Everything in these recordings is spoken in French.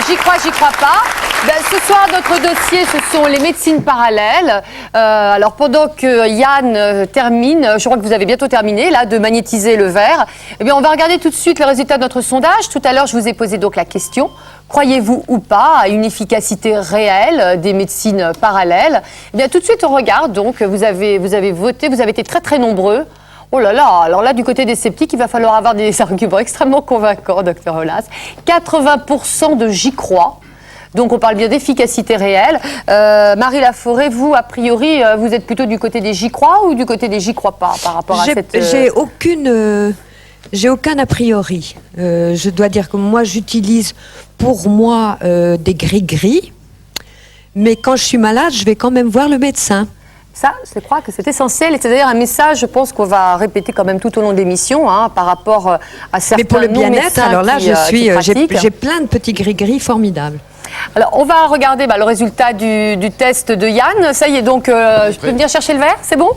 J'y crois pas. Ben, ce soir, notre dossier, ce sont les médecines parallèles. Alors, pendant que Yann termine, je crois que vous avez bientôt terminé, là, de magnétiser le verre, eh bien, on va regarder tout de suite les résultats de notre sondage. Tout à l'heure, je vous ai posé donc la question. Croyez-vous ou pas à une efficacité réelle des médecines parallèles? Eh bien, tout de suite, on regarde. Donc, vous avez voté, vous avez été très, très nombreux. Oh là là, alors là, du côté des sceptiques, il va falloir avoir des arguments extrêmement convaincants, docteur Olas. 80% de j'y crois. Donc, on parle bien d'efficacité réelle. Marie Laforêt, vous, a priori, vous êtes plutôt du côté des j'y crois ou du côté des j'y crois pas par rapport à cette... J'ai aucun a priori. Je dois dire que moi, j'utilise pour moi des gris-gris. Mais quand je suis malade, je vais quand même voir le médecin. Ça, je crois que c'est essentiel. Et c'est d'ailleurs un message, je pense, qu'on va répéter quand même tout au long de l'émission, hein, par rapport à certains. Mais pour le bien-être, alors là, j'ai plein de petits gris-gris formidables. Alors, on va regarder le résultat du test de Yann. Ça y est, donc, je peux venir chercher le verre, c'est bon ?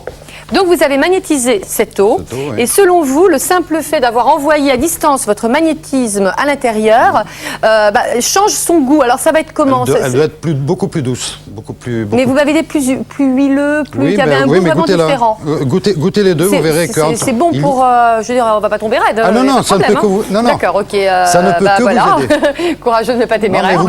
Donc, vous avez magnétisé cette eau. Oui. Et selon vous, le simple fait d'avoir envoyé à distance votre magnétisme à l'intérieur change son goût. Alors, ça va être comment? Elle doit être beaucoup plus douce. Mais vous avez des plus huileux, il y avait un goût vraiment différent. Goûtez les deux, vous verrez que... C'est bon pour... je veux dire, on ne va pas tomber raide. Ah non, non, ça ne peut que vous... Non, non. D'accord, ok. Ça ne peut que vous aider. Courageux de ne pas téméraire.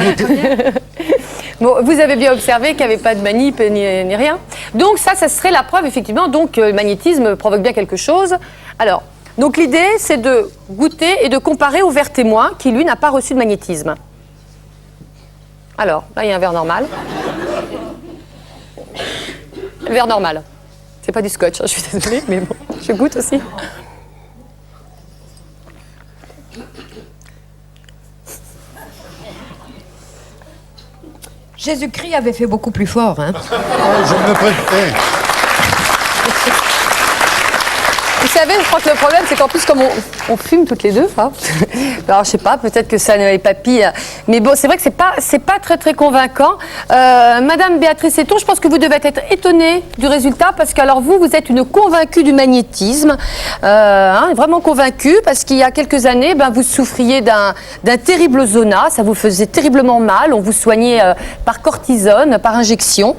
Bon, vous avez bien observé qu'il n'y avait pas de manip ni rien. Donc ça serait la preuve, effectivement, donc le magnétisme provoque bien quelque chose. Alors, donc l'idée, c'est de goûter et de comparer au verre témoin qui, lui, n'a pas reçu de magnétisme. Alors, là, il y a un verre normal. Verre normal. C'est pas du scotch, hein, je suis désolée, mais bon, je goûte aussi. Jésus-Christ avait fait beaucoup plus fort. Hein. Je me prête. Vous savez, je crois que le problème, c'est qu'en plus, comme on fume toutes les deux, hein, alors je sais pas, peut-être que ça ne les papilles, mais bon, c'est vrai que c'est pas très très convaincant. Madame Béatrice Eton, je pense que vous devez être étonnée du résultat, parce que alors vous êtes une convaincue du magnétisme, vraiment convaincue, parce qu'il y a quelques années, vous souffriez d'un terrible zona, ça vous faisait terriblement mal, on vous soignait par cortisone, par injection,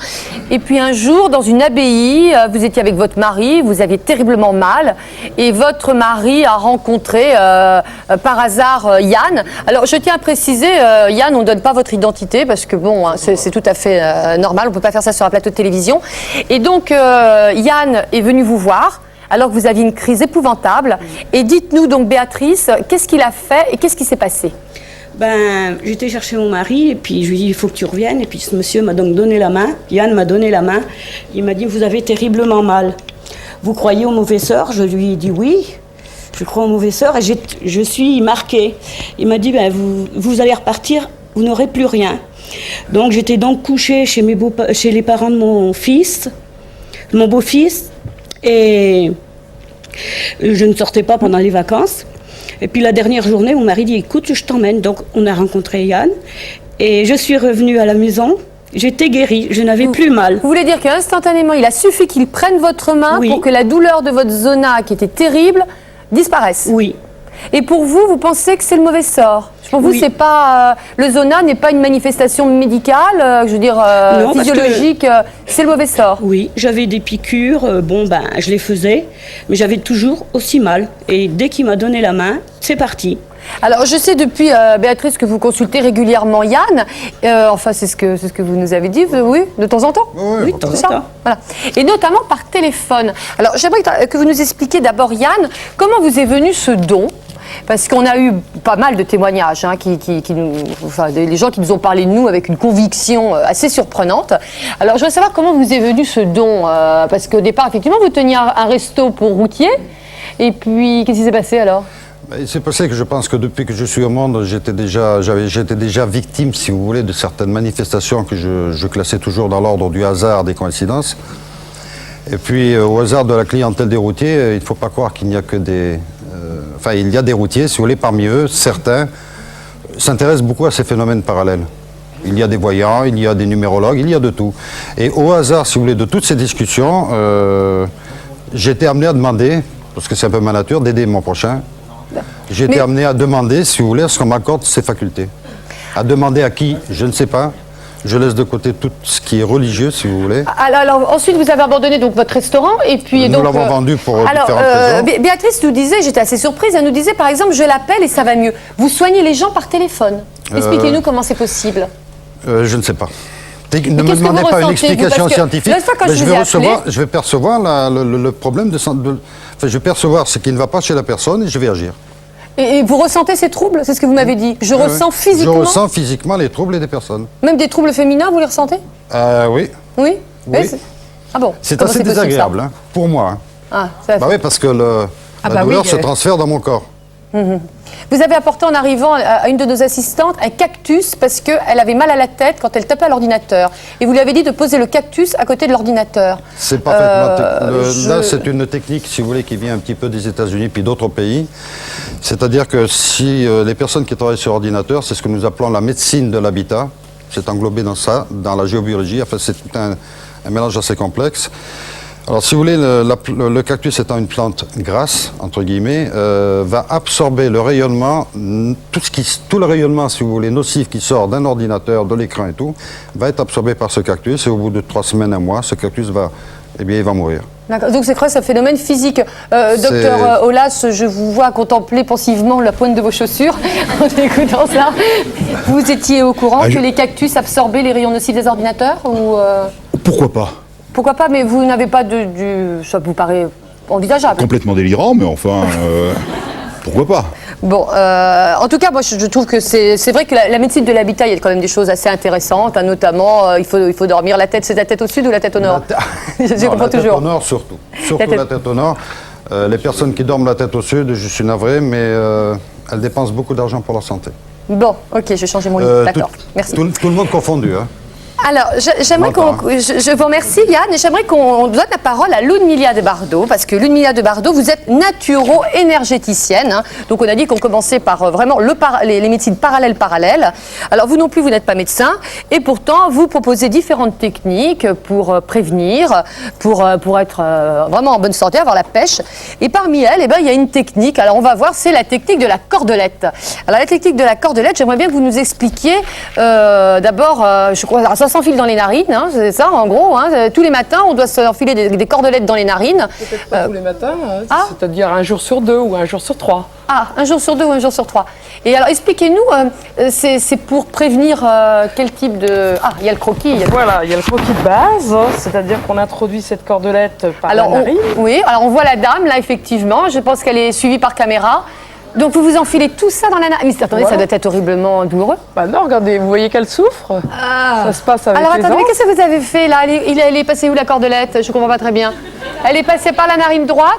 et puis un jour, dans une abbaye, vous étiez avec votre mari, vous aviez terriblement mal, et votre mari a rencontré par hasard Yann. Alors je tiens à préciser, Yann, on ne donne pas votre identité parce que bon, c'est tout à fait normal, on ne peut pas faire ça sur un plateau de télévision. Et donc Yann est venu vous voir alors que vous aviez une crise épouvantable. Et dites-nous donc, Béatrice, qu'est-ce qu'il a fait et qu'est-ce qui s'est passé? J'étais chercher mon mari et puis je lui ai dit il faut que tu reviennes. Et puis ce monsieur m'a donc donné la main, Yann m'a donné la main. Il m'a dit vous avez terriblement mal. Vous croyez au mauvais sort? Je lui ai dit oui, je crois au mauvais sort et je suis marquée. Il m'a dit vous allez repartir, vous n'aurez plus rien. Donc j'étais donc couchée chez les parents de mon fils, mon beau-fils, et je ne sortais pas pendant les vacances. Et puis la dernière journée, mon mari dit écoute, je t'emmène. Donc on a rencontré Yann et je suis revenue à la maison. J'étais guérie, je n'avais plus mal. Vous voulez dire qu'instantanément, il a suffi qu'il prenne votre main pour que la douleur de votre zona, qui était terrible, disparaisse? Oui. Et pour vous, vous pensez que c'est le mauvais sort? Pour vous, c'est pas le zona n'est pas une manifestation médicale, je veux dire non, physiologique, c'est le mauvais sort? Oui, j'avais des piqûres, je les faisais, mais j'avais toujours aussi mal. Et dès qu'il m'a donné la main, c'est parti. Alors, je sais depuis, Béatrice, que vous consultez régulièrement Yann. Enfin, c'est ce que vous nous avez dit, oui, de temps en temps. Oui, de temps en temps. Voilà. Et notamment par téléphone. Alors, j'aimerais que vous nous expliquiez d'abord, Yann, comment vous est venu ce don? Parce qu'on a eu pas mal de témoignages, les gens qui nous ont parlé de nous avec une conviction assez surprenante. Alors, je voudrais savoir comment vous est venu ce don, parce qu'au départ, effectivement, vous teniez un resto pour routiers. Et puis, qu'est-ce qui s'est passé alors? C'est passé que je pense que depuis que je suis au monde, j'étais déjà victime, si vous voulez, de certaines manifestations que je classais toujours dans l'ordre du hasard, des coïncidences. Et puis, au hasard de la clientèle des routiers, il ne faut pas croire qu'il n'y a que des... il y a des routiers, si vous voulez, parmi eux, certains s'intéressent beaucoup à ces phénomènes parallèles. Il y a des voyants, il y a des numérologues, il y a de tout. Et au hasard, si vous voulez, de toutes ces discussions, j'ai été amené à demander, parce que c'est un peu ma nature, d'aider mon prochain. J'ai été amené à demander, si vous voulez, à ce qu'on m'accorde ces facultés. À demander à qui, je ne sais pas. Je laisse de côté tout ce qui est religieux, si vous voulez. Alors, ensuite, vous avez abandonné donc votre restaurant et puis Nous donc. l'avons vendu pour différentes raisons. Béatrice nous disait, j'étais assez surprise, elle nous disait par exemple, je l'appelle et ça va mieux. Vous soignez les gens par téléphone. Expliquez-nous comment c'est possible. Je ne sais pas. Ne qu'est-ce me que demandez vous pas une ressentez, explication vous, parce que scientifique. l'autre fois, quand Mais je vous ai appelé- je vais percevoir le problème enfin, je vais percevoir ce qui ne va pas chez la personne et je vais agir. Et vous ressentez ces troubles? C'est ce que vous m'avez dit. Je ressens Je physiquement. ressens physiquement les troubles des personnes. Même des troubles féminins, vous les ressentez? Oui. Oui. Oui. Ah bon? C'est Comment assez possible, ça désagréable, hein, pour moi. Hein. Ah, ça Bah oui, parce que la douleur se transfère dans mon corps. Vous avez apporté en arrivant à une de nos assistantes un cactus parce qu'elle avait mal à la tête quand elle tapait à l'ordinateur. Et vous lui avez dit de poser le cactus à côté de l'ordinateur. C'est parfaitement. Là, c'est une technique, si vous voulez, qui vient un petit peu des États-Unis puis d'autres pays. C'est-à-dire que si les personnes qui travaillent sur ordinateur, c'est ce que nous appelons la médecine de l'habitat. C'est englobé dans ça, dans la géobiologie. Enfin, c'est un mélange assez complexe. Alors, si vous voulez, le cactus étant une plante grasse, entre guillemets, va absorber le rayonnement, tout le rayonnement, si vous voulez, nocif qui sort d'un ordinateur, de l'écran et tout, va être absorbé par ce cactus. Et au bout de 3 semaines, 1 mois, ce cactus va, il va mourir. D'accord. Donc c'est quoi ce phénomène physique? Docteur Aulas, je vous vois contempler pensivement la pointe de vos chaussures en écoutant ça. Vous étiez au courant que les cactus absorbaient les rayons nocifs des ordinateurs ou Pourquoi pas? Pourquoi pas, mais vous n'avez pas ça vous paraît envisageable. Complètement délirant, mais enfin, pourquoi pas? Bon, en tout cas, moi, je trouve que c'est vrai que la médecine de l'habitat, il y a quand même des choses assez intéressantes, hein, notamment, il faut dormir la tête. C'est la tête au sud ou la tête au nord? Je comprends la tête toujours. au nord, surtout. Surtout la tête au nord. Les personnes qui dorment la tête au sud, je suis navré, mais elles dépensent beaucoup d'argent pour leur santé. Bon, ok, je vais changer mon lit. D'accord, merci. Tout le monde confondu, hein. Alors, j'aimerais je vous remercie Yann, et j'aimerais qu'on donne la parole à Ludmilla de Bardot, parce que Ludmilla de Bardot, vous êtes naturo-énergéticienne, hein. Donc on a dit qu'on commençait par vraiment les médecines parallèles. Alors vous non plus, vous n'êtes pas médecin, et pourtant vous proposez différentes techniques pour prévenir, pour être vraiment en bonne santé, avoir la pêche. Et parmi elles, eh ben, il y a une technique, alors on va voir, c'est la technique de la cordelette. Alors la technique de la cordelette, j'aimerais bien que vous nous expliquiez d'abord, je crois, alors, ça s'enfile dans les narines, hein, c'est ça en gros. Hein, tous les matins, on doit s'enfiler des cordelettes dans les narines. Peut-être pas tous les matins, c'est-à-dire un jour sur 2 ou un jour sur 3. Ah, un jour sur 2 ou un jour sur 3. Et alors, expliquez-nous, c'est pour prévenir quel type de... Ah, il y a le croquis. Voilà, il y a le croquis de base, c'est-à-dire qu'on introduit cette cordelette par la narine. Oui, alors on voit la dame, là, effectivement. Je pense qu'elle est suivie par caméra. Donc vous vous enfilez tout ça dans la narine. Mais attendez, ça doit être horriblement douloureux. Bah non, regardez, vous voyez qu'elle souffre. Ça se passe avec alors les attendez, ans. qu'est-ce que vous avez fait là? Elle est passée où la cordelette? Je comprends pas très bien. Elle est passée par la narine droite?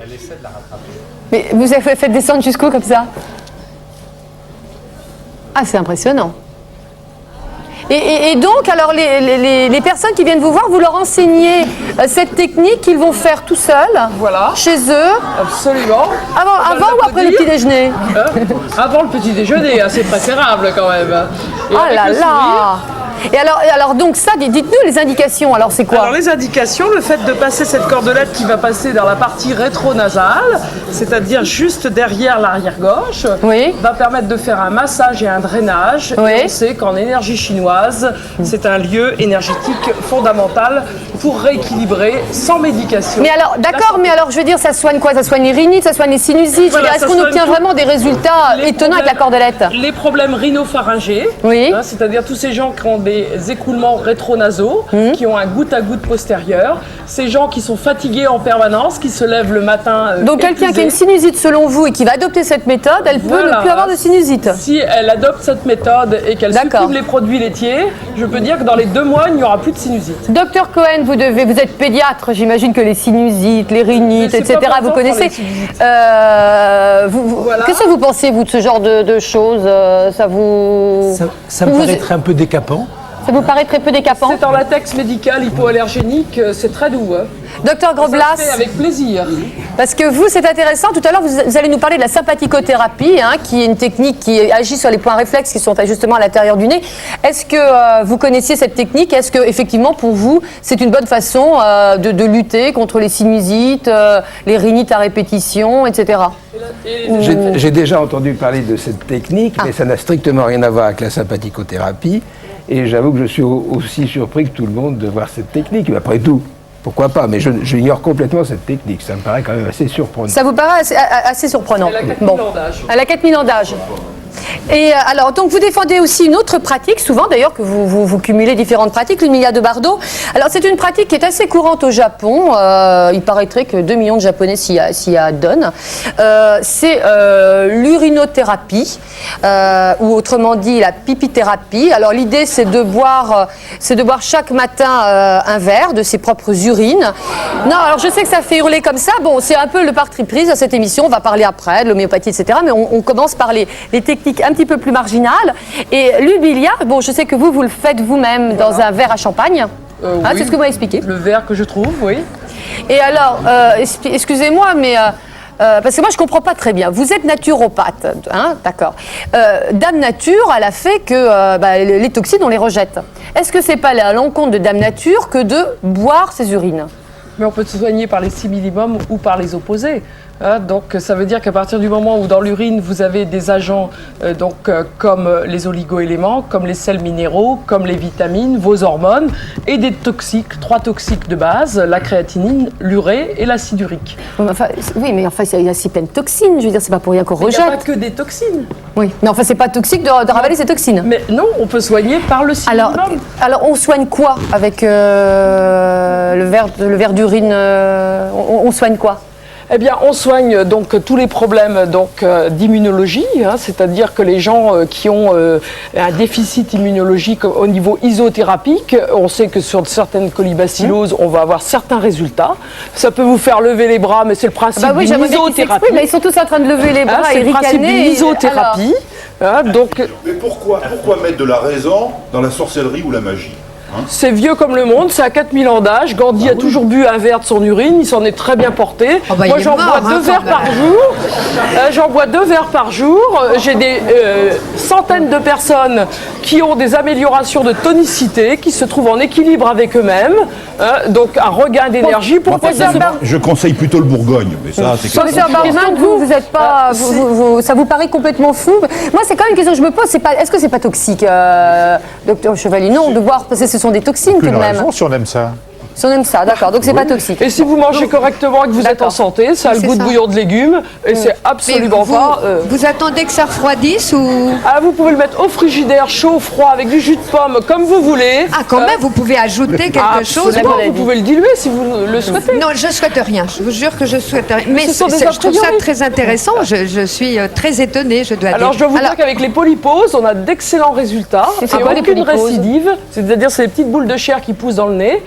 Elle essaie de la rattraper. Mais vous avez fait descendre jusqu'où comme ça? Ah, c'est impressionnant. Et donc, alors, les personnes qui viennent vous voir, vous leur enseignez cette technique qu'ils vont faire tout seuls, Voilà. chez eux, Absolument. avant ou après le petit déjeuner? Avant le petit déjeuner, c'est préférable quand même. Et Ah avec là le là! sourire. Et alors donc ça, dites-nous les indications, alors c'est quoi? Alors les indications, le fait de passer cette cordelette qui va passer dans la partie rétronasale, c'est-à-dire juste derrière l'arrière-gauche, Oui. va permettre de faire un massage et un drainage. Oui. Et on sait qu'en énergie chinoise, c'est un lieu énergétique fondamental pour rééquilibrer sans médication. Mais alors, d'accord, mais alors je veux dire, ça soigne quoi? Ça soigne les rhinites, ça soigne les sinusites? Je veux Voilà, dire, est-ce ça qu'on soigne obtient tout. vraiment des résultats Les étonnants avec la problèmes- cordelette? Les problèmes rhinopharyngés, Oui. hein, c'est-à-dire tous ces gens qui ont des écoulements rétronasaux, qui ont un goutte-à-goutte postérieur, ces gens qui sont fatigués en permanence, qui se lèvent le matin. Donc quelqu'un qui a une épuisés. sinusite selon vous et qui va adopter cette méthode, elle peut Voilà. ne plus avoir de sinusite. Si elle adopte cette méthode et qu'elle D'accord. supprime les produits laitiers, je peux dire que dans les 2 mois, il n'y aura plus de sinusite. Docteur Cohen, vous êtes pédiatre, j'imagine que les sinusites, les rhinites, Mais c'est etc., pas pour vous enfants, connaissez. les sinusites. Voilà. Qu'est-ce que vous pensez, vous, de ce genre de choses? Ça vous... Ça me Vous- paraît être un peu décapant. Ça vous paraît très peu décapant? C'est en latex médical hypoallergénique, c'est très doux. Hein. Docteur Ça Groblas, se fait avec plaisir. parce que vous, c'est intéressant. Tout à l'heure, vous allez nous parler de la sympathicothérapie, hein, qui est une technique qui agit sur les points réflexes qui sont justement à l'intérieur du nez. Est-ce que vous connaissiez cette technique? Est-ce que, effectivement, pour vous, c'est une bonne façon de lutter contre les sinusites, les rhinites à répétition, etc.? J'ai déjà entendu parler de cette technique, mais ça n'a strictement rien à voir avec la sympathicothérapie. Et j'avoue que je suis aussi surpris que tout le monde de voir cette technique. Mais après tout, pourquoi pas? Mais j'ignore complètement cette technique. Ça me paraît quand même assez surprenant. Ça vous paraît assez surprenant? Elle a 4000 ans d'âge. Elle a 4000 ans d'âge. Et alors, donc vous défendez aussi une autre pratique, souvent d'ailleurs que vous cumulez différentes pratiques, l'Emilia de Bardo. Alors c'est une pratique qui est assez courante au Japon, il paraîtrait que 2 millions de Japonais s'y adonnent. C'est l'urinothérapie, ou autrement dit la pipithérapie. Alors l'idée c'est de boire chaque matin un verre de ses propres urines. Non, alors je sais que ça fait hurler comme ça, bon c'est un peu le parti pris à cette émission, on va parler après de l'homéopathie, etc. Mais on commence par les techniques un petit peu plus marginales. Et l'Emilia, bon je sais que vous le faites vous-même dans un verre à champagne. Oui. C'est ce que vous m'avez expliqué. Le verre que je trouve, oui. Et alors, excusez-moi, mais parce que moi je comprends pas très bien. Vous êtes naturopathe, hein, d'accord. Dame Nature, elle a fait que les toxines on les rejette. Est-ce que c'est pas à l'encontre de Dame Nature que de boire ses urines? Mais on peut se soigner par les 6 millimums ou par les opposés. Donc ça veut dire qu'à partir du moment où dans l'urine vous avez des agents comme les oligo-éléments, comme les sels minéraux, comme les vitamines, vos hormones et des toxiques, 3 toxiques de base, la créatinine, l'urée et l'acide urique. Oui, mais enfin il y a si plein de toxines, je veux dire c'est pas pour rien qu'on rejette. Il n'y a pas que des toxines. Oui, mais enfin c'est pas toxique de ravaler ces toxines. Mais non, on peut soigner par le 6 millimums. Alors on soigne quoi avec le verre d'urine on soigne quoi? Eh bien, on soigne donc tous les problèmes d'immunologie, c'est-à-dire que les gens qui ont un déficit immunologique au niveau isothérapique, on sait que sur certaines colibacilloses, on va avoir certains résultats. Ça peut vous faire lever les bras, mais c'est le principe de l'isothérapie. Ils sont tous en train de lever les bras et ricaner. C'est le principe de l'isothérapie. Mais pourquoi mettre de la raison dans la sorcellerie ou la magie? C'est vieux comme le monde, c'est à 4000 ans d'âge. Gandhi a toujours bu un verre de son urine, il s'en est très bien porté. Moi, j'en bois 2 verres par jour. J'en bois 2 verres par jour. J'ai des centaines de personnes qui ont des améliorations de tonicité, qui se trouvent en équilibre avec eux-mêmes. Donc, un regain d'énergie. Pourquoi je conseille plutôt le Bourgogne. Mais ça, c'est Professeur Barman, vous êtes pas, ça vous paraît complètement fou. Moi, c'est quand même une question que je me pose. Est-ce que c'est pas toxique, docteur Chevalier? Non, de boire, parce que ce sont des toxines tout de même. Raison, si on aime ça. Si on aime ça, d'accord, donc c'est pas toxique. Et si vous mangez correctement et que vous êtes en santé, ça a le goût de bouillon de légumes et c'est absolument pas... Vous attendez que ça refroidisse ou... Ah, vous pouvez le mettre au frigidaire, chaud, froid, avec du jus de pomme, comme vous voulez. Ah, quand même, vous pouvez ajouter quelque chose. Vous pouvez le diluer si vous le souhaitez. Non, je souhaite rien. Je vous jure que je souhaite rien. Mais je trouve ça très intéressant. Je suis très étonnée, je dois dire. Alors, je dois vous dire qu'avec les polyposes, on a d'excellents résultats. C'est quoi les aucune polyposes? récidive. C'est-à-dire, c'est les petites boules de chair qui poussent dans le nez.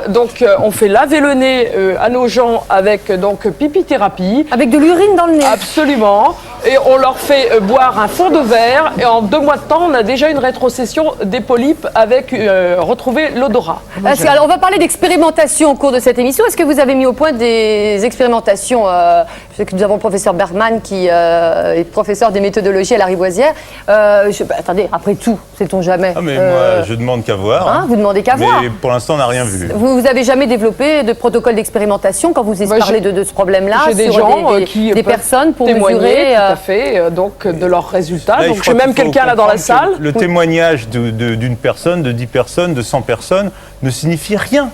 Donc on fait laver le nez à nos gens avec pipithérapie. Avec de l'urine dans le nez. Absolument. Et on leur fait boire un fond de verre et en 2 mois de temps on a déjà une rétrocession des polypes avec retrouver l'odorat. Alors on va parler d'expérimentation au cours de cette émission. Est-ce que vous avez mis au point des expérimentations je sais que nous avons le professeur Bergman qui est professeur des méthodologies à la Rivoisière. Attendez, après tout, sait-on jamais. Ah mais moi je demande qu'à voir. Vous demandez qu'à voir. Mais pour l'instant on n'a rien vu. Vous avez jamais développé de protocole d'expérimentation quand vous parlez de ce problème-là? J'ai des gens qui des personnes pour témoigner mesurer tout à fait de leurs résultats. Là, donc j'ai même quelqu'un là dans la salle. Le témoignage d'une personne, de 10 personnes, de 100 personnes ne signifie rien.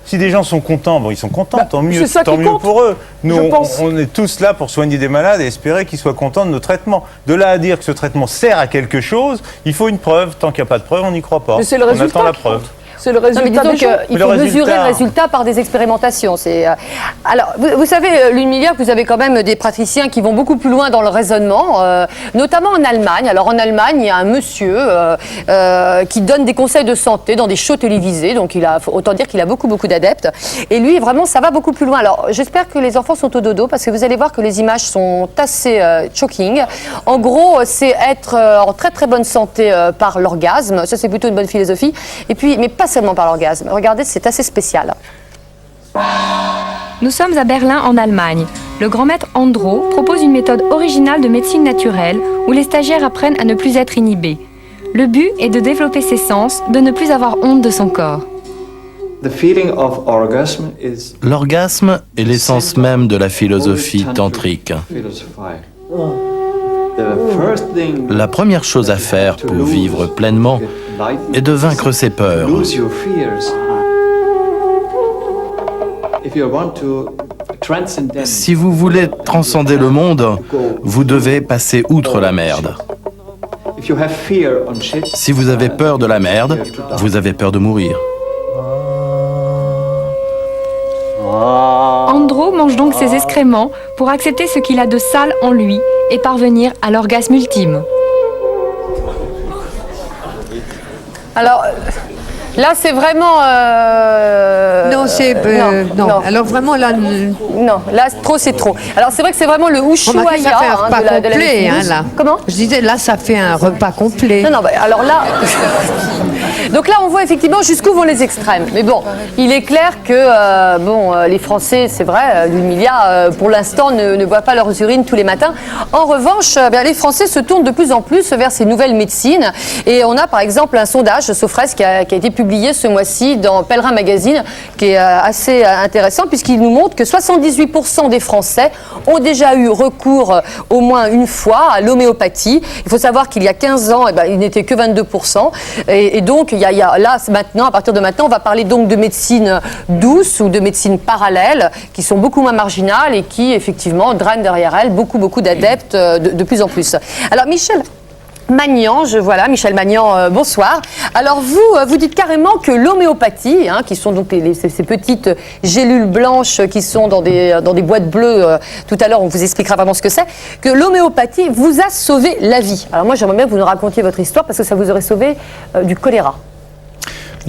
Si des gens sont contents, ils sont contents, tant mieux pour eux. Nous, on est tous là pour soigner des malades et espérer qu'ils soient contents de nos traitements. De là à dire que ce traitement sert à quelque chose, il faut une preuve. Tant qu'il n'y a pas de preuve, on n'y croit pas. Mais c'est le résultat. On attend la preuve. C'est le résultat. Il faut mesurer le résultat par des expérimentations. Alors, vous savez, l'Emilia, vous avez quand même des praticiens qui vont beaucoup plus loin dans le raisonnement, notamment en Allemagne. Alors, en Allemagne, il y a un monsieur qui donne des conseils de santé dans des shows télévisés. Donc, autant dire qu'il a beaucoup d'adeptes. Et lui, vraiment, ça va beaucoup plus loin. Alors, j'espère que les enfants sont au dodo parce que vous allez voir que les images sont assez shocking. En gros, c'est être en très très bonne santé par l'orgasme. Ça, c'est plutôt une bonne philosophie. Et puis, mais pas seulement par l'orgasme. Regardez, c'est assez spécial. Nous sommes à Berlin, en Allemagne. Le grand maître Andro propose une méthode originale de médecine naturelle où les stagiaires apprennent à ne plus être inhibés. Le but est de développer ses sens, de ne plus avoir honte de son corps. L'orgasme est l'essence même de la philosophie tantrique. La première chose à faire pour vivre pleinement est de vaincre ses peurs. Si vous voulez transcender le monde, vous devez passer outre la merde. Si vous avez peur de la merde, vous avez peur de mourir. Andro mange donc ses excréments pour accepter ce qu'il a de sale en lui et parvenir à l'orgasme ultime. Alors, là, c'est vraiment... Non, c'est... non. Alors vraiment, là... Non, là, trop, c'est trop. Alors, c'est vrai que c'est vraiment le Ushuaïa. Ça fait un repas complet, là. Comment? Je disais, là, ça fait un repas complet. Non, alors là... Donc là, on voit effectivement jusqu'où vont les extrêmes. Mais bon, il est clair que les Français, c'est vrai, 8 milliards, pour l'instant, ne boivent pas leurs urines tous les matins. En revanche, les Français se tournent de plus en plus vers ces nouvelles médecines. Et on a, par exemple, un sondage Sofres qui a été publié ce mois-ci dans Pèlerin Magazine, qui est assez intéressant, puisqu'il nous montre que 78% des Français ont déjà eu recours au moins une fois à l'homéopathie. Il faut savoir qu'il y a 15 ans, il n'était que 22%. Et donc, il y a là, maintenant, à partir de maintenant, on va parler donc de médecine douce ou de médecine parallèle, qui sont beaucoup moins marginales et qui, effectivement, drainent derrière elles beaucoup d'adeptes de plus en plus. Alors, Michel Magnan, Michel Magnan, bonsoir. Alors vous dites carrément que l'homéopathie, qui sont donc ces petites gélules blanches qui sont dans des boîtes bleues, tout à l'heure on vous expliquera vraiment ce que c'est, que l'homéopathie vous a sauvé la vie. Alors moi j'aimerais bien que vous nous racontiez votre histoire parce que ça vous aurait sauvé du choléra.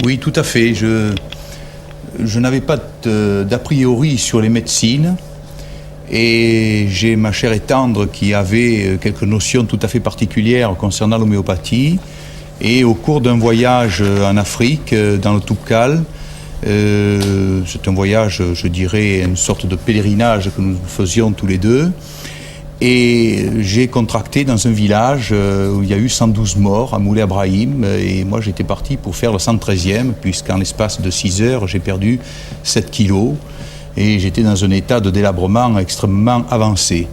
Oui, tout à fait. Je n'avais pas d'a priori sur les médecines. Et j'ai ma chère et tendre qui avait quelques notions tout à fait particulières concernant l'homéopathie. Et au cours d'un voyage en Afrique, dans le Toubkal, c'est un voyage, je dirais, une sorte de pèlerinage que nous faisions tous les deux. Et j'ai contracté dans un village où il y a eu 112 morts, à Moulay Abrahim. Et moi, j'étais parti pour faire le 113e, puisqu'en l'espace de 6 heures, j'ai perdu 7 kilos. Et j'étais dans un état de délabrement extrêmement avancé.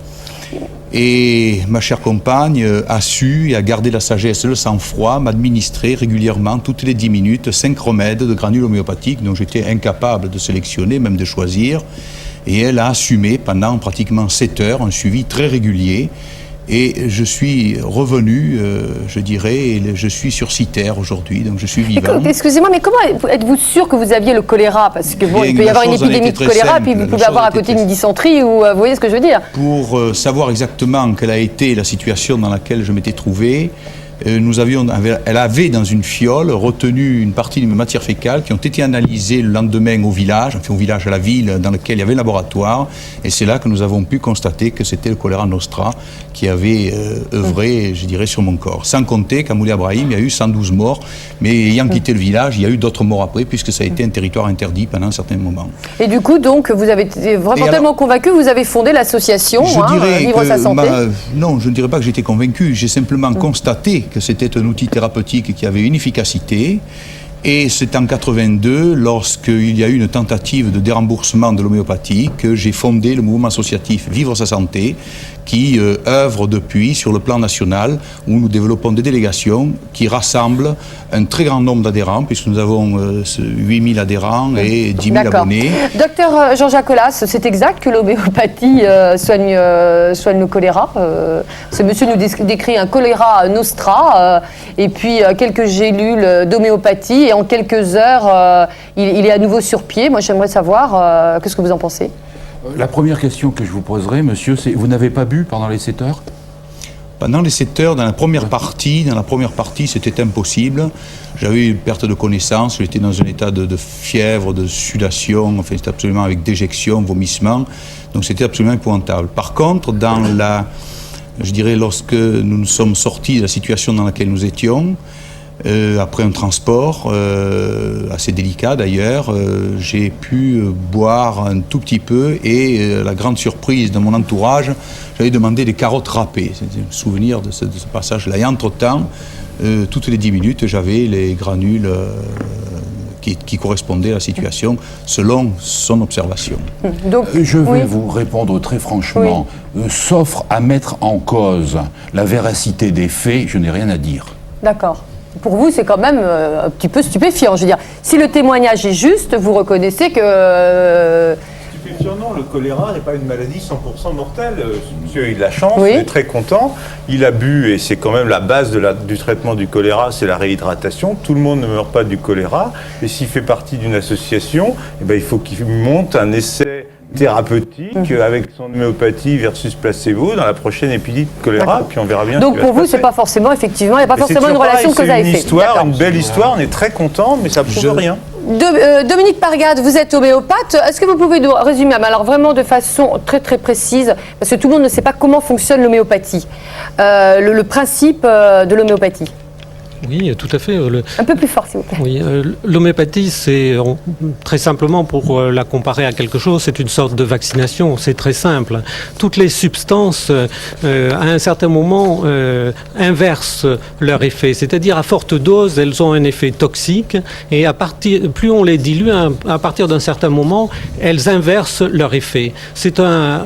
Et ma chère compagne a su et a gardé la sagesse, le sang-froid, m'administrer régulièrement, toutes les 10 minutes, 5 remèdes de granules homéopathiques dont j'étais incapable de sélectionner, même de choisir. Et elle a assumé pendant pratiquement 7 heures un suivi très régulier. Et je suis revenu, je dirais, et je suis sur Citerre aujourd'hui, donc je suis vivant. Excusez-moi, mais comment êtes-vous sûr que vous aviez le choléra? Parce que il peut y avoir une épidémie de choléra, puis vous pouvez avoir à côté une dysenterie, ou vous voyez ce que je veux dire? Pour savoir exactement quelle a été la situation dans laquelle je m'étais trouvé, elle avait dans une fiole retenu une partie de mes matières fécales qui ont été analysées le lendemain au village, enfin au village à la ville dans lequel il y avait un laboratoire, et c'est là que nous avons pu constater que c'était le choléra nostra qui avait œuvré, je dirais, sur mon corps. Sans compter qu'à Moulay Abrahim, il y a eu 112 morts, mais ayant quitté le village, il y a eu d'autres morts après, puisque ça a été un territoire interdit pendant un certain moment. Et du coup, donc, vous avez été vraiment tellement convaincu, vous avez fondé l'association Vivre sa santé. Non, je ne dirais pas que j'étais convaincu, j'ai simplement constaté que c'était un outil thérapeutique qui avait une efficacité. Et c'est en 82, lorsqu'il y a eu une tentative de déremboursement de l'homéopathie, que j'ai fondé le mouvement associatif Vivre sa santé, qui œuvre depuis sur le plan national, où nous développons des délégations qui rassemblent un très grand nombre d'adhérents, puisque nous avons 8000 adhérents et 10 000 abonnés. Docteur Jean-Jacques Colas, c'est exact que l'homéopathie soigne le choléra. Ce monsieur nous décrit un choléra nostra, et puis quelques gélules d'homéopathie, et en quelques heures, il est à nouveau sur pied. Moi, j'aimerais savoir, qu'est-ce que vous en pensez? La première question que je vous poserai, monsieur, c'est vous n'avez pas bu pendant les 7 heures? Pendant les 7 heures, dans la première partie, c'était impossible. J'avais une perte de connaissance, j'étais dans un état de fièvre, de sudation, enfin c'était absolument avec déjection, vomissement, donc c'était absolument épouvantable. Par contre, je dirais, lorsque nous nous sommes sortis de la situation dans laquelle nous étions, après un transport assez délicat d'ailleurs, j'ai pu boire un tout petit peu et la grande surprise de mon entourage, j'avais demandé des carottes râpées. C'est un souvenir de ce passage-là. Et entre-temps, toutes les 10 minutes, j'avais les granules qui correspondait à la situation selon son observation. Donc, je vais vous répondre très franchement. Sauf à mettre en cause la véracité des faits, je n'ai rien à dire. D'accord. Pour vous, c'est quand même un petit peu stupéfiant. Je veux dire, si le témoignage est juste, vous reconnaissez que... Stupéfiant, non, le choléra n'est pas une maladie 100% mortelle. Monsieur a eu de la chance, il est très content. Il a bu, et c'est quand même la base du traitement du choléra, c'est la réhydratation. Tout le monde ne meurt pas du choléra. Et s'il fait partie d'une association, eh ben, il faut qu'il monte un essai thérapeutique avec son homéopathie versus placebo dans la prochaine épidémie de choléra, puis on verra bien. Donc pour vous, c'est pas forcément, effectivement, il n'y a pas forcément une relation de cause à effet. C'est une histoire, une belle histoire, on est très content, mais ça ne prouve rien. Dominique Pargade, vous êtes homéopathe. Est-ce que vous pouvez nous résumer, alors vraiment de façon très très précise, parce que tout le monde ne sait pas comment fonctionne l'homéopathie, le principe de l'homéopathie? Oui, tout à fait. Un peu plus fort, s'il vous plaît. Oui, l'homéopathie, c'est très simplement, pour la comparer à quelque chose, c'est une sorte de vaccination. C'est très simple. Toutes les substances, à un certain moment, inversent leur effet. C'est-à-dire, à forte dose, elles ont un effet toxique, et plus on les dilue, à partir d'un certain moment, elles inversent leur effet. C'est un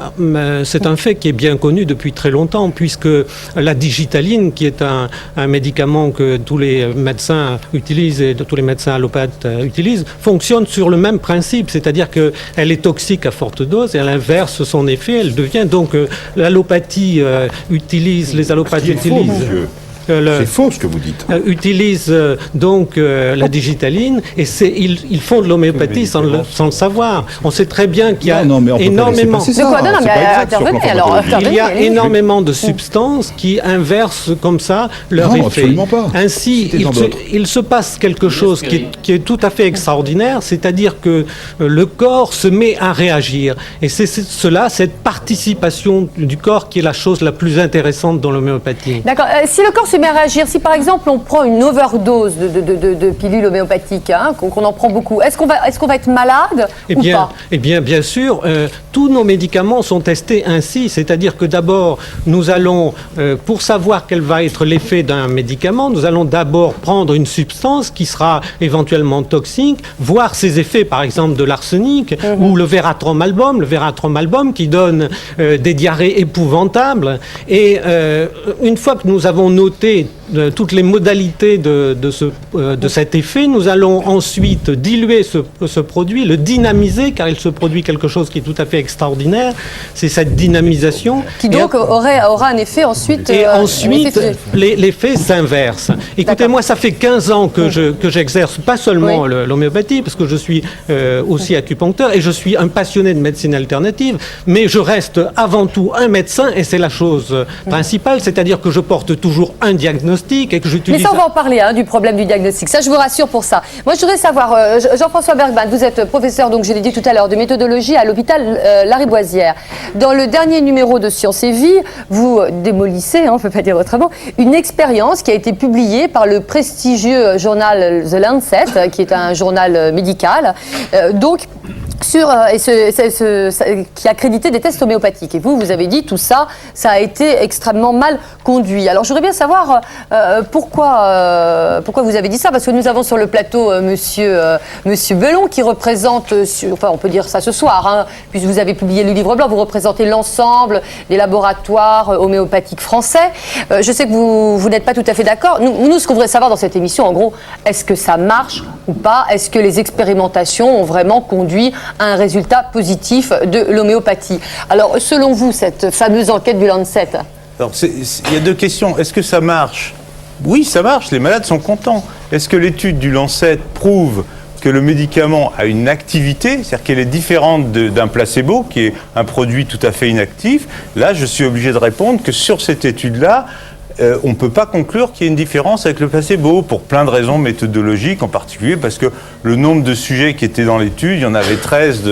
fait qui est bien connu depuis très longtemps, puisque la digitaline, qui est un médicament que tous les médecins utilisent et tous les médecins allopathes utilisent, fonctionne sur le même principe, c'est-à-dire qu'elle est toxique à forte dose et elle inverse son effet, elle devient donc l'allopathie les allopathes utilisent. C'est faux ce que vous dites. Utilisent donc la digitaline et ils font de l'homéopathie sans le savoir. On sait très bien qu'il y a énormément. Il y a énormément de substances qui inversent comme ça leur effet. Absolument pas. Ainsi, il se passe quelque chose qui est tout à fait extraordinaire, c'est-à-dire que le corps se met à réagir. Et c'est cette participation du corps qui est la chose la plus intéressante dans l'homéopathie. D'accord. Si le corps se met à réagir, si par exemple on prend une overdose de pilules homéopathiques, qu'on en prend beaucoup, est-ce qu'on va être malade ou pas? Eh bien, bien sûr, tous nos médicaments sont testés ainsi, c'est-à-dire que d'abord, nous allons, pour savoir quel va être l'effet d'un médicament, nous allons d'abord prendre une substance qui sera éventuellement toxique, voir ses effets, par exemple de l'arsenic ou le vératrum-album qui donne des diarrhées épouvantables. Et une fois que nous avons noté toutes les modalités de cet effet, nous allons ensuite diluer ce produit, le dynamiser, car il se produit quelque chose qui est tout à fait extraordinaire, c'est cette dynamisation. Qui donc aura un effet ensuite... Et ensuite, l'effet s'inverse. Écoutez, moi, ça fait 15 ans que j'exerce pas seulement l'homéopathie, parce que je suis aussi acupuncteur, et je suis un passionné de médecine alternative, mais je reste avant tout un médecin, et c'est la chose principale, c'est-à-dire que je porte toujours un diagnostic et que j'utilise... Mais ça, on va en parler, du problème du diagnostic. Ça, je vous rassure pour ça. Moi, je voudrais savoir, Jean-François Bergman, vous êtes professeur, donc je l'ai dit tout à l'heure, de méthodologie à l'hôpital Lariboisière. Dans le dernier numéro de Science et Vie, vous démolissez, on ne peut pas dire autrement, une expérience qui a été publiée par le prestigieux journal The Lancet, qui est un journal médical, qui a accrédité des tests homéopathiques. Et vous avez dit tout ça, ça a été extrêmement mal conduit. Alors, je voudrais bien savoir pourquoi vous avez dit ça, parce que nous avons sur le plateau monsieur Belon qui représente, on peut dire ça ce soir, puisque vous avez publié le livre blanc, vous représentez l'ensemble des laboratoires homéopathiques français. Je sais que vous n'êtes pas tout à fait d'accord. Nous, ce qu'on voudrait savoir dans cette émission, en gros, est-ce que ça marche ou pas? Est-ce que les expérimentations ont vraiment conduit à un résultat positif de l'homéopathie? Alors, selon vous, cette fameuse enquête du Lancet? Alors, il y a deux questions. Est-ce que ça marche? Oui, ça marche, les malades sont contents. Est-ce que l'étude du Lancet prouve que le médicament a une activité, c'est-à-dire qu'elle est différente d'un placebo, qui est un produit tout à fait inactif? Là, je suis obligé de répondre que sur cette étude-là, on ne peut pas conclure qu'il y ait une différence avec le placebo, pour plein de raisons méthodologiques, en particulier parce que le nombre de sujets qui étaient dans l'étude, il y en avait 13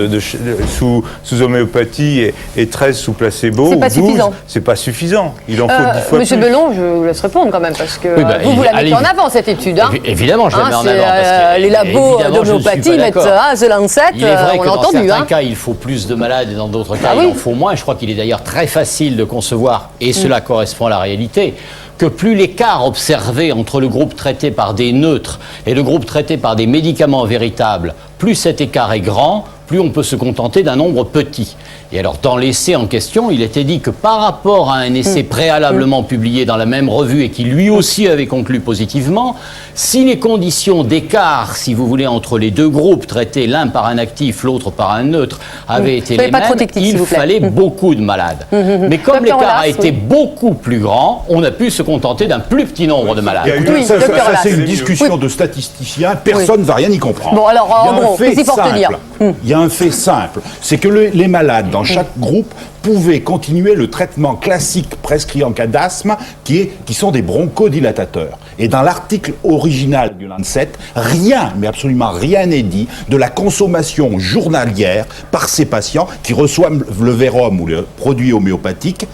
sous homéopathie et 13 sous placebo. C'est pas suffisant. C'est pas suffisant. Il en faut 10 fois Monsieur plus. Belon, je vous laisse répondre quand même, parce que vous la mettez en avant, cette étude. Évidemment, je la mets en avant. Parce que, les labos d'homéopathie mettent The Lancet, il est vrai on que l'a dans entendu. certains cas, il faut plus de malades et dans d'autres cas, il en faut moins. Je crois qu'il est d'ailleurs très facile de concevoir, et cela correspond à la réalité, que plus l'écart observé entre le groupe traité par des neutres et le groupe traité par des médicaments véritables, plus cet écart est grand, plus on peut se contenter d'un nombre petit. Et alors, dans l'essai en question, il était dit que par rapport à un essai préalablement publié dans la même revue et qui lui aussi avait conclu positivement, si les conditions d'écart, si vous voulez, entre les deux groupes traités, l'un par un actif, l'autre par un neutre, avaient été les mêmes, il fallait beaucoup de malades. Mais comme l'écart a été beaucoup plus grand, on a pu se contenter d'un plus petit nombre de malades. Ça, c'est une discussion de statisticiens, personne ne va rien y comprendre. Bon, alors, en gros, qu'est-ce qu'il faut retenir ? Il y a un fait simple, c'est que les malades dans chaque groupe pouvaient continuer le traitement classique prescrit en cas d'asthme, qui sont des bronchodilatateurs. Et dans l'article original du Lancet, rien, mais absolument rien n'est dit de la consommation journalière par ces patients qui reçoivent le Verum ou le produit homéopathique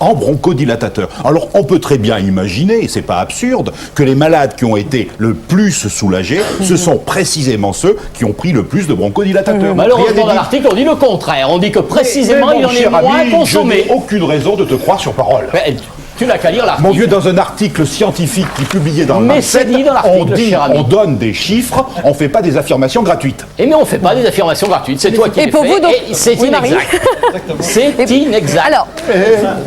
en bronchodilatateur. Alors on peut très bien imaginer, et c'est pas absurde, que les malades qui ont été le plus soulagés, ce sont précisément ceux qui ont pris le plus de bronchodilatateurs. Malheureusement, dans l'article, on dit le contraire. On dit que précisément, il en est moins consommé. Je n'ai aucune raison de te croire sur parole. Tu n'as qu'à lire l'article. Mon Dieu, dans un article scientifique qui est publié dans le Lancet, on donne des chiffres, on ne fait pas des affirmations gratuites. Et mais on ne fait pas des affirmations gratuites, c'est toi qui les fais, donc, et c'est inexact. C'est inexact. Alors,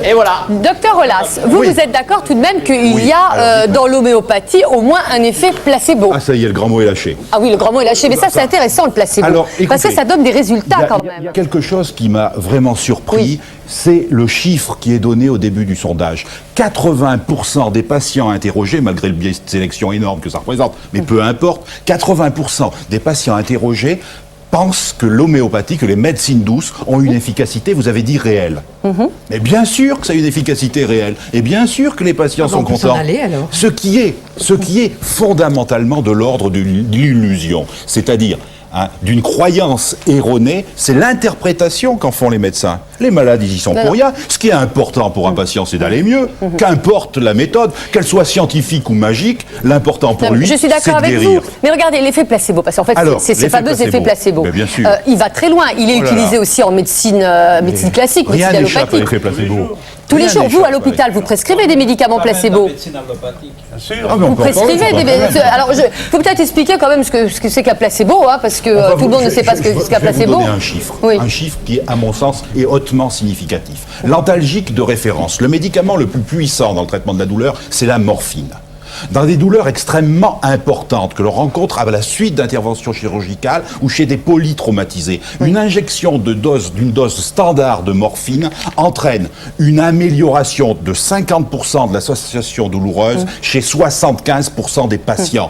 et voilà. Docteur Olas, vous êtes d'accord tout de même qu'il y a dans l'homéopathie au moins un effet placebo? Ah ça y est, le grand mot est lâché. Ah oui, le grand mot est lâché, mais ça c'est intéressant le placebo. Alors, écoutez, parce que ça donne des résultats quand même. Il y a quelque chose qui m'a vraiment surpris, c'est le chiffre qui est donné au début du sondage. 80% des patients interrogés, malgré le biais de sélection énorme que ça représente, mais peu importe, 80% des patients interrogés pensent que l'homéopathie, que les médecines douces ont une efficacité, vous avez dit réelle. Mais bien sûr que ça a une efficacité réelle. Et bien sûr que les patients sont contents. Ce qui est fondamentalement de l'ordre de l'illusion. C'est-à-dire, d'une croyance erronée, c'est l'interprétation qu'en font les médecins. Les malades, ils y sont pour rien. Ce qui est important pour un patient, c'est d'aller mieux. Qu'importe la méthode, qu'elle soit scientifique ou magique, l'important pour lui, c'est de guérir. Je suis d'accord avec vous. Mais regardez, l'effet placebo, parce qu'en fait, c'est ce fameux effet placebo. Bien sûr. Il va très loin. Il est utilisé aussi en médicine classique, médecine allopathique. Rien n'échappe à l'effet placebo. Tous les jours, vous, à l'hôpital, vous prescrivez des médicaments placebo. Bien sûr. Vous prescrivez des... Alors, il faut peut-être expliquer quand même ce que c'est qu'un placebo, parce que tout le monde ne sait pas ce qu'un placebo. Je vais vous donner un chiffre. Un chiffre qui, à mon sens, est hautement significatif. L'antalgique de référence, le médicament le plus puissant dans le traitement de la douleur, c'est la morphine. Dans des douleurs extrêmement importantes que l'on rencontre à la suite d'interventions chirurgicales ou chez des polytraumatisés, une injection d'une dose standard de morphine entraîne une amélioration de 50% de l'association douloureuse chez 75% des patients.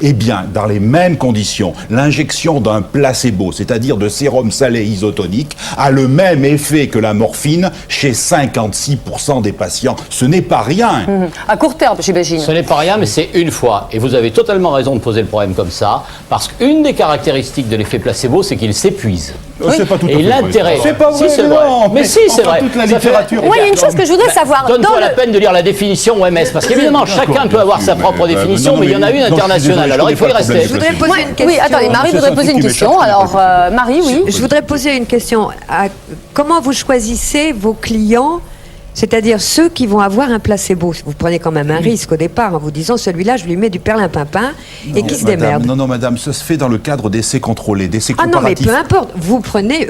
Eh bien, dans les mêmes conditions, l'injection d'un placebo, c'est-à-dire de sérum salé isotonique, a le même effet que la morphine chez 56% des patients. Ce n'est pas rien. À court terme, j'imagine. Ce n'est pas rien, mais c'est une fois. Et vous avez totalement raison de poser le problème comme ça, parce qu'une des caractéristiques de l'effet placebo, c'est qu'il s'épuise. C'est pas tout à fait et l'intérêt. C'est pas vrai, si, c'est vrai. Mais si, c'est vrai. Toute la littérature. Moi, il y a une chose que je voudrais savoir. Donne-toi la peine de lire la définition OMS, parce qu'évidemment, chacun peut avoir sa propre définition, mais il y en a une internationale. Alors il faut y rester. Je voudrais poser une question. Oui, attendez, Marie voudrait poser une question. Alors, Marie, oui. Je voudrais poser une question. Comment vous choisissez vos clients? C'est-à-dire ceux qui vont avoir un placebo. Vous prenez quand même un risque au départ en vous disant celui-là, je lui mets du perlimpinpin et qui se démerde. Non, madame, ça se fait dans le cadre d'essais contrôlés, d'essais Ah comparatifs. non, mais peu importe. Vous prenez,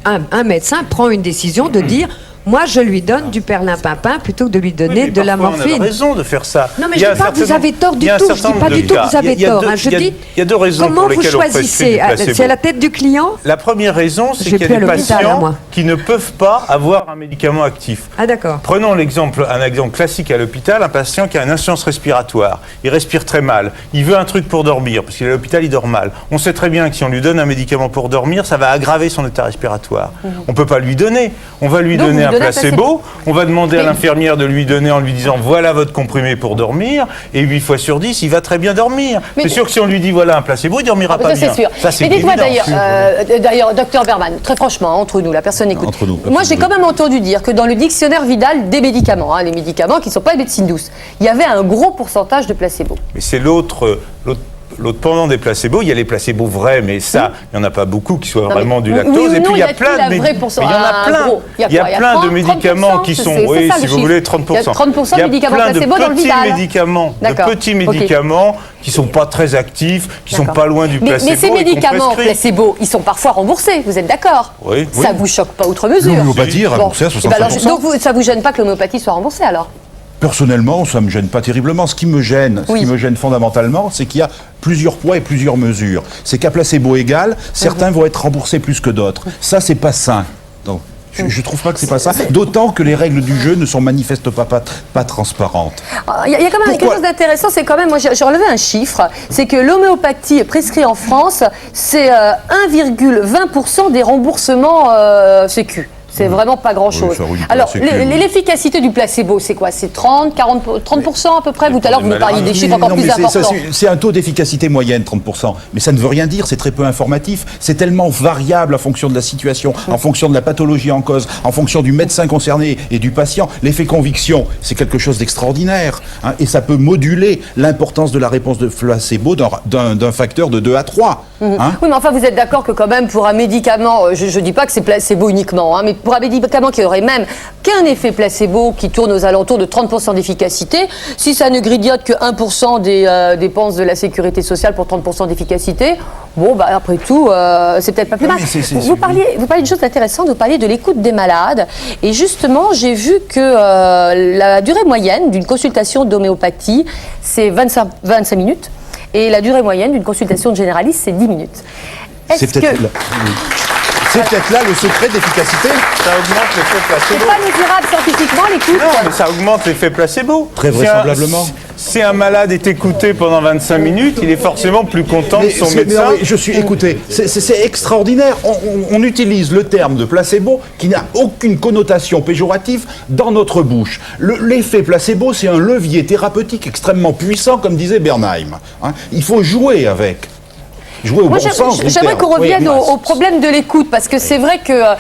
un médecin prend une décision de dire moi, je lui donne du perlimpinpin plutôt que de lui donner de la morphine. On a raison de faire ça. Non, mais je ne dis pas que vous avez tort du tout. Je ne dis pas du tout que vous avez tort. Je dis, il y a deux raisons comment pour lesquelles vous choisissez? C'est à la tête du client? La première raison, c'est qu'il y a des patients qui ne peuvent pas avoir un médicament actif. Ah d'accord. Prenons un exemple classique à l'hôpital, un patient qui a une insuffisance respiratoire. Il respire très mal. Il veut un truc pour dormir, parce qu'il est à l'hôpital, il dort mal. On sait très bien que si on lui donne un médicament pour dormir, ça va aggraver son état respiratoire. On ne peut pas lui donner. On va lui donner un placebo. On va demander à l'infirmière de lui donner en lui disant voilà votre comprimé pour dormir, et 8 fois sur 10, il va très bien dormir. C'est sûr que si on lui dit voilà un placebo, il ne dormira pas bien. Ça, c'est sûr. Mais dites-moi d'ailleurs, docteur Berman, très franchement, entre nous, la personne écoute. Moi, j'ai quand même entendu dire que dans le dictionnaire Vidal des médicaments, les médicaments qui ne sont pas des médecines douces, il y avait un gros pourcentage de placebo. Mais c'est l'autre l'autre pendant des placebos, il y a les placebos vrais, mais ça, il n'y en a pas beaucoup qui soient vraiment du lactose. Et puis il y a plein de il y a plein de médicaments qui sont, oui, si vous voulez, 30%. Il y a 30% de médicaments placebo dans le Vidal. De petits médicaments qui ne sont pas très actifs, qui ne sont pas loin du placebo. Mais ces médicaments placebo, ils sont parfois remboursés, vous êtes d'accord? Oui. Ça ne vous choque pas outre mesure? L'homéopathie est remboursée à 65%. Donc ça ne vous gêne pas que l'homéopathie soit remboursée alors? Personnellement, ça ne me gêne pas terriblement. Ce qui me gêne fondamentalement, c'est qu'il y a plusieurs poids et plusieurs mesures. C'est qu'à placebo égal, certains vont être remboursés plus que d'autres. Ça, c'est pas sain. Donc, je ne trouve pas que c'est pas ça. D'autant que les règles du jeu ne sont manifestement pas transparentes. Il y a quand même quelque chose d'intéressant, c'est quand même, moi j'ai relevé un chiffre, c'est que l'homéopathie prescrite en France, c'est 1,20% des remboursements sécu. C'est vraiment pas grand-chose. Oui, alors, l'efficacité du placebo, c'est quoi? C'est 30% à peu près? Tout à l'heure, vous nous parliez des chiffres encore plus importants. C'est un taux d'efficacité moyenne, 30%. Mais ça ne veut rien dire, c'est très peu informatif. C'est tellement variable en fonction de la situation, en fonction de la pathologie en cause, en fonction du médecin concerné et du patient. L'effet conviction, c'est quelque chose d'extraordinaire. Hein, et ça peut moduler l'importance de la réponse de placebo d'un facteur de 2 à 3. Hein. Oui, mais enfin, vous êtes d'accord que quand même, pour un médicament, je ne dis pas que c'est placebo uniquement, hein, mais pour un médicament qui aurait même qu'un effet placebo qui tourne aux alentours de 30% d'efficacité, si ça ne grignote que 1% des dépenses de la sécurité sociale pour 30% d'efficacité, bon, bah, après tout, c'est peut-être pas plus mal. Vous parliez d'une chose intéressante, vous parliez de l'écoute des malades. Et justement, j'ai vu que la durée moyenne d'une consultation d'homéopathie, c'est 25 minutes. Et la durée moyenne d'une consultation de généraliste, c'est 10 minutes. C'est peut-être là le secret d'efficacité. Ça augmente l'effet placebo. C'est pas mesurable scientifiquement, l'écoute. Non, mais ça augmente l'effet placebo. Très vraisemblablement. Si un malade est écouté pendant 25 minutes, il est forcément plus content de son médecin. Je suis écouté. C'est extraordinaire. On utilise le terme de placebo qui n'a aucune connotation péjorative dans notre bouche. L'effet placebo, c'est un levier thérapeutique extrêmement puissant, comme disait Bernheim. Hein, il faut jouer avec. Moi, j'aimerais qu'on revienne au problème de l'écoute, parce que c'est vrai que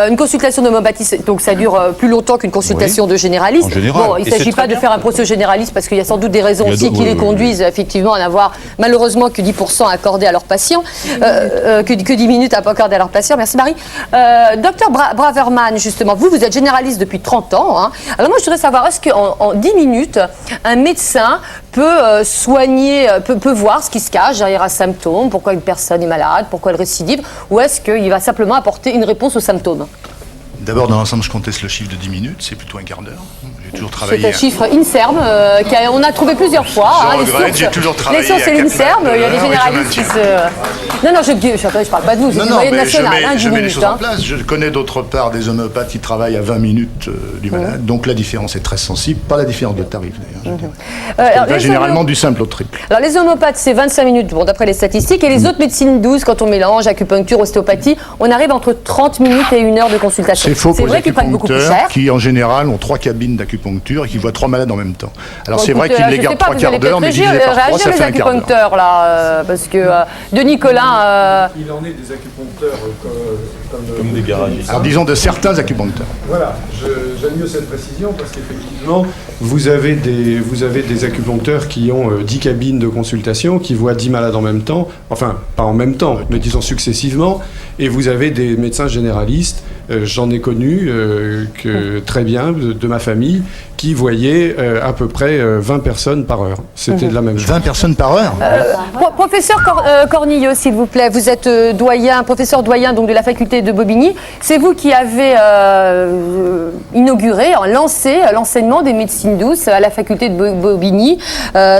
une consultation d'homéopathie, donc ça dure plus longtemps qu'une consultation de généraliste. Bon, il ne s'agit pas de faire un procès généraliste, parce qu'il y a sans doute des raisons aussi qui les conduisent effectivement à n'avoir malheureusement que 10% accordés à leurs patients, que 10 minutes à accorder à leurs patients. Merci Marie. Docteur Braverman, justement, vous êtes généraliste depuis 30 ans. Hein. Alors moi, je voudrais savoir, est-ce qu'en 10 minutes, un médecin peut soigner, peut voir ce qui se cache derrière un symptôme, pourquoi une personne est malade, pourquoi elle récidive, ou est-ce qu'il va simplement apporter une réponse aux symptômes? D'abord, dans l'ensemble, je conteste le chiffre de 10 minutes, c'est plutôt un quart d'heure. J'ai toujours travaillé. C'est un chiffre INSERM, on a trouvé plusieurs fois. J'ai toujours travaillé. Les sources, c'est l'INSERM, il y a des généralistes qui se. Non, je parle pas de vous, c'est une moyenne nationale, 10 minutes. Je mets les choses en place. Je connais d'autre part des homéopathes qui travaillent à 20 minutes du malade, donc la différence est très sensible, pas la différence de tarif d'ailleurs. Généralement du simple au triple. Alors les homéopathes, c'est 25 minutes, bon, d'après les statistiques, et les autres médecines douces, quand on mélange acupuncture, ostéopathie, on arrive entre 30 minutes et 1 heure de consultation. C'est faux pour les vrai qu'ils prennent beaucoup plus cher. Qui en général ont 3 cabines d'acupuncture et qui voient 3 malades en même temps. Alors c'est vrai qu'ils les gardent 3 quarts d'heure, mais divisé par 3, ça fait un quart d'heure. Là, parce que Denis Collin... Il en est des acupuncteurs comme des garagistes. Alors disons de certains acupuncteurs. Voilà, j'aime mieux cette précision parce qu'effectivement, vous avez des acupuncteurs qui ont 10 cabines de consultation, qui voient 10 malades en même temps, enfin pas en même temps, mais disons successivement, et vous avez des médecins généralistes, j'en ai connu très bien de ma famille, qui voyaient à peu près 20 personnes par heure. C'était de la même chose. 20 personnes par heure Professeur Cornillot, s'il vous plaît, vous êtes professeur doyen donc, de la faculté de Bobigny. C'est vous qui avez inauguré, lancé l'enseignement des médecines douces à la faculté de Bobigny.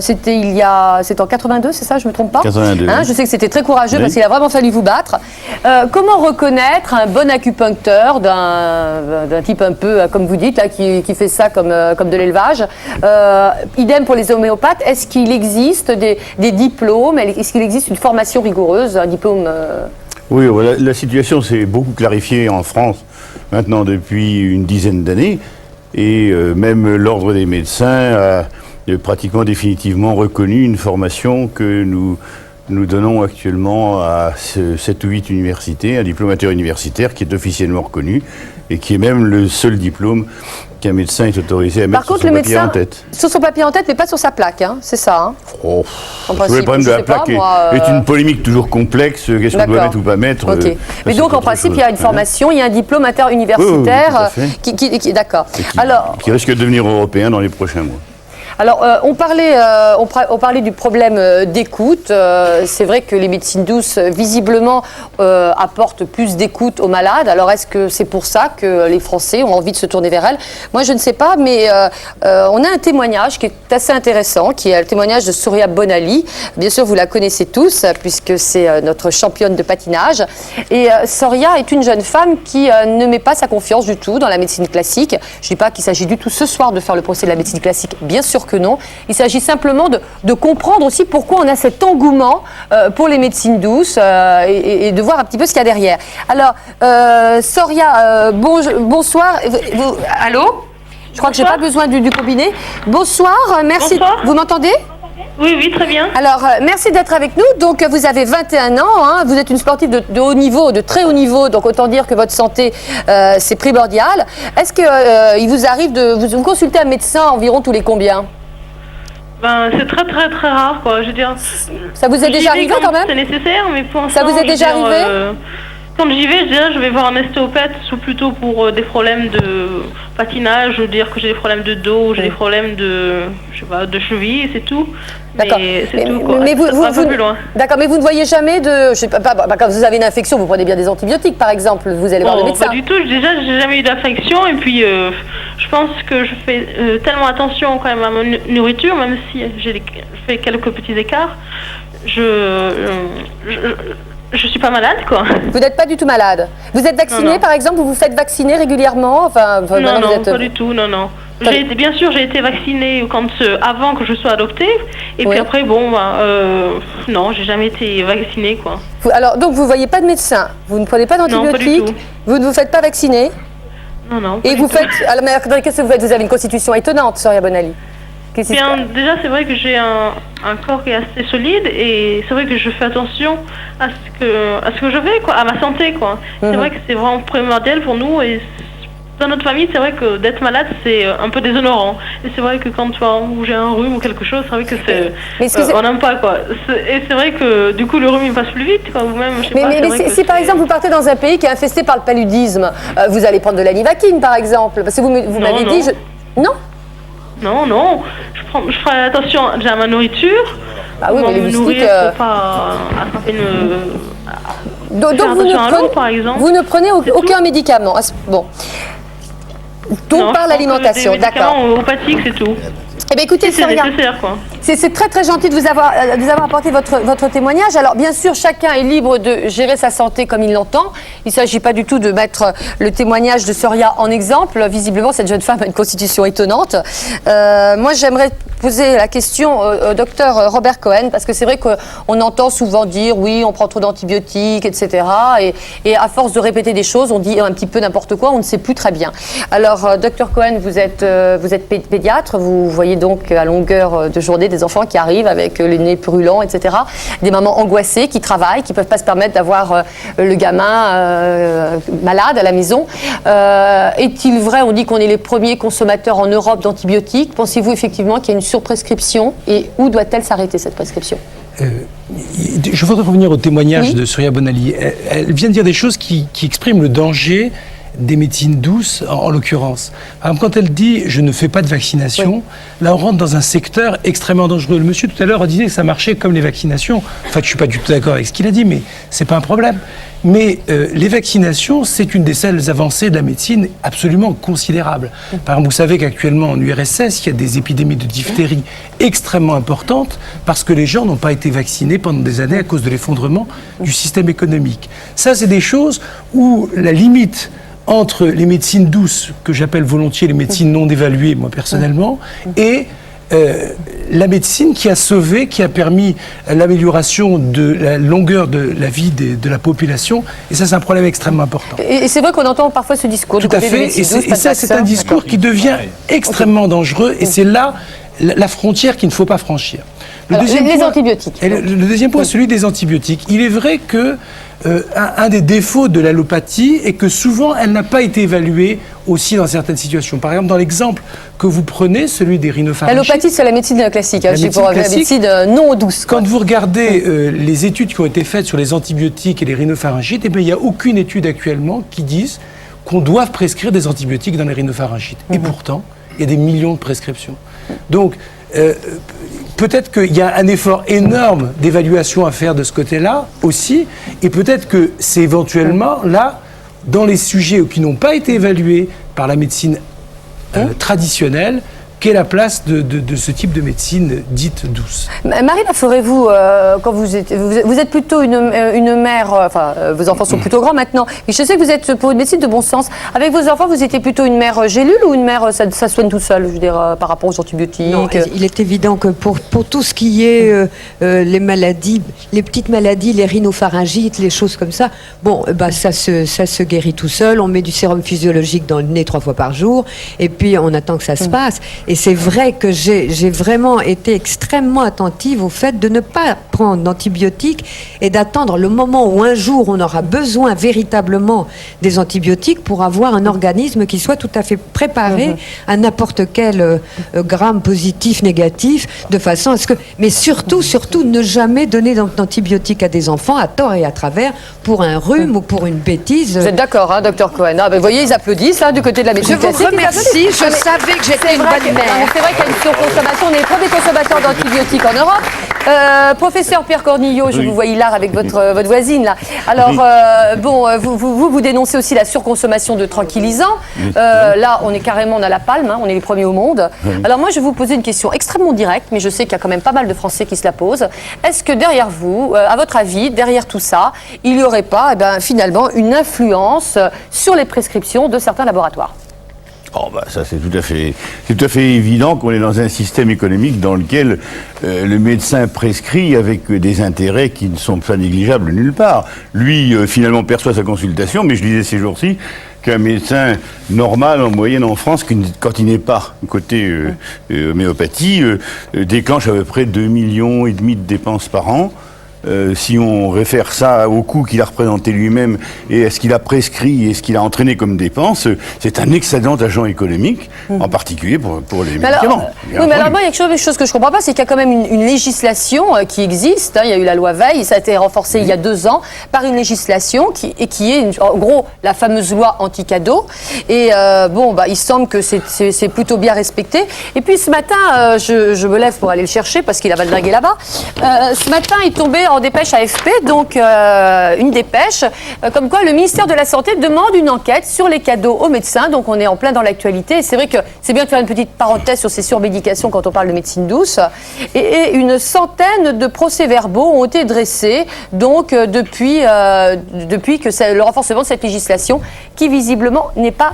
C'était en 82, c'est ça, je ne me trompe pas? 82. Hein, je sais que c'était très courageux parce qu'il a vraiment fallu vous battre. Comment reconnaître un bon acupuncteur d'un type un peu, comme vous dites, là, qui fait ça comme de l'élevage? Idem pour les homéopathes. Est-ce qu'il existe des diplômes? Est-ce qu'il existe une formation rigoureuse, un diplôme Oui, la situation s'est beaucoup clarifiée en France maintenant depuis une dizaine d'années. Et même l'Ordre des médecins a pratiquement définitivement reconnu une formation que nous donnons actuellement à 7 ou 8 universités, un diplôme interuniversitaire qui est officiellement reconnu et qui est même le seul diplôme qu'un médecin est autorisé à Par mettre contre, sur son le papier en médecin, tête. sur son papier en tête, mais pas sur sa plaque, hein, c'est ça. Hein. Oh, En le principe, problème je de la sais pas, plaque moi, est une polémique toujours complexe. Qu'est-ce qu'on doit D'accord. mettre ou pas mettre Ok. ça, Mais c'est donc, en autre principe, chose. il y a une formation, il y a un diplôme interuniversitaire Oui, oui, tout à fait. d'accord. Alors, Qui risque de devenir européen dans les prochains mois. Alors, on parlait du problème d'écoute. C'est vrai que les médecines douces, visiblement, apportent plus d'écoute aux malades. Alors, est-ce que c'est pour ça que les Français ont envie de se tourner vers elles? Moi, je ne sais pas, mais on a un témoignage qui est assez intéressant, qui est le témoignage de Surya Bonali. Bien sûr, vous la connaissez tous, puisque c'est notre championne de patinage. Et Surya est une jeune femme qui ne met pas sa confiance du tout dans la médecine classique. Je ne dis pas qu'il s'agit du tout ce soir de faire le procès de la médecine classique, bien sûr que non. Il s'agit simplement de comprendre aussi pourquoi on a cet engouement pour les médecines douces et de voir un petit peu ce qu'il y a derrière. Alors, Surya, bonsoir. Allô? Je crois que je n'ai pas besoin du combiné. Bonsoir, merci. Bonsoir. Vous m'entendez? Oui, oui, très bien. Alors, merci d'être avec nous. Donc, vous avez 21 ans, hein, vous êtes une sportive de haut niveau, de très haut niveau, donc autant dire que votre santé, c'est primordial. Est-ce qu'il vous arrive de vous consulter un médecin environ tous les combien? Ben, c'est très très très rare, quoi. Je veux dire. Ça vous est déjà arrivé quand même? C'est nécessaire, mais pour l'instant. Ça vous est déjà arrivé? Quand j'y vais, je dirais je vais voir un ostéopathe, ou plutôt pour des problèmes de patinage, je veux dire que j'ai des problèmes de dos, j'ai des problèmes de, je sais pas, de cheville, c'est tout. D'accord. C'est tout, quoi. Mais vous pas plus loin. D'accord, mais vous ne voyez jamais de, je sais pas, quand vous avez une infection, vous prenez bien des antibiotiques, par exemple, vous allez voir le médecin. Pas du tout. Déjà, j'ai jamais eu d'infection, et puis je pense que je fais tellement attention quand même à ma nourriture, même si je fais quelques petits écarts. Je suis pas malade, quoi. Vous n'êtes pas du tout malade. Vous êtes vacciné, Non. par exemple, vous vous faites vacciner régulièrement? Non, pas du tout, non. Bien sûr, j'ai été vaccinée avant que je sois adoptée, et puis après, bon, non, j'ai jamais été vaccinée, quoi. Alors, donc, vous ne voyez pas de médecin, vous ne prenez pas d'antibiotiques, vous ne vous faites pas vacciner? Non. Et vous faites... Alors, mais qu'est-ce que vous faites? Vous avez une constitution étonnante, Surya Bonali. Déjà, c'est vrai que j'ai un corps qui est assez solide, et c'est vrai que je fais attention à ce que je fais, quoi, à ma santé, quoi. C'est vrai que c'est vraiment primordial pour nous, et dans notre famille, c'est vrai que d'être malade, c'est un peu déshonorant. Et c'est vrai que quand j'ai un rhume ou quelque chose, c'est vrai que on n'aime pas, quoi. Et c'est vrai que du coup, le rhume il passe plus vite, quoi. Vous-même, je sais pas. Mais si par exemple vous partez dans un pays qui est infesté par le paludisme, vous allez prendre de l'Anivaquine, par exemple, parce que vous m'avez dit, non. Non, je ferai attention déjà à ma nouriture. Ah oui, mais les moustiques. Pour pas attraper Donc vous ne prenez aucun médicament. Bon. Donc par l'alimentation, d'accord. Des médicaments homéopathiques, c'est tout. Eh bien, écoutez, c'est nécessaire, quoi. C'est très très gentil de vous avoir apporté votre témoignage. Alors bien sûr, chacun est libre de gérer sa santé comme il l'entend. Il ne s'agit pas du tout de mettre le témoignage de Surya en exemple. Visiblement, cette jeune femme a une constitution étonnante. Moi, j'aimerais poser la question au docteur Robert Cohen, parce que c'est vrai qu'on entend souvent dire oui, on prend trop d'antibiotiques, etc. Et à force de répéter des choses, on dit un petit peu n'importe quoi, on ne sait plus très bien. Alors, docteur Cohen, vous êtes pédiatre, vous voyez donc à longueur de journée des enfants qui arrivent avec les nez brûlants, etc. Des mamans angoissées qui travaillent, qui ne peuvent pas se permettre d'avoir le gamin malade à la maison. Est-il vrai, on dit qu'on est les premiers consommateurs en Europe d'antibiotiques. Pensez-vous effectivement qu'il y a une surprescription, et où doit-elle s'arrêter cette prescription? Je voudrais revenir au témoignage de Surya Bonali. Elle vient de dire des choses qui expriment le danger des médecines douces, en l'occurrence. Par exemple, quand elle dit « je ne fais pas de vaccination », là on rentre dans un secteur extrêmement dangereux. Le monsieur tout à l'heure disait que ça marchait comme les vaccinations. En fait, je ne suis pas du tout d'accord avec ce qu'il a dit, mais ce n'est pas un problème. Mais les vaccinations, c'est une des seules avancées de la médecine absolument considérable. Par exemple, vous savez qu'actuellement en URSS, il y a des épidémies de diphtérie extrêmement importantes parce que les gens n'ont pas été vaccinés pendant des années à cause de l'effondrement du système économique. Ça, c'est des choses où la limite entre les médecines douces, que j'appelle volontiers les médecines non dévaluées, moi personnellement, et la médecine qui a sauvé, qui a permis l'amélioration de la longueur de la vie de la population. Et ça, c'est un problème extrêmement important. Et c'est vrai qu'on entend parfois ce discours. Tout à fait. Et ça, c'est un discours qui devient extrêmement dangereux. Et c'est là la frontière qu'il ne faut pas franchir. Les antibiotiques. Et le deuxième point, celui des antibiotiques. Il est vrai que un des défauts de l'allopathie est que souvent, elle n'a pas été évaluée aussi dans certaines situations. Par exemple, dans l'exemple que vous prenez, celui des rhinopharyngites. L'allopathie, c'est la médecine classique. La médecine non douce. Quand vous regardez les études qui ont été faites sur les antibiotiques et les rhinopharyngites, il n'y a aucune étude actuellement qui dise qu'on doit prescrire des antibiotiques dans les rhinopharyngites. Et pourtant, il y a des millions de prescriptions. Donc, peut-être qu'il y a un effort énorme d'évaluation à faire de ce côté-là aussi, et peut-être que c'est éventuellement là, dans les sujets qui n'ont pas été évalués par la médecine traditionnelle, quelle est la place de ce type de médecine dite douce. Marie Laforêt, vous, quand vous êtes plutôt une mère, enfin, vos enfants sont plutôt grands maintenant, mais je sais que vous êtes pour une médecine de bon sens. Avec vos enfants, vous étiez plutôt une mère gélule ou une mère, ça soigne tout seul, je veux dire, par rapport aux antibiotiques? Non, il est évident que pour tout ce qui est les maladies, les petites maladies, les rhinopharyngites, les choses comme ça, bon, bah, ça se guérit tout seul. On met du sérum physiologique dans le nez 3 fois par jour, et puis on attend que ça se passe. Et c'est vrai que j'ai vraiment été extrêmement attentive au fait de ne pas prendre d'antibiotiques et d'attendre le moment où un jour on aura besoin véritablement des antibiotiques pour avoir un organisme qui soit tout à fait préparé à n'importe quel gramme positif, négatif, de façon à ce que... Mais surtout, ne jamais donner d'antibiotiques à des enfants à tort et à travers pour un rhume ou pour une bêtise. Vous êtes d'accord, hein, docteur Cohen? Vous voyez, ils applaudissent là, du côté de la médecine classique. Je vous remercie, je savais que j'étais une bonne mère. C'est vrai qu'il y a une surconsommation, on est les premiers consommateurs d'antibiotiques en Europe. Professeur Pierre Cornillo, je vous vois hilar avec votre voisine là. Alors, vous dénoncez aussi la surconsommation de tranquillisants. Là, on est carrément à la palme, hein, on est les premiers au monde. Alors moi, je vais vous poser une question extrêmement directe, mais je sais qu'il y a quand même pas mal de Français qui se la posent. Est-ce que derrière vous, à votre avis, derrière tout ça, il n'y aurait pas finalement une influence sur les prescriptions de certains laboratoires? Oh bah ça c'est tout à fait évident qu'on est dans un système économique dans lequel le médecin prescrit avec des intérêts qui ne sont pas négligeables nulle part. Lui finalement perçoit sa consultation, mais je disais ces jours-ci qu'un médecin normal en moyenne en France, quand il n'est pas côté homéopathie, déclenche à peu près 2,5 millions de dépenses par an. Si on réfère ça au coût qu'il a représenté lui-même et à ce qu'il a prescrit et ce qu'il a entraîné comme dépenses, c'est un excellent agent économique, en particulier pour les médicaments. Mais alors moi, il y a quelque chose que je ne comprends pas, c'est qu'il y a quand même une législation qui existe. Hein, il y a eu la loi Veil, ça a été renforcé il y a 2 ans par une législation qui est en gros la fameuse loi anti-cadeau. Et il semble que c'est plutôt bien respecté. Et puis ce matin, je me lève pour aller le chercher parce qu'il a valdingué là-bas. Ce matin, il tombait en dépêche AFP, donc une dépêche, comme quoi le ministère de la Santé demande une enquête sur les cadeaux aux médecins. Donc on est en plein dans l'actualité. Et c'est vrai que c'est bien de faire une petite parenthèse sur ces surmédications quand on parle de médecine douce. Et une centaine de procès-verbaux ont été dressés donc depuis que le renforcement de cette législation qui visiblement n'est pas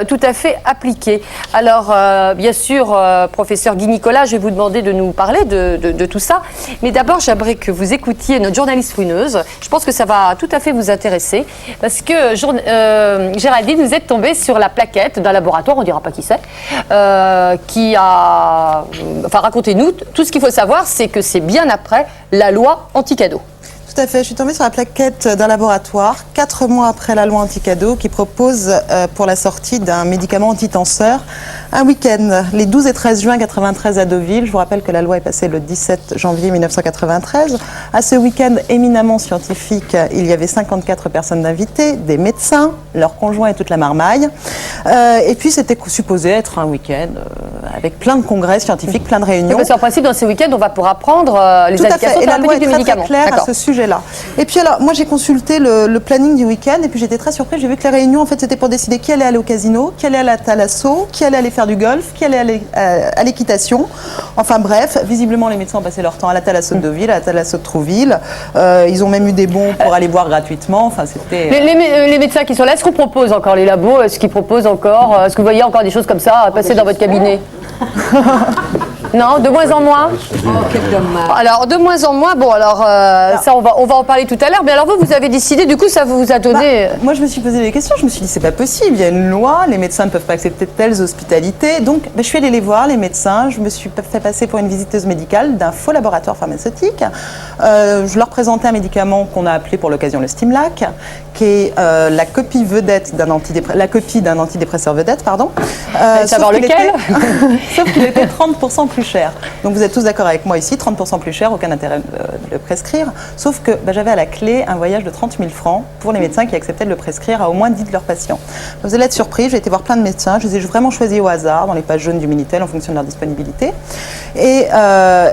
tout à fait appliquée. Alors bien sûr, professeur Guy Nicolas, je vais vous demander de nous parler de tout ça. Mais d'abord, j'aimerais que vous écoutiez notre journaliste fouineuse. Je pense que ça va tout à fait vous intéresser parce que Géraldine, vous êtes tombée sur la plaquette d'un laboratoire, on ne dira pas qui c'est, qui a... Enfin, racontez-nous, tout ce qu'il faut savoir, c'est que c'est bien après la loi anti-cadeau. Tout à fait, je suis tombée sur la plaquette d'un laboratoire, 4 mois après la loi anti-cadeau, qui propose pour la sortie d'un médicament antitenseur un week-end, les 12 et 13 juin 1993 à Deauville. Je vous rappelle que la loi est passée le 17 janvier 1993. À ce week-end éminemment scientifique, il y avait 54 personnes invitées, des médecins, leurs conjoints et toute la marmaille. Et puis c'était supposé être un week-end avec plein de congrès scientifiques, plein de réunions. Parce qu'en principe, dans ces week-ends, on va pouvoir apprendre les indications thérapeutiques du médicament. Très claire à ce sujet-là. Et puis alors, moi j'ai consulté le planning du week-end et puis j'étais très surprise. J'ai vu que les réunions, en fait, c'était pour décider qui allait aller au casino, qui allait aller à Thalasso, qui allait aller faire du golf, qui allait aller à l'équitation. Enfin bref, visiblement les médecins ont passé leur temps à la Thalasso de Deauville, à la Thalasso de Trouville. Ils ont même eu des bons pour aller boire gratuitement. Enfin, c'était... Les médecins qui sont là, est-ce qu'on propose encore les labos? Est-ce qu'ils proposent encore? Est-ce que vous voyez encore des choses comme ça passer dans votre cabinet? Non, de moins en moins. Oh, quel dommage. Alors, de moins en moins, bon, alors, ça, on va en parler tout à l'heure. Mais alors, vous avez décidé, du coup, ça vous a donné... Moi, je me suis posé des questions. Je me suis dit, c'est pas possible. Il y a une loi, les médecins ne peuvent pas accepter de telles hospitalités. Donc, je suis allée les voir, les médecins. Je me suis fait passer pour une visiteuse médicale d'un faux laboratoire pharmaceutique. Je leur présentais un médicament qu'on a appelé pour l'occasion le Stimlac, qui est la copie d'un antidépresseur vedette, pardon. Savoir lequel Sauf qu'il était 30% plus cher. Donc vous êtes tous d'accord avec moi ici, 30% plus cher, aucun intérêt de le prescrire. Sauf que j'avais à la clé un voyage de 30 000 francs pour les médecins qui acceptaient de le prescrire à au moins 10 de leurs patients. Vous allez être surpris, j'ai été voir plein de médecins, je les ai vraiment choisis au hasard dans les pages jaunes du Minitel en fonction de leur disponibilité. Et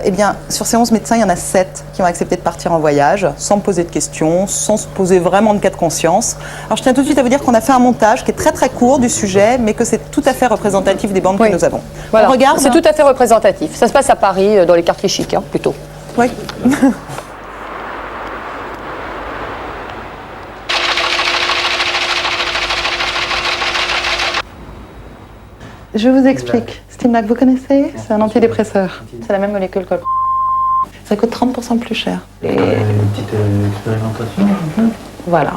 eh bien, sur ces 11 médecins, il y en a 7 qui ont accepté de partir en voyage sans me poser de questions, sans se poser vraiment de cas de conscience. Alors je tiens tout de suite à vous dire qu'on a fait un montage qui est très très court du sujet, mais que c'est tout à fait représentatif des bandes que nous avons. Voilà. On regarde. C'est tout à fait représentatif. Ça se passe à Paris, dans les quartiers chics, plutôt. Oui. Je vous explique. Stimlac, vous connaissez? C'est un antidépresseur. C'est la même molécule que le... Ça coûte 30% plus cher. Et... Une petite expérimentation. Voilà.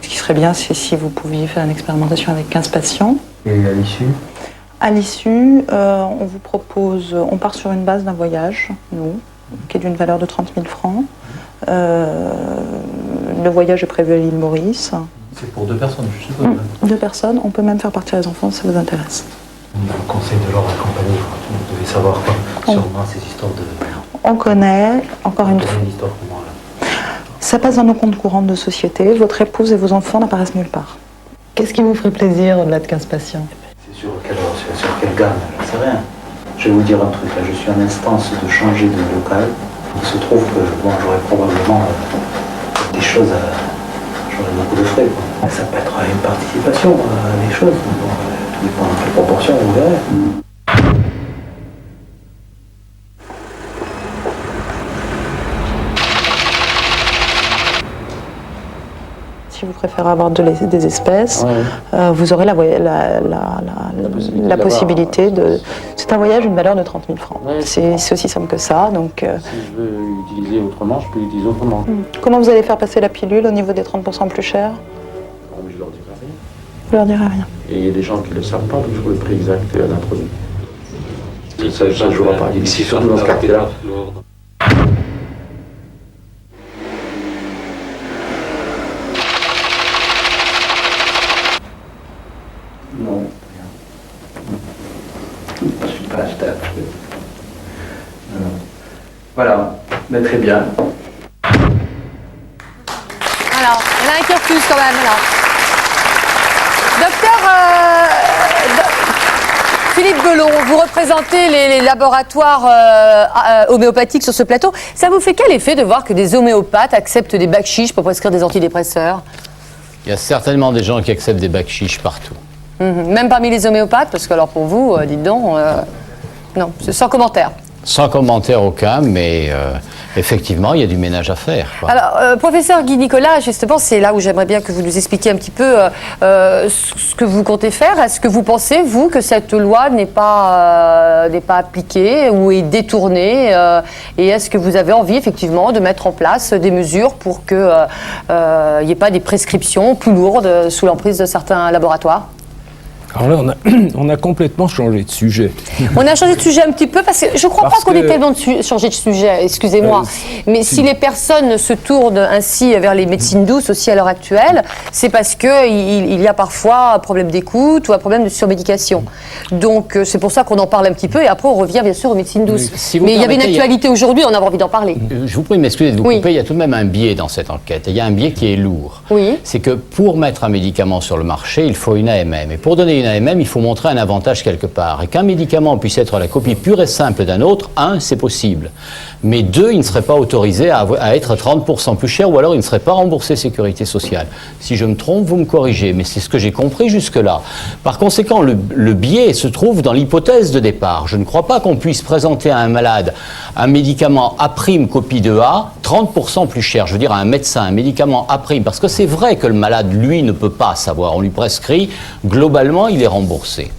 Ce qui serait bien, c'est si vous pouviez faire une expérimentation avec 15 patients. Et à l'issue? À l'issue, on vous propose, on part sur une base d'un voyage, nous, qui est d'une valeur de 30 000 francs. Le voyage est prévu à l'île Maurice. C'est pour 2 personnes, je suppose. 2 personnes, on peut même faire partir les enfants si ça vous intéresse. Dans le conseil de l'ordre accompagné, vous devez savoir quoi, sûrement ces histoires de... On connaît, encore une fois. Ça passe dans nos comptes courants de société. Votre épouse et vos enfants n'apparaissent nulle part. Qu'est-ce qui vous ferait plaisir au-delà de 15 patients? C'est sur quelle gamme, je ne sais rien. Je vais vous dire un truc, là, je suis en instance de changer de local. Il se trouve que j'aurai probablement des choses j'aurai beaucoup de frais. Quoi. Ça peut être une participation à des choses. Tout dépend de quelle proportion, vous verrez. Si vous préférez avoir des espèces, vous aurez la possibilité de... C'est un voyage d'une valeur de 30 000 francs. C'est aussi simple que ça. Donc, si je veux utiliser autrement, je peux l'utiliser autrement. Comment vous allez faire passer la pilule au niveau des 30% plus cher? Je leur dirai rien. Vous leur direz rien. Et il y a des gens qui ne le savent pas, toujours le prix exact d'un produit. Ça ne jouera pas. Ici, surtout dans ce quartier-là. Non, rien. Je suis pas stable. Voilà, mais très bien. Alors, il y en a un qui refuse quand même, là. Docteur Philippe Belon, vous représentez les laboratoires homéopathiques sur ce plateau. Ça vous fait quel effet de voir que des homéopathes acceptent des bacs chiches pour prescrire des antidépresseurs? Il y a certainement des gens qui acceptent des bacs chiches partout. Même parmi les homéopathes, parce que alors pour vous, dites donc, non, c'est sans commentaire. Sans commentaire aucun, mais effectivement, il y a du ménage à faire. Quoi. Alors, professeur Guy Nicolas, justement, c'est là où j'aimerais bien que vous nous expliquiez un petit peu ce que vous comptez faire. Est-ce que vous pensez, vous, que cette loi n'est pas appliquée ou est détournée et est-ce que vous avez envie, effectivement, de mettre en place des mesures pour qu'il n'y ait pas des prescriptions plus lourdes sous l'emprise de certains laboratoires? Alors là, on a complètement changé de sujet. On a changé de sujet un petit peu parce que je ne crois pas qu'on ait tellement changé de sujet, excusez-moi. Mais si les personnes se tournent ainsi vers les médecines douces aussi à l'heure actuelle, c'est parce qu'il y a parfois un problème d'écoute ou un problème de surmédication. Donc c'est pour ça qu'on en parle un petit peu et après on revient bien sûr aux médecines douces. Si mais il y avait une actualité aujourd'hui, on avait envie d'en parler. Je vous prie de m'excuser de vous couper, il y a tout de même un biais dans cette enquête. Il y a un biais qui est lourd. Oui. C'est que pour mettre un médicament sur le marché, il faut une AMM. Et pour donner une AMM, il faut montrer un avantage quelque part. Et qu'un médicament puisse être la copie pure et simple d'un autre, 1, c'est possible. Mais 2, il ne serait pas autorisé à être 30% plus cher ou alors il ne serait pas remboursé Sécurité sociale. Si je me trompe, vous me corrigez, mais c'est ce que j'ai compris jusque-là. Par conséquent, le biais se trouve dans l'hypothèse de départ. Je ne crois pas qu'on puisse présenter à un malade un médicament A' copie de A, 30% plus cher. Je veux dire à un médecin, un médicament A', parce que c'est vrai que le malade, lui, ne peut pas savoir. On lui prescrit, globalement, il est remboursé.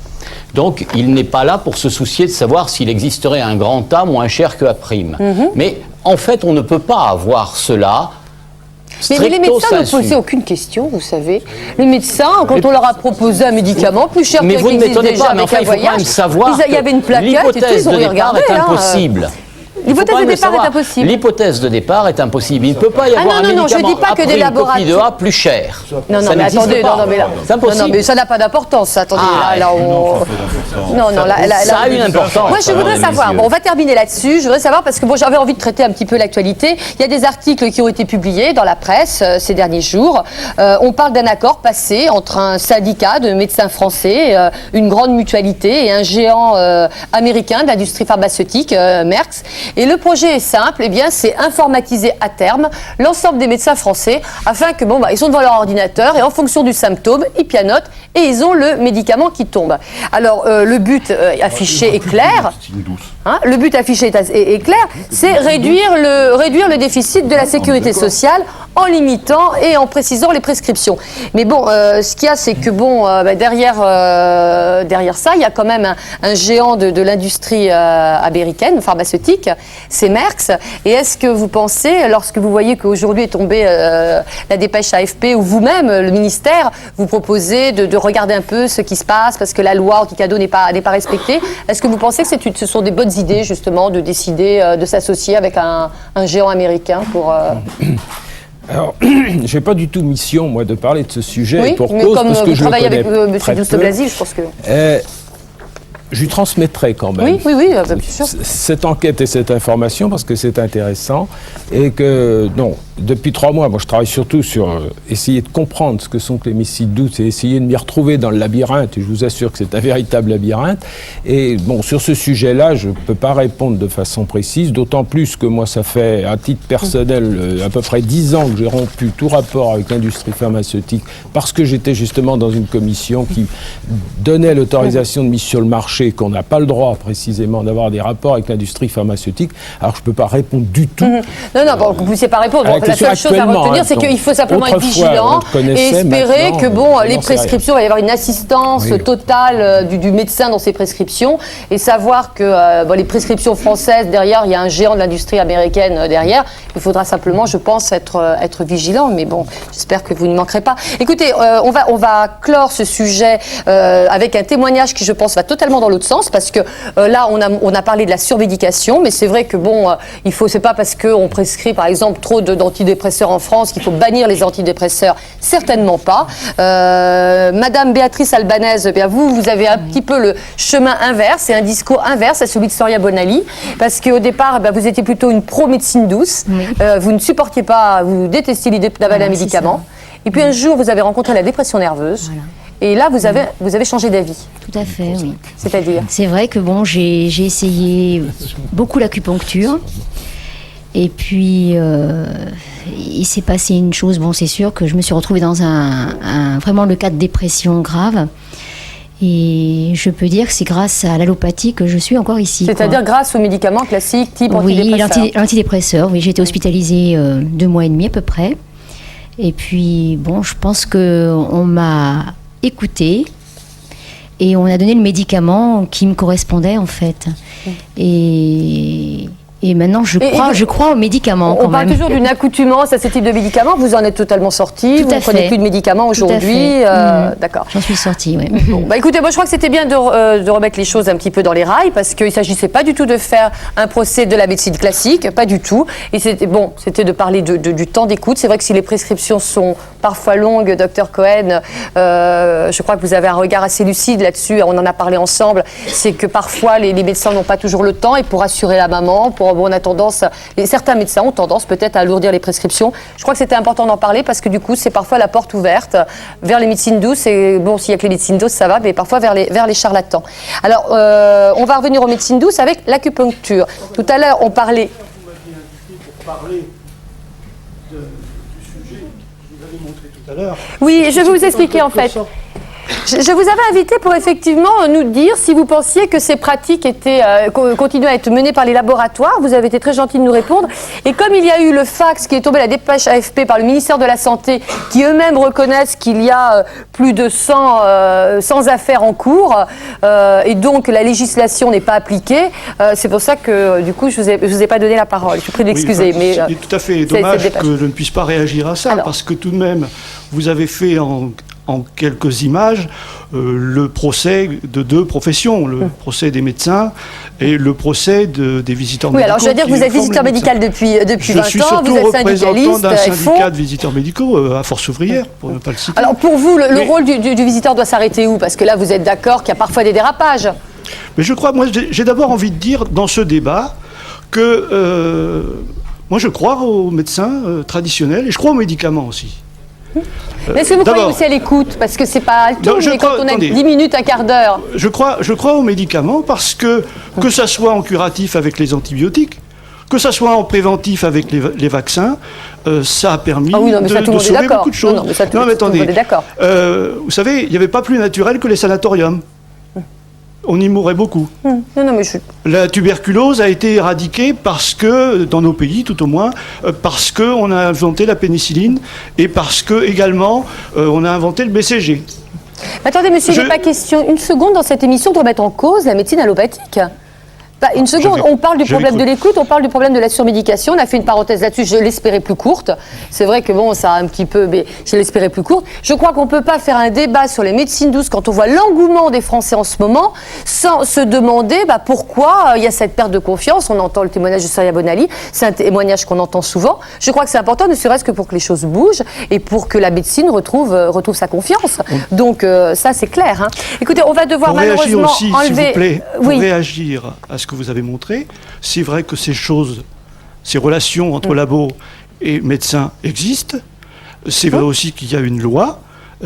Donc, il n'est pas là pour se soucier de savoir s'il existerait un grand A moins cher que A'. Mais en fait, on ne peut pas avoir cela. Mais les médecins ne posaient aucune question, vous savez. Les médecins, quand on leur a proposé un médicament plus cher que mais vous ne m'étonnez déjà pas, mais enfin, il faut quand même savoir il y avait une plaquette et tout, ils ont regardé. L'hypothèse de départ est impossible. L'hypothèse de départ est impossible. L'hypothèse de départ est impossible. Il ne peut pas y avoir un médicament je dis pas que des laboratoires de A plus cher. Non, mais attendez, c'est impossible. Non, mais ça n'a pas d'importance. Attendez, là, on... Ça a une importance. Moi, je voudrais savoir, bon, on va terminer là-dessus, je voudrais savoir, parce que bon, j'avais envie de traiter un petit peu l'actualité. Il y a des articles qui ont été publiés dans la presse ces derniers jours. On parle d'un accord passé entre un syndicat de médecins français, une grande mutualité et un géant américain de l'industrie pharmaceutique, Merck. Et le projet est simple, eh bien, c'est informatiser à terme l'ensemble des médecins français afin que, bon, ils sont devant leur ordinateur et en fonction du symptôme, ils pianotent et ils ont le médicament qui tombe. Alors, le but affiché est clair. Le but affiché est clair, c'est réduire le déficit de la sécurité sociale en limitant et en précisant les prescriptions. Mais bon, ce qu'il y a, c'est que bon, derrière ça, il y a quand même un géant de l'industrie américaine, pharmaceutique, c'est Merck. Et est-ce que vous pensez, lorsque vous voyez qu'aujourd'hui est tombée la dépêche AFP, ou vous-même, le ministère, vous proposez de regarder un peu ce qui se passe, parce que la loi anti-cadeau n'est pas respectée, est-ce que vous pensez que ce sont des bonnes idées, justement, de décider de s'associer avec un géant américain pour... Alors, j'ai pas du tout mission, moi, de parler de ce sujet. Oui, pour mais cause, comme parce que vous je travaillez le connais avec M. Douste-Blazy, je pense que... je lui transmettrai quand même bien sûr. Cette enquête et cette information, parce que c'est intéressant. Et que, non, depuis 3 mois, moi je travaille surtout sur essayer de comprendre ce que sont que les missiles douces et essayer de m'y retrouver dans le labyrinthe. Et je vous assure que c'est un véritable labyrinthe. Et bon, sur ce sujet-là, je ne peux pas répondre de façon précise, d'autant plus que moi, ça fait, à titre personnel, à peu près 10 ans que j'ai rompu tout rapport avec l'industrie pharmaceutique, parce que j'étais justement dans une commission qui donnait l'autorisation de mise sur le marché, qu'on n'a pas le droit précisément d'avoir des rapports avec l'industrie pharmaceutique. Alors je ne peux pas répondre du tout. Non, bon, vous ne pouvez pas répondre. La seule chose à retenir, c'est qu'il faut simplement être vigilant et espérer que les prescriptions, il va y avoir une assistance totale du médecin dans ses prescriptions, et savoir que les prescriptions françaises, derrière, il y a un géant de l'industrie américaine derrière. Il faudra simplement, je pense, être vigilant, mais bon, j'espère que vous ne manquerez pas. Écoutez, on va clore ce sujet avec un témoignage qui, je pense, va totalement dans l'autre sens, parce que là, on a parlé de la surmédication, mais c'est vrai que c'est pas parce qu'on prescrit, par exemple, trop d'antidépresseurs en France qu'il faut bannir les antidépresseurs, certainement pas. Madame Béatrice Albanese, vous avez un petit peu le chemin inverse et un discours inverse à celui de Soria Bonali, parce qu'au départ, vous étiez plutôt une pro-médecine douce, vous ne supportiez pas, vous détestiez l'idée d'avaler un médicament, et puis un jour, vous avez rencontré la dépression nerveuse. Et là, vous avez changé d'avis. Tout à fait, oui. C'est-à-dire ? C'est vrai que j'ai essayé beaucoup l'acupuncture. Et puis, il s'est passé une chose. Bon, c'est sûr que je me suis retrouvée dans vraiment le cas de dépression grave. Et je peux dire que c'est grâce à l'allopathie que je suis encore ici. C'est-à-dire grâce aux médicaments classiques type antidépresseur. Oui, l'antidépresseur. Oui, j'ai été hospitalisée 2 mois et demi à peu près. Et puis, bon, je pense qu'on m'a écouté et on a donné le médicament qui me correspondait en fait. Et maintenant, je crois aux médicaments. On parle toujours d'une accoutumance à ce type de médicaments. Vous en êtes totalement sortie. Vous ne prenez plus de médicaments aujourd'hui. D'accord. J'en suis sortie, oui. Bon, écoutez, moi je crois que c'était bien de remettre les choses un petit peu dans les rails, parce qu'il ne s'agissait pas du tout de faire un procès de la médecine classique, pas du tout. Et c'était de parler du temps d'écoute. C'est vrai que si les prescriptions sont parfois longues, docteur Cohen, je crois que vous avez un regard assez lucide là-dessus. On en a parlé ensemble. C'est que parfois les médecins n'ont pas toujours le temps, et pour assurer la maman, on a tendance, certains médecins ont tendance peut-être à alourdir les prescriptions. Je crois que c'était important d'en parler, parce que du coup, c'est parfois la porte ouverte vers les médecines douces. Et bon, s'il n'y a que les médecines douces, ça va, mais parfois vers les charlatans. Alors, on va revenir aux médecines douces avec l'acupuncture. Tout à l'heure, on parlait... Pour parler du sujet que vous avez montré tout à l'heure. Oui, je vais vous expliquer en fait. Je vous avais invité pour effectivement nous dire si vous pensiez que ces pratiques continuaient à être menées par les laboratoires. Vous avez été très gentil de nous répondre. Et comme il y a eu le fax qui est tombé, la dépêche AFP par le ministère de la Santé, qui eux-mêmes reconnaissent qu'il y a plus de 100 affaires en cours, et donc la législation n'est pas appliquée, c'est pour ça que du coup je vous ai pas donné la parole. Je suis prie d'excuser. Oui, c'est tout à fait dommage que je ne puisse pas réagir à ça, parce que tout de même, vous avez fait en quelques images le procès de deux professions, le procès des médecins et le procès des visiteurs médicaux. Oui, alors je veux dire que vous êtes visiteur médical depuis 20 ans, vous êtes syndicaliste. Je suis surtout représentant d'un syndicat de visiteurs médicaux à Force ouvrière, pour ne pas le citer. Alors pour vous, le rôle du visiteur doit s'arrêter où? Parce que là, vous êtes d'accord qu'il y a parfois des dérapages. Mais je crois, moi j'ai d'abord envie de dire dans ce débat que moi je crois aux médecins traditionnels et je crois aux médicaments aussi. Mais est-ce que vous croyez aussi à l'écoute? Parce que c'est pas le tout, mais quand on a 10 minutes, un quart d'heure. Je crois aux médicaments parce que ça soit en curatif avec les antibiotiques, que ça soit en préventif avec les vaccins, ça a permis de sauver beaucoup de choses. Non, mais attendez, vous savez, il n'y avait pas plus naturel que les sanatoriums. On y mourrait beaucoup. La tuberculose a été éradiquée parce que, dans nos pays tout au moins, parce qu'on a inventé la pénicilline et parce que, également, on a inventé le BCG. Attendez, monsieur, il n'est pas question une seconde dans cette émission de remettre en cause la médecine allopathique. Une seconde, on parle du problème de l'écoute, on parle du problème de la surmédication. On a fait une parenthèse là-dessus, je l'espérais plus courte. C'est vrai que bon, ça a un petit peu, mais je l'espérais plus courte. Je crois qu'on ne peut pas faire un débat sur les médecines douces quand on voit l'engouement des Français en ce moment, sans se demander pourquoi il y a cette perte de confiance. On entend le témoignage de Soria Bonali, c'est un témoignage qu'on entend souvent. Je crois que c'est important, ne serait-ce que pour que les choses bougent et pour que la médecine retrouve sa confiance. Donc ça, c'est clair. Hein. Écoutez, on va devoir malheureusement aussi, enlever... s'il vous plaît, pour réagir à ce que vous avez montré, c'est vrai que ces relations entre labo et médecins existent. C'est vrai aussi qu'il y a une loi.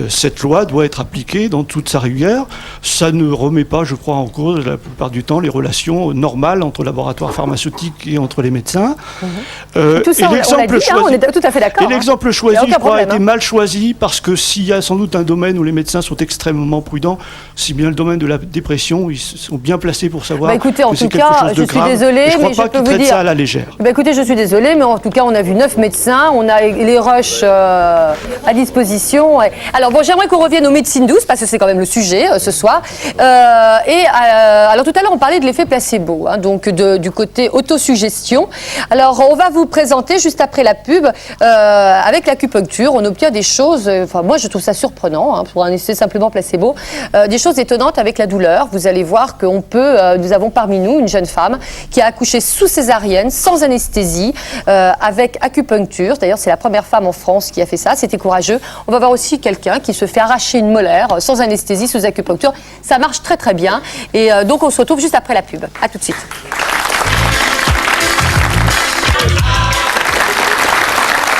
Cette loi doit être appliquée dans toute sa rigueur. Ça ne remet pas, je crois, en cause la plupart du temps les relations normales entre laboratoires pharmaceutiques et entre les médecins. Tout ça, on est tout à fait d'accord. Et l'exemple choisi, je crois, a été mal choisi parce que s'il y a sans doute un domaine où les médecins sont extrêmement prudents, c'est bien le domaine de la dépression. Ils sont bien placés pour savoir écoutez, en que c'est tout quelque cas, chose de grave. Je suis désolée, je crois pas qu'ils traitent ça à la légère. Écoutez, je suis désolée, mais en tout cas, on a vu 9 médecins, on a les rushs à disposition. Alors bon, j'aimerais qu'on revienne aux médecines douces, parce que c'est quand même le sujet ce soir. Alors tout à l'heure, on parlait de l'effet placebo, hein, donc du côté autosuggestion. Alors on va vous présenter juste après la pub, avec l'acupuncture, on obtient des choses, moi je trouve ça surprenant, hein, pour un essai simplement placebo, des choses étonnantes avec la douleur. Vous allez voir qu'on peut, nous avons parmi nous une jeune femme qui a accouché sous césarienne, sans anesthésie, avec acupuncture. D'ailleurs, c'est la première femme en France qui a fait ça, c'était courageux. On va voir aussi quelqu'un qui se fait arracher une molaire sans anesthésie, sous acupuncture. Ça marche très très bien. Et donc on se retrouve juste après la pub. À tout de suite.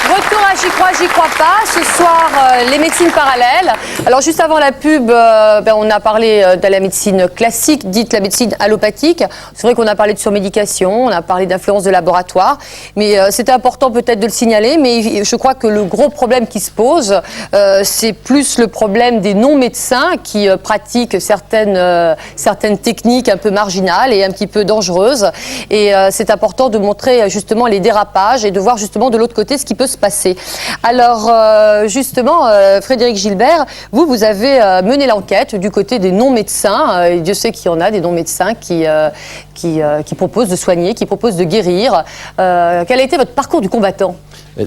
Retour à J'y crois pas. Ce soir, les médecines parallèles. Alors, juste avant la pub, on a parlé de la médecine classique, dite la médecine allopathique. C'est vrai qu'on a parlé de surmédication, on a parlé d'influence de laboratoire. Mais c'était important peut-être de le signaler. Mais je crois que le gros problème qui se pose, c'est plus le problème des non-médecins qui pratiquent certaines techniques un peu marginales et un petit peu dangereuses. Et c'est important de montrer justement les dérapages et de voir justement de l'autre côté ce qui peut se passer. Alors, justement, Frédéric Gilbert, vous avez mené l'enquête du côté des non-médecins. Et Dieu sait qu'il y en a des non-médecins qui proposent de soigner, qui proposent de guérir. Quel a été votre parcours du combattant ?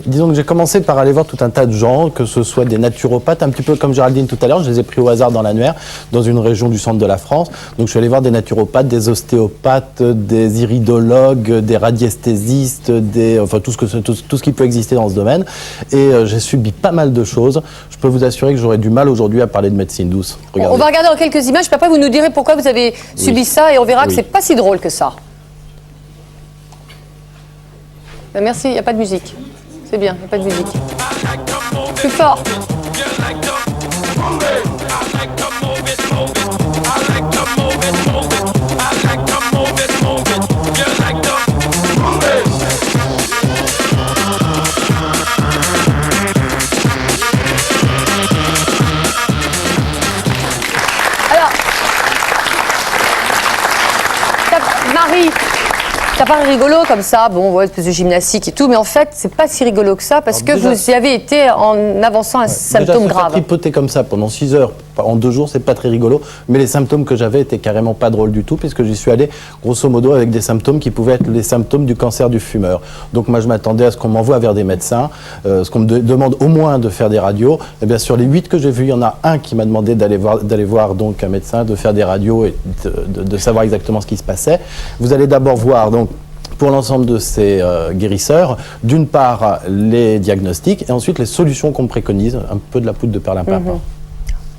Disons que j'ai commencé par aller voir tout un tas de gens, que ce soit des naturopathes, un petit peu comme Géraldine tout à l'heure, je les ai pris au hasard dans l'annuaire, dans une région du centre de la France. Donc je suis allé voir des naturopathes, des ostéopathes, des iridologues, des radiesthésistes, enfin tout ce qui peut exister dans ce domaine. Et j'ai subi pas mal de choses. Je peux vous assurer que j'aurais du mal aujourd'hui à parler de médecine douce. Regardez. On va regarder dans quelques images, puis après vous nous direz pourquoi vous avez subi ça et on verra que c'est pas si drôle que ça. Merci, il n'y a pas de musique. C'est bien, il n'y a pas de musique. Plus fort. Marie, ça paraît rigolo comme ça, bon, ouais, espèce de gymnastique et tout, mais en fait, c'est pas si rigolo que ça parce que vous y avez été en avançant un symptôme grave. Tripoter comme ça pendant 6 heures, en 2 jours, c'est pas très rigolo, mais les symptômes que j'avais étaient carrément pas drôles du tout, puisque j'y suis allé, grosso modo, avec des symptômes qui pouvaient être les symptômes du cancer du fumeur. Donc moi, je m'attendais à ce qu'on m'envoie vers des médecins, ce qu'on me demande au moins de faire des radios. Et bien, sur les 8 que j'ai vus, il y en a un qui m'a demandé d'aller voir donc un médecin, de faire des radios et de savoir exactement ce qui se passait. Vous allez d'abord voir, donc, pour l'ensemble de ces guérisseurs, d'une part les diagnostics et ensuite les solutions qu'on me préconise, un peu de la poudre de perlimpinpin.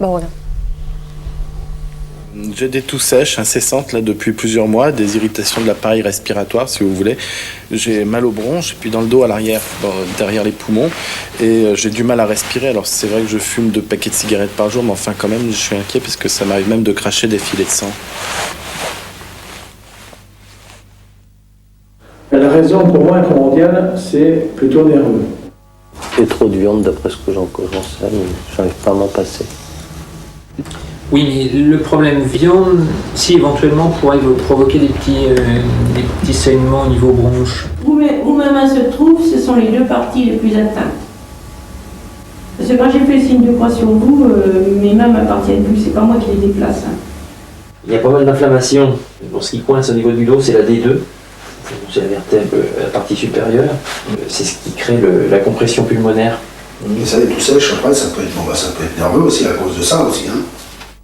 Bon, voilà. J'ai des toux sèches incessantes là, depuis plusieurs mois, des irritations de l'appareil respiratoire si vous voulez. J'ai mal aux bronches et puis dans le dos à l'arrière, derrière les poumons, et j'ai du mal à respirer. Alors c'est vrai que je fume 2 paquets de cigarettes par jour, mais enfin quand même je suis inquiet parce que ça m'arrive même de cracher des filets de sang. La raison pour moi primordiale, c'est plutôt nerveux. J'ai trop de viande d'après ce que j'en sais, mais j'arrive pas à m'en passer. Oui, mais le problème viande, si éventuellement pourrait vous provoquer des petits saignements au niveau bronche. Où ma main se trouve, ce sont les 2 parties les plus atteintes. Parce que quand j'ai fait le signe de croix sur vous, mes mains m'appartiennent plus, c'est pas moi qui les déplace. Il y a pas mal d'inflammation. Pour ce qui coince au niveau du dos, c'est la D2. C'est la vertèbre, la partie supérieure. C'est ce qui crée la compression pulmonaire. Mais ça est tout sèche, après ça peut être nerveux aussi à cause de ça aussi. Hein.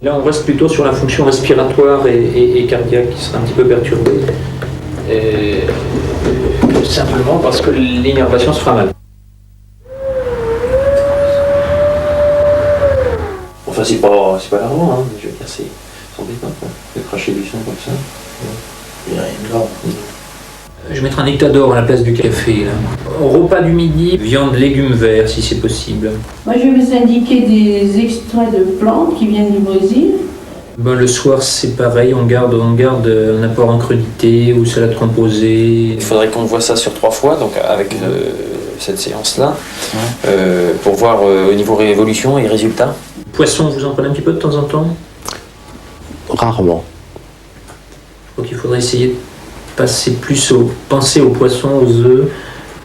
Là on reste plutôt sur la fonction respiratoire et cardiaque qui sera un petit peu perturbée. Simplement parce que l'innervation se fera mal. Enfin c'est pas l'argent, hein. Je veux dire c'est embêtant quoi. De cracher du sang comme ça. Il n'y a rien de grave. Je vais mettre un Nectador à la place du café. Là. Repas du midi, viande, légumes verts si c'est possible. Moi je vais vous indiquer des extraits de plantes qui viennent du Brésil. Bon, le soir c'est pareil, on garde un apport en crudité ou salade composée. Il faudrait qu'on voit ça sur 3 fois, donc avec cette séance-là, pour voir au niveau réévolution et résultats. Poisson, vous en prenez un petit peu de temps en temps? Rarement. Donc il faudrait essayer de penser aux poissons, aux œufs,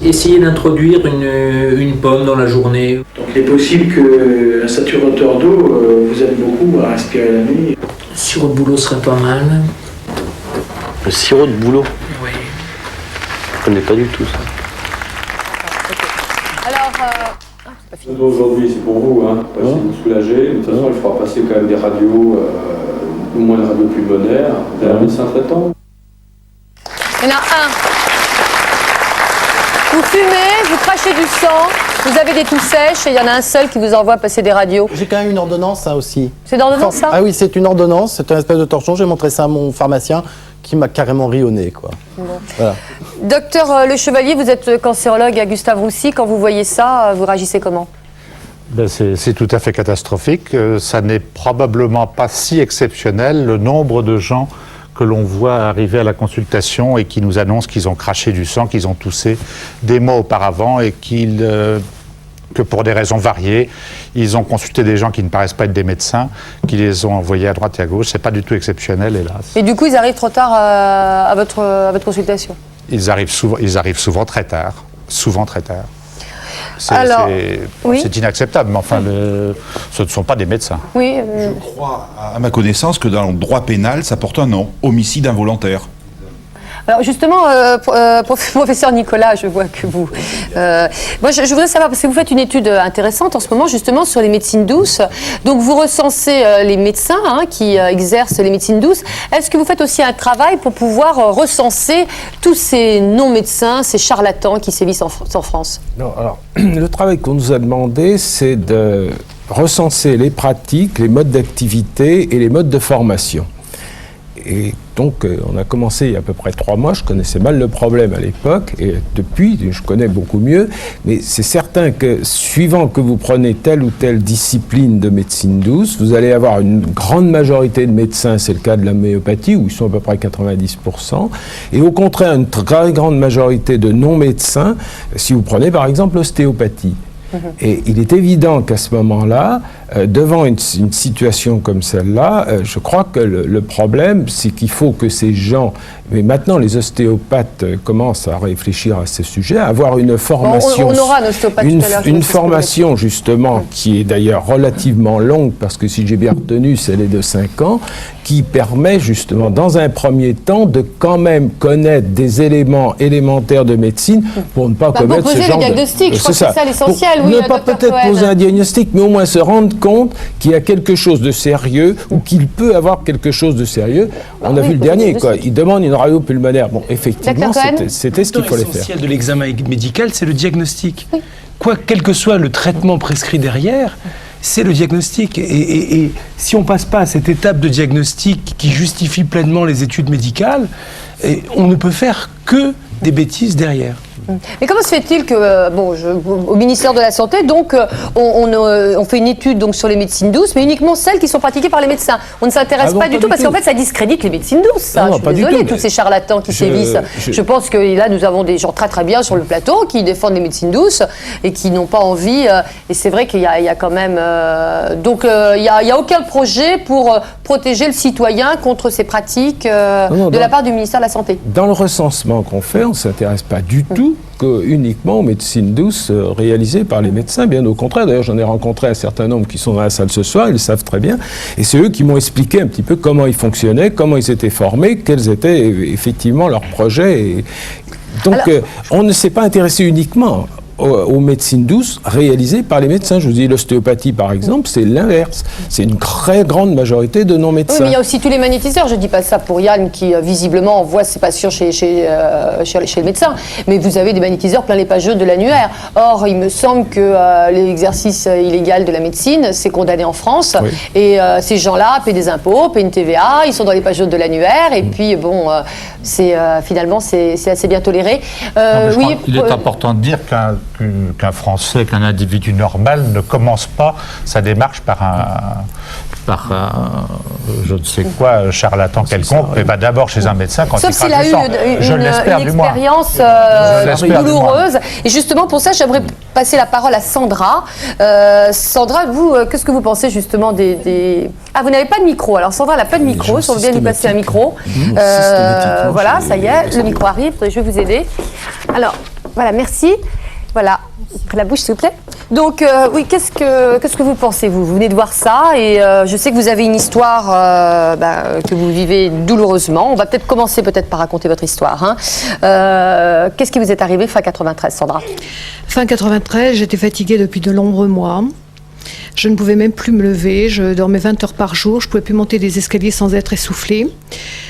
essayer d'introduire une pomme dans la journée. Donc il est possible que un saturateur d'eau vous aide beaucoup à respirer la nuit. Le sirop de bouleau serait pas mal. Le sirop de bouleau? Oui. Je connais pas du tout ça. Alors, aujourd'hui c'est pour vous, hein, pour essayer de vous soulager. De toute façon il faudra passer quand même des radios, au moins des radios pulmonaires, vers un médecin traitant. Il y en a un. Vous fumez, vous crachez du sang, vous avez des toux sèches et il y en a un seul qui vous envoie passer des radios. J'ai quand même une ordonnance, ça aussi. C'est d'ordonnance, ça? Ah oui, c'est une ordonnance, c'est un espèce de torchon. J'ai montré ça à mon pharmacien qui m'a carrément ri au nez, quoi. Bon. Voilà. Docteur Le Chevalier, vous êtes cancérologue à Gustave Roussy. Quand vous voyez ça, vous réagissez comment? C'est tout à fait catastrophique. Ça n'est probablement pas si exceptionnel, le nombre de gens que l'on voit arriver à la consultation et qui nous annoncent qu'ils ont craché du sang, qu'ils ont toussé des mois auparavant et que pour des raisons variées, ils ont consulté des gens qui ne paraissent pas être des médecins, qui les ont envoyés à droite et à gauche. C'est pas du tout exceptionnel, hélas. Et du coup, ils arrivent trop tard à votre consultation? Ils arrivent souvent très tard. Souvent très tard. C'est inacceptable, mais enfin, ce ne sont pas des médecins. Oui. Je crois, à ma connaissance, que dans le droit pénal, ça porte un nom, homicide involontaire. Alors justement, professeur Nicolas, je vois que vous... moi, je voudrais savoir, parce que vous faites une étude intéressante en ce moment, justement, sur les médecines douces. Donc, vous recensez les médecins qui exercent les médecines douces. Est-ce que vous faites aussi un travail pour pouvoir recenser tous ces non-médecins, ces charlatans qui sévissent en France? Non, alors, le travail qu'on nous a demandé, c'est de recenser les pratiques, les modes d'activité et les modes de formation. Et donc, on a commencé il y a à peu près 3 mois. Je connaissais mal le problème à l'époque, et depuis, je connais beaucoup mieux. Mais c'est certain que, suivant que vous prenez telle ou telle discipline de médecine douce, vous allez avoir une grande majorité de médecins, c'est le cas de l'homéopathie, où ils sont à peu près 90%, et au contraire, une très grande majorité de non-médecins, si vous prenez par exemple l'ostéopathie. Et il est évident qu'à ce moment-là, devant une situation comme celle-là, je crois que le problème, c'est qu'il faut que ces gens, mais maintenant les ostéopathes commencent à réfléchir à ce sujet, à avoir une formation, on aura un ostéopathe tout à l'heure, une formation justement qui est d'ailleurs relativement longue, parce que si j'ai bien retenu, celle est de 5 ans, qui permet justement, dans un premier temps, de quand même connaître des éléments élémentaires de médecine pour ne pas commettre ce genre de... diagnostic, je crois que c'est ça l'essentiel, oui, ne pas peut-être poser un diagnostic, mais au moins se rendre compte qu'il y a quelque chose de sérieux ou qu'il peut avoir quelque chose de sérieux. On a vu le dernier, quoi. Il demande une radio pulmonaire. Bon, effectivement, c'était ce qu'il fallait faire. L'essentiel de l'examen médical, c'est le diagnostic. Quel que soit le traitement prescrit derrière, c'est le diagnostic. Et si on ne passe pas à cette étape de diagnostic qui justifie pleinement les études médicales, on ne peut faire que des bêtises derrière. Mais comment se fait-il que, au ministère de la Santé, donc, on fait une étude donc, sur les médecines douces, mais uniquement celles qui sont pratiquées par les médecins. On ne s'intéresse pas du tout, parce qu'en fait, ça discrédite les médecines douces. Ça. Je suis désolée, tous ces charlatans qui sévissent. Je pense que là, nous avons des gens très très bien sur le plateau qui défendent les médecines douces et qui n'ont pas envie. Et c'est vrai qu'il y a quand même... donc, il n'y a aucun projet pour protéger le citoyen contre ces pratiques de la part du ministère de la Santé. Dans le recensement qu'on fait, on ne s'intéresse pas du tout uniquement aux médecines douces réalisées par les médecins, bien au contraire. D'ailleurs, j'en ai rencontré un certain nombre qui sont dans la salle ce soir, ils le savent très bien, et c'est eux qui m'ont expliqué un petit peu comment ils fonctionnaient, comment ils étaient formés, quels étaient effectivement leurs projets. Et donc, on ne s'est pas intéressé uniquement aux médecines douces réalisées par les médecins. Je vous dis, l'ostéopathie, par exemple, c'est l'inverse. C'est une très grande majorité de non-médecins. Oui, mais il y a aussi tous les magnétiseurs. Je ne dis pas ça pour Yann, qui visiblement envoie ses patients chez le médecin. Mais vous avez des magnétiseurs plein les pages de l'annuaire. Or, il me semble que l'exercice illégal de la médecine, c'est condamné en France. Oui. Et ces gens-là paient des impôts, paient une TVA, ils sont dans les pages de l'annuaire. Et puis, finalement, c'est assez bien toléré. Il est important de dire qu'un Français, qu'un individu normal ne commence pas sa démarche par je ne sais quoi, charlatan quelconque, mais va d'abord chez un médecin quand il crache du sang. Une expérience douloureuse. Et justement, pour ça, j'aimerais passer la parole à Sandra. Sandra, vous, qu'est-ce que vous pensez justement des... Ah, vous n'avez pas de micro. Alors, Sandra n'a pas de micro. Si on veut bien lui passer un micro. Voilà, ça y est, le micro arrive. Je vais vous aider. Alors, voilà, merci. Voilà, la bouche s'il vous plaît. Donc oui, qu'est-ce que vous pensez vous venez de voir ça et je sais que vous avez une histoire que vous vivez douloureusement. On va peut-être commencer par raconter votre histoire. Hein. Qu'est-ce qui vous est arrivé fin 93, Sandra? Fin 93, j'étais fatiguée depuis de nombreux mois. Je ne pouvais même plus me lever, je dormais 20 heures par jour, je ne pouvais plus monter des escaliers sans être essoufflée.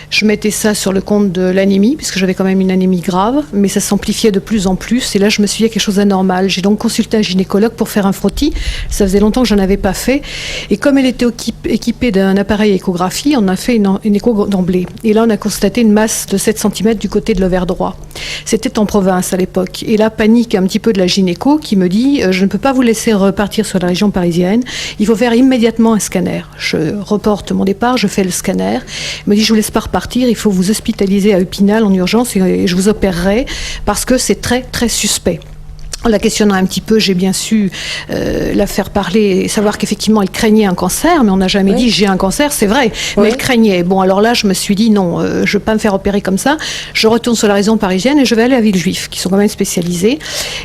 Je mettais ça sur le compte de l'anémie, puisque j'avais quand même une anémie grave, mais ça s'amplifiait de plus en plus. Et là, je me suis dit, il y a quelque chose d'anormal. J'ai donc consulté un gynécologue pour faire un frottis. Ça faisait longtemps que je n'en avais pas fait. Et comme elle était équipée d'un appareil échographie, on a fait une écho d'emblée. Et là, on a constaté une masse de 7 cm du côté de l'ovaire droit. C'était en province à l'époque. Et là, panique un petit peu de la gynéco qui me dit, je ne peux pas vous laisser repartir sur la région parisienne. Il faut faire immédiatement un scanner. Je reporte mon départ, je fais le scanner. Elle me dit, je vous laisse pas repartir, il faut vous hospitaliser à Épinal en urgence et je vous opérerai parce que c'est très, très suspect. En la questionnant un petit peu, j'ai bien su la faire parler et savoir qu'effectivement, elle craignait un cancer, mais on n'a jamais dit j'ai un cancer, c'est vrai, mais elle craignait. Bon, alors là, je me suis dit non, je ne veux pas me faire opérer comme ça. Je retourne sur la région parisienne et je vais aller à Villejuif, qui sont quand même spécialisés.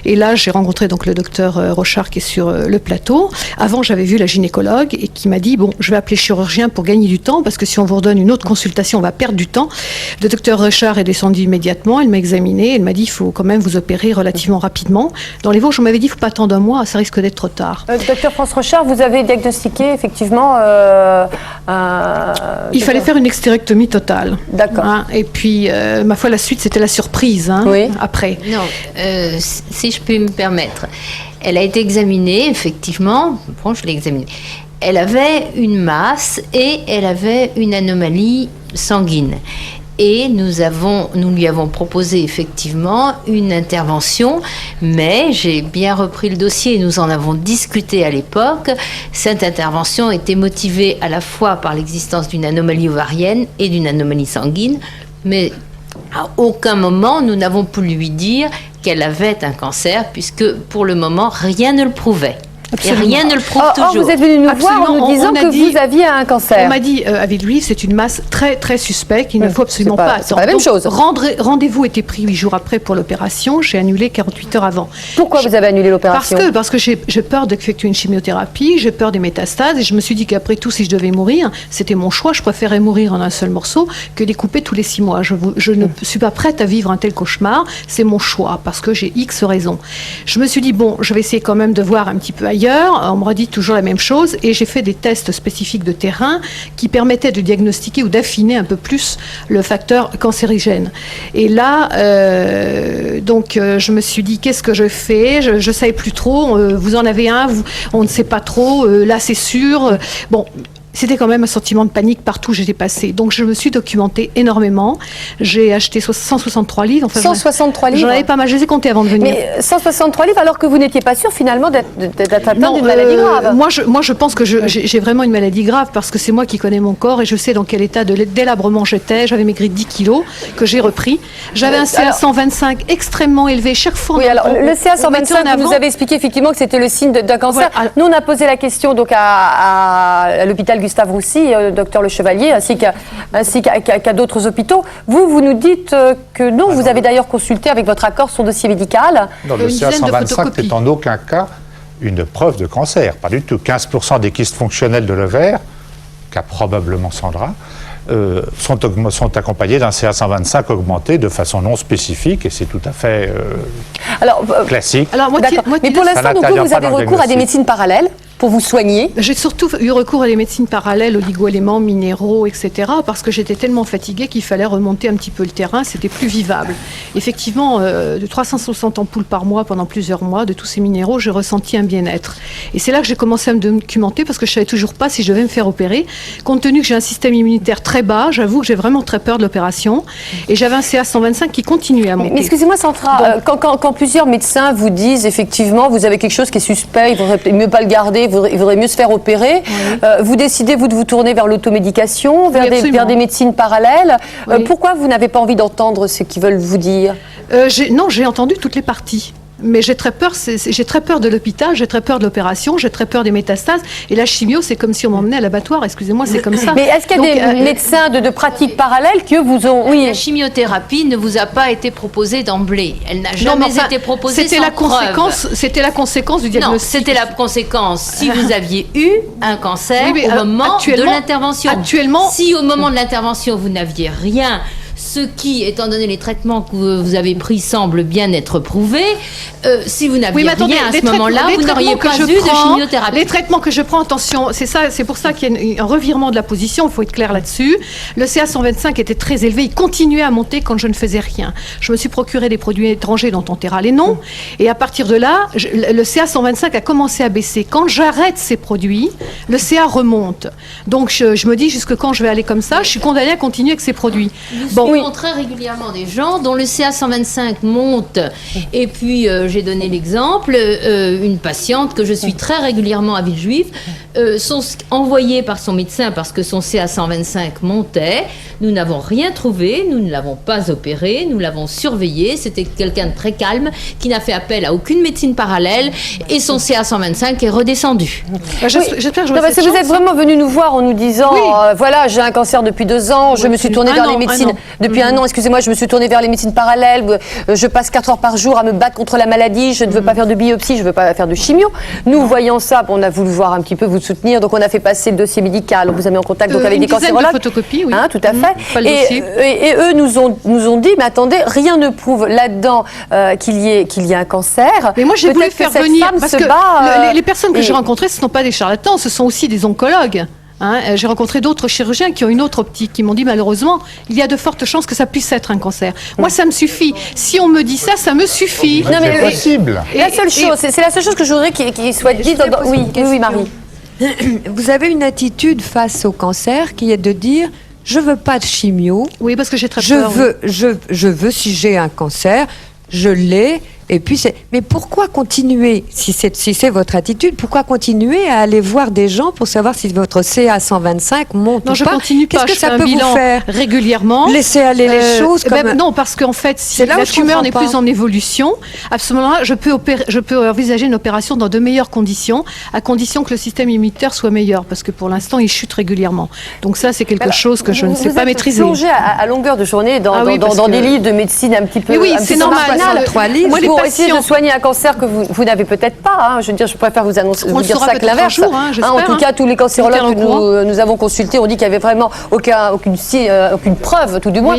Et là, j'ai rencontré donc le docteur Rochard qui est sur le plateau. Avant, j'avais vu la gynécologue et qui m'a dit bon, je vais appeler le chirurgien pour gagner du temps parce que si on vous redonne une autre consultation, on va perdre du temps. Le docteur Rochard est descendu immédiatement, elle m'a examiné, elle m'a dit il faut quand même vous opérer relativement rapidement. Dans les Vosges, on m'avait dit qu'il ne faut pas attendre un mois, ça risque d'être trop tard. Docteur France Rochard, vous avez diagnostiqué effectivement... il fallait faire une hystérectomie totale. D'accord. Hein, et puis, ma foi, la suite, c'était la surprise, hein, après. Non, si je puis me permettre. Elle a été examinée, effectivement. Bon, je l'ai examinée. Elle avait une masse et elle avait une anomalie sanguine. Et nous lui avons proposé effectivement une intervention, mais j'ai bien repris le dossier et nous en avons discuté à l'époque. Cette intervention était motivée à la fois par l'existence d'une anomalie ovarienne et d'une anomalie sanguine, mais à aucun moment nous n'avons pu lui dire qu'elle avait un cancer, puisque pour le moment, rien ne le prouvait. Absolument. Et rien ne le prouve Or, toujours. vous êtes venu nous voir en nous disant On a que dit- vous aviez un cancer. On m'a dit, avec lui, c'est une masse très très suspecte, il ne faut absolument c'est pas- pas c'est attendre. pas la même Donc, chose. Rendez-vous était pris 8 jours après pour l'opération, j'ai annulé 48 heures avant. Pourquoi vous avez annulé l'opération? Parce que j'ai peur d'effectuer une chimiothérapie, j'ai peur des métastases, et je me suis dit qu'après tout, si je devais mourir, c'était mon choix, je préférais mourir en un seul morceau que les couper tous les 6 mois. Je ne suis pas prête à vivre un tel cauchemar, c'est mon choix, parce que j'ai X raisons. Je me suis dit, bon, je vais essayer quand même de voir un petit peu ailleurs, on me redit toujours la même chose, et j'ai fait des tests spécifiques de terrain qui permettaient de diagnostiquer ou d'affiner un peu plus le facteur cancérigène. Et là, je me suis dit, qu'est-ce que je fais? Je ne savais plus trop, vous en avez un, on ne sait pas trop, là c'est sûr. Bon. C'était quand même un sentiment de panique partout où j'étais passée. Donc je me suis documentée énormément. J'ai acheté 163 livres. Enfin, 163 livres. J'en avais pas mal, je les ai comptés avant de venir. Mais 163 livres alors que vous n'étiez pas sûr finalement d'être atteinte Non, d'une maladie grave. Moi, je pense que j'ai vraiment une maladie grave parce que c'est moi qui connais mon corps et je sais dans quel état de délabrement j'étais. J'avais maigri 10 kilos que j'ai repris. J'avais un CA 125 extrêmement élevé. Chaque fois, Oui, alors le CA on mettait 125, en vous nous avant- avez expliqué effectivement que c'était le signe d'un cancer. Voilà. Nous, on a posé la question donc à l'hôpital Gustave Roussy, docteur Le Chevalier, ainsi qu'à d'autres hôpitaux. Vous nous dites que non, vous avez d'ailleurs consulté avec votre accord son dossier médical. Non, le CA125 n'est en aucun cas une preuve de cancer, pas du tout. 15% des kystes fonctionnels de l'ovaire, qu'a probablement Sandra, sont accompagnés d'un CA125 augmenté de façon non spécifique, et c'est tout à fait classique. D'accord. Mais pour l'instant, donc, vous avez recours à des médecines parallèles pour vous soigner. J'ai surtout eu recours à des médecines parallèles, oligo-éléments, minéraux, etc. parce que j'étais tellement fatiguée qu'il fallait remonter un petit peu le terrain, c'était plus vivable. Effectivement, de 360 ampoules par mois pendant plusieurs mois, de tous ces minéraux, j'ai ressenti un bien-être. Et c'est là que j'ai commencé à me documenter parce que je ne savais toujours pas si je devais me faire opérer. Compte tenu que j'ai un système immunitaire très bas, j'avoue que j'ai vraiment très peur de l'opération. Et j'avais un CA 125 qui continuait à monter. Mais excusez-moi, Sandra, quand plusieurs médecins vous disent effectivement vous avez quelque chose qui est suspect, il vaudrait mieux pas le garder, il vaudrait mieux se faire opérer, vous décidez vous de vous tourner vers l'automédication, vers des médecines parallèles. Pourquoi vous n'avez pas envie d'entendre ce qu'ils veulent vous dire? Non, j'ai entendu toutes les parties. Mais j'ai très peur, j'ai très peur de l'hôpital, j'ai très peur de l'opération, j'ai très peur des métastases. Et la chimio, c'est comme si on m'emmenait à l'abattoir, excusez-moi, c'est comme ça. Mais est-ce qu'il y a des médecins de pratiques parallèles qui vous ont... Oui. La chimiothérapie ne vous a pas été proposée d'emblée. Elle n'a jamais été proposée sans preuve. C'était la conséquence du diagnostic. Non, c'était la conséquence. Si vous aviez eu un cancer Oui, mais au moment de actuellement- l'intervention. Si au moment de l'intervention, vous n'aviez rien, ce qui, étant donné les traitements que vous avez pris, semble bien être prouvé, si vous n'aviez rien à ce moment-là, vous n'auriez pas eu de chimiothérapie. Les traitements que je prends, attention, c'est pour ça qu'il y a un revirement de la position, il faut être clair là-dessus. Le CA 125 était très élevé, il continuait à monter quand je ne faisais rien. Je me suis procuré des produits étrangers dont on taira les noms, et à partir de là, le CA 125 a commencé à baisser. Quand j'arrête ces produits, le CA remonte. Donc je me dis, jusque quand je vais aller comme ça, je suis condamnée à continuer avec ces produits. Nous suivons très régulièrement des gens dont le CA 125 monte. Et puis, j'ai donné l'exemple, une patiente que je suis très régulièrement à Villejuif, sont envoyés par son médecin parce que son CA 125 montait. Nous n'avons rien trouvé, nous ne l'avons pas opéré, nous l'avons surveillé. C'était quelqu'un de très calme qui n'a fait appel à aucune médecine parallèle et son CA 125 est redescendu. J'espère que vous êtes vraiment venu nous voir en nous disant voilà, j'ai un cancer depuis 2 ans, je me suis tournée vers les médecines. Depuis 1 an, excusez-moi, je me suis tournée vers les médecines parallèles, je passe 4 heures par jour à me battre contre la maladie, je ne veux pas faire de biopsie, je ne veux pas faire de chimio. Nous, voyant ça, on a voulu voir un petit peu vous soutenir, donc on a fait passer le dossier médical, on vous a mis en contact donc avec des cancérologues. Une photocopies, oui. Hein, tout à fait. Pas le dossier. Et eux nous ont dit, mais attendez, rien ne prouve là-dedans qu'il y ait un cancer. Mais moi, j'ai voulu Peut-être que faire cette venir, femme parce se que bat, les personnes que et- j'ai rencontrées, ce ne sont pas des charlatans, ce sont aussi des oncologues. Hein, j'ai rencontré d'autres chirurgiens qui ont une autre optique, qui m'ont dit malheureusement, il y a de fortes chances que ça puisse être un cancer. Moi, ça me suffit. Si on me dit ça, ça me suffit. Non, mais possible. La seule chose, c'est la seule chose que je voudrais qu'il soit dit. Oui, Marie. Vous avez une attitude face au cancer qui est de dire je veux pas de chimio. Oui, parce que j'ai très je peur. veux, je veux, si j'ai un cancer, je l'ai Et puis mais pourquoi continuer, si c'est votre attitude, pourquoi continuer à aller voir des gens pour savoir si votre CA 125 monte Non, ou je pas? continue pas. Qu'est-ce que Je fais ça un peut vous bilan faire? régulièrement. Laisser aller les choses comme... Non, parce qu'en fait, si C'est là où la je tumeur comprends n'est pas. plus en évolution, à ce moment-là, je peux envisager une opération dans de meilleures conditions, à condition que le système immunitaire soit meilleur, parce que pour l'instant, il chute régulièrement. Donc ça, c'est quelque chose que je ne sais pas maîtriser. Vous êtes plongé à longueur de journée dans des livres de médecine un petit peu. Mais oui, un c'est petit peu normal. marginal. 3 livres. Moi, les pour patients... essayer de soigner un cancer que vous n'avez peut-être pas. Hein. Je veux dire, je préfère vous annoncer, On vous le dire saura ça que peut-être un l'inverse. jour, j'espère, En tout cas, tous les cancérologues que nous avons consultés ont dit qu'il n'y avait vraiment aucune preuve, tout du moins.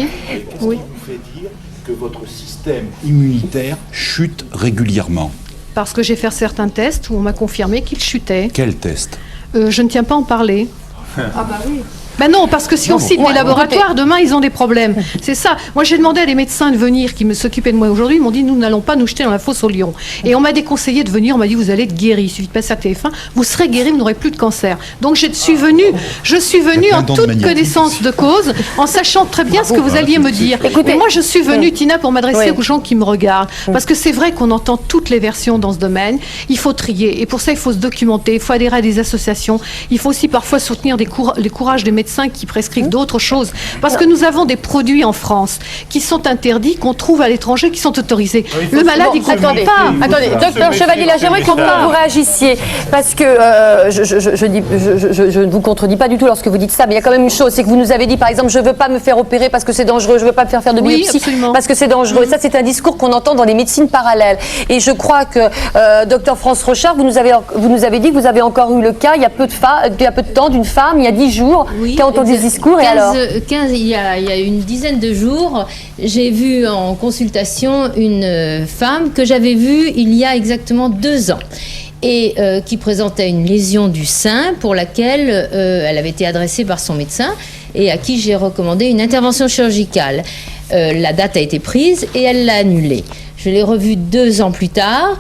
Oui. Fait dire que votre système immunitaire chute régulièrement. Parce que j'ai fait certains tests où on m'a confirmé qu'il chutait. Quel test? Je ne tiens pas à en parler. Ah bah oui. Ben non, parce que si on cite les laboratoires, demain ils ont des problèmes. C'est ça. Moi j'ai demandé à des médecins de venir qui s'occupaient de moi aujourd'hui. Ils m'ont dit nous n'allons pas nous jeter dans la fosse au lion. Et on m'a déconseillé de venir. On m'a dit vous allez être guéri. Il suffit de passer à TF1. Vous serez guéri, vous n'aurez plus de cancer. Donc je suis venue en toute connaissance de cause, en sachant très bien ce que vous alliez me dire. Écoutez, moi je suis venue, Tina, pour m'adresser aux gens qui me regardent. Parce que c'est vrai qu'on entend toutes les versions dans ce domaine. Il faut trier. Et pour ça, il faut se documenter. Il faut adhérer à des associations. Il faut aussi parfois soutenir les courages des médecins qui prescrivent d'autres choses. Parce que nous avons des produits en France qui sont interdits, qu'on trouve à l'étranger, qui sont autorisés. Le malade, il ne comprend pas. Attendez, docteur Chevalier, là, j'aimerais que vous réagissiez. Parce que je ne vous contredis pas du tout lorsque vous dites ça, mais il y a quand même une chose, c'est que vous nous avez dit, par exemple, je ne veux pas me faire opérer parce que c'est dangereux, je ne veux pas me faire de biopsie parce que c'est dangereux. Et ça, c'est un discours qu'on entend dans les médecines parallèles. Et je crois que, docteur France Rochard, vous nous avez dit que vous avez encore eu le cas, il y a peu de temps, d'une femme, il y a 10 jours, qui a entendu ce discours. Et alors il y a une dizaine de jours, j'ai vu en consultation une femme que j'avais vue il y a exactement 2 ans. Et qui présentait une lésion du sein pour laquelle elle avait été adressée par son médecin et à qui j'ai recommandé une intervention chirurgicale. La date a été prise et elle l'a annulée. Je l'ai revue 2 ans plus tard.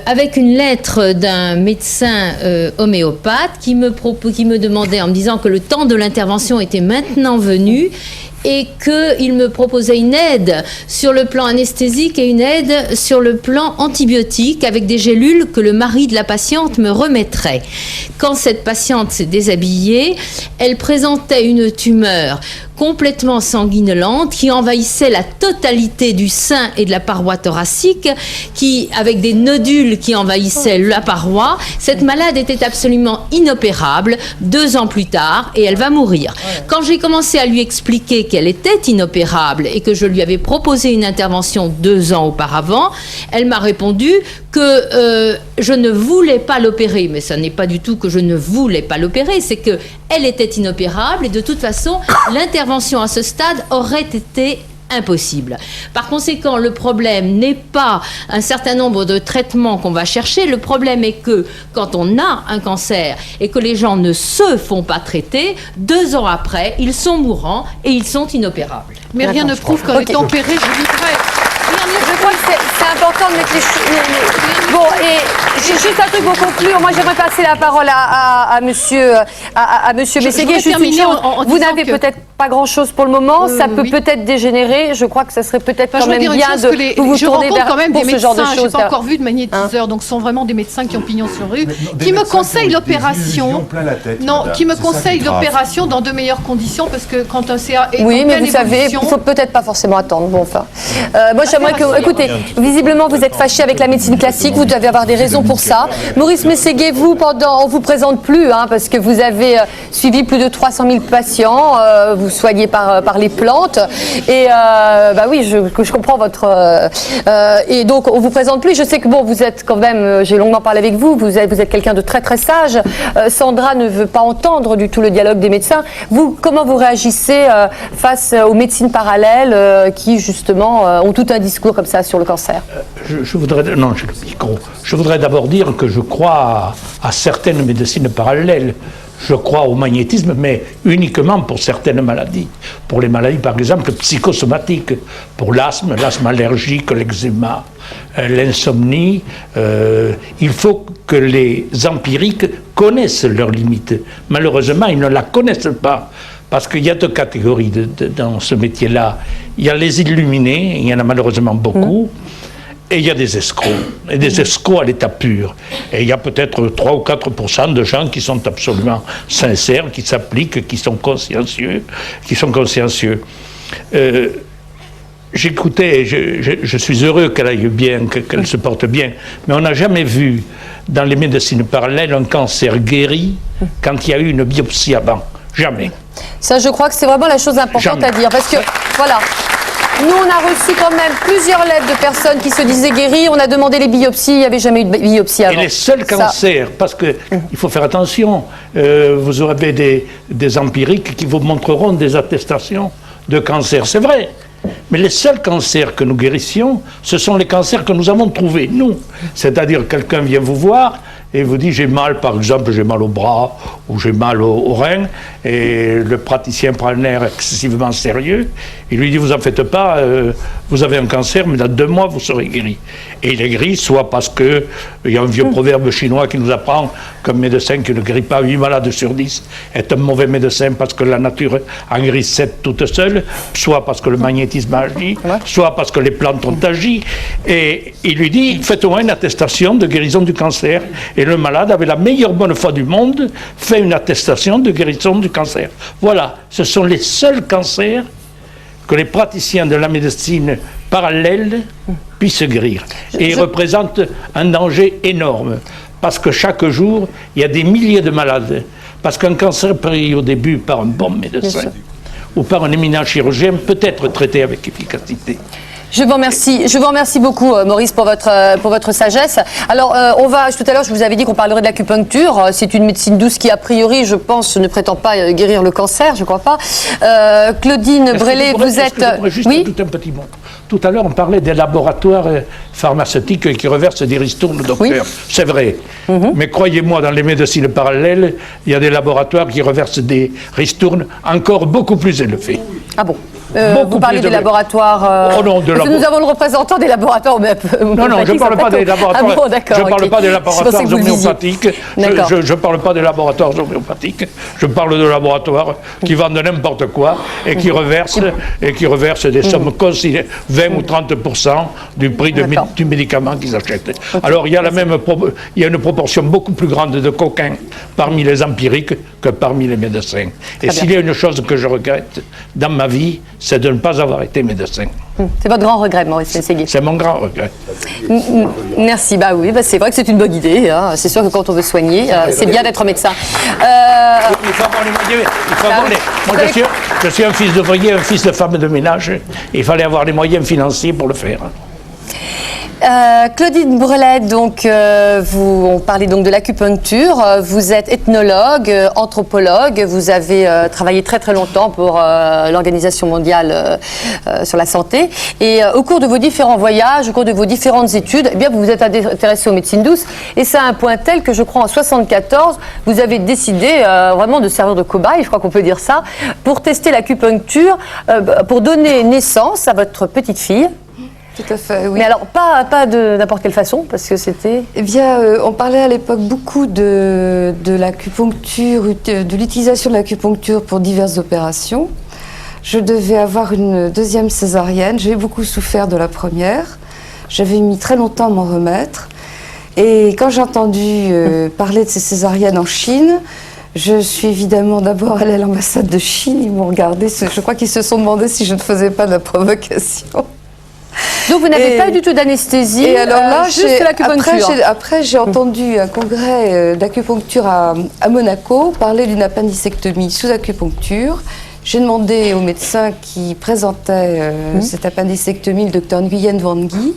Avec une lettre d'un médecin homéopathe qui me demandait, en me disant que le temps de l'intervention était maintenant venu et qu'il me proposait une aide sur le plan anesthésique et une aide sur le plan antibiotique avec des gélules que le mari de la patiente me remettrait. Quand cette patiente s'est déshabillée, elle présentait une tumeur complètement sanguinolente qui envahissait la totalité du sein et de la paroi thoracique, avec des nodules qui envahissaient la paroi. Cette malade était absolument inopérable 2 ans plus tard et elle va mourir. Quand j'ai commencé à lui expliquer qu'elle était inopérable et que je lui avais proposé une intervention 2 ans auparavant, elle m'a répondu que je ne voulais pas l'opérer. Mais ce n'est pas du tout que je ne voulais pas l'opérer, c'est qu'elle était inopérable et de toute façon, l'intervention à ce stade aurait été impossible. Par conséquent, le problème n'est pas un certain nombre de traitements qu'on va chercher. Le problème est que quand on a un cancer et que les gens ne se font pas traiter, 2 ans après, ils sont mourants et ils sont inopérables. Mais rien ne prouve qu'en étant opéré, je vivrai. Je crois que c'est important de mettre les choses. Bon, et j'ai juste un truc pour conclure. Moi, j'aimerais passer la parole à monsieur Mességuier. Juste une chose. Vous n'avez peut-être pas grand-chose pour le moment. Ça peut peut-être dégénérer. Je crois que ça serait peut-être quand même bien de vous tourner vers quand même des ce genre de médecins. choses. Je n'ai pas encore vu de magnétiseur, donc ce sont vraiment des médecins qui ont pignon sur rue, qui me conseillent l'opération. Non, qui me conseillent l'opération dans de meilleures conditions, parce que quand un CA est en oui, mais pleine vous savez, il évolution... ne faut peut-être pas forcément attendre. Bon, enfin, moi, j'aimerais que... Écoutez, visiblement, vous êtes fâché avec la médecine classique. Vous devez avoir des raisons pour ça. Maurice Mességuier, on ne vous présente plus, parce que vous avez suivi plus de 300 000 patients. Vous soignez par les plantes. Et oui, je comprends votre... et donc, on ne vous présente plus. Je sais que, bon, vous êtes quand même... J'ai longuement parlé avec vous. Vous êtes quelqu'un de très, très sage. Sandra ne veut pas entendre du tout le dialogue des médecins. Vous, comment vous réagissez face aux médecines parallèles qui, justement, ont tout un discours comme ça sur le cancer? Je voudrais d'abord dire que je crois à certaines médecines parallèles. Je crois au magnétisme, mais uniquement pour certaines maladies. Pour les maladies, par exemple, psychosomatiques, pour l'asthme allergique, l'eczéma, l'insomnie. Il faut que les empiriques connaissent leurs limites. Malheureusement, ils ne la connaissent pas. Parce qu'il y a 2 catégories dans ce métier-là. Il y a les illuminés, il y en a malheureusement beaucoup. Et il y a des escrocs, et des escrocs à l'état pur. Et il y a peut-être 3 ou 4% de gens qui sont absolument sincères, qui s'appliquent, qui sont consciencieux. J'écoutais, je suis heureux qu'elle aille bien, qu'elle se porte bien, mais on n'a jamais vu dans les médecines parallèles un cancer guéri quand il y a eu une biopsie avant. Jamais. Ça, je crois que c'est vraiment la chose importante à dire, parce que, voilà... Nous, on a reçu quand même plusieurs lettres de personnes qui se disaient guéries. On a demandé les biopsies, il n'y avait jamais eu de biopsie avant. Et les seuls cancers, parce qu'il faut faire attention, vous aurez des empiriques qui vous montreront des attestations de cancer. C'est vrai. Mais les seuls cancers que nous guérissions, ce sont les cancers que nous avons trouvés, nous. C'est-à-dire quelqu'un vient vous voir et vous dit j'ai mal, par exemple, j'ai mal au bras ou j'ai mal au rein, et le praticien prend un air excessivement sérieux, il lui dit vous en faites pas, vous avez un cancer, mais dans 2 mois vous serez guéri. Et il est guéri, soit parce que il y a un vieux proverbe chinois qui nous apprend qu'un médecin qui ne guérit pas 8 malades sur 10 est un mauvais médecin parce que la nature en guérit 7 toute seule, soit parce que le magnétisme a agi, soit parce que les plantes ont agi. Et il lui dit faites-moi une attestation de guérison du cancer. Et le malade, avec la meilleure bonne foi du monde, fait une attestation de guérison du cancer. Voilà, ce sont les seuls cancers que les praticiens de la médecine parallèle puissent guérir. Et ils représentent un danger énorme, parce que chaque jour, il y a des milliers de malades. Parce qu'un cancer pris au début par un bon médecin ou par un éminent chirurgien peut être traité avec efficacité. Je vous remercie beaucoup, Maurice, pour votre sagesse. Alors, tout à l'heure, je vous avais dit qu'on parlerait de l'acupuncture. C'est une médecine douce qui, a priori, je pense, ne prétend pas guérir le cancer, je crois pas. Claudine Brelet, vous êtes... Oui, tout un petit mot. Tout à l'heure, on parlait des laboratoires pharmaceutiques qui reversent des ristournes, docteur. Oui. C'est vrai. Mais croyez-moi, dans les médecines parallèles, il y a des laboratoires qui reversent des ristournes encore beaucoup plus élevées. Ah bon? Vous parlez des laboratoires... Nous avons le représentant des laboratoires... Non, je ne parle pas des laboratoires. Ah bon, d'accord. Je ne parle pas des laboratoires homéopathiques. Je ne parle pas des laboratoires homéopathiques. Je parle de laboratoires qui vendent n'importe quoi et qui reversent des sommes considérables, 20 ou 30% du prix du médicament qu'ils achètent. Alors il y a une proportion beaucoup plus grande de coquins parmi les empiriques que parmi les médecins. Et s'il y a une chose que je regrette dans ma vie, c'est de ne pas avoir été médecin. C'est votre grand regret, Maurice Séguier. C'est mon grand regret. Merci. C'est vrai que c'est une bonne idée. Hein. C'est sûr que quand on veut soigner, c'est bien d'être médecin. Il faut avoir les moyens. Moi, je suis un fils d'ouvrier, un fils de femme de ménage. Il fallait avoir les moyens financiers pour le faire. Claudine Brelet, donc, on parlait donc de l'acupuncture. Vous êtes ethnologue, anthropologue. Vous avez travaillé très très longtemps pour l'Organisation mondiale sur la santé. Et au cours de vos différents voyages, au cours de vos différentes études, eh bien, vous vous êtes intéressé aux médecines douces. Et c'est à un point tel que je crois en 1974, vous avez décidé vraiment de servir de cobaye, je crois qu'on peut dire ça, pour tester l'acupuncture, pour donner naissance à votre petite fille. Tout à fait, oui. Mais alors, pas de n'importe quelle façon, parce que c'était... Eh bien, on parlait à l'époque beaucoup de l'acupuncture, de l'utilisation de l'acupuncture pour diverses opérations. Je devais avoir une deuxième césarienne. J'ai beaucoup souffert de la première. J'avais mis très longtemps à m'en remettre. Et quand j'ai entendu parler de ces césariennes en Chine, je suis évidemment d'abord allée à l'ambassade de Chine. Ils m'ont regardé. Je crois qu'ils se sont demandé si je ne faisais pas de la provocation. Donc vous n'avez pas du tout d'anesthésie, et alors là, juste l'acupuncture. Après, j'ai entendu un congrès d'acupuncture à Monaco parler d'une appendicectomie sous acupuncture. J'ai demandé au médecin qui présentait cette appendicectomie, le docteur Nguyen Van Guy,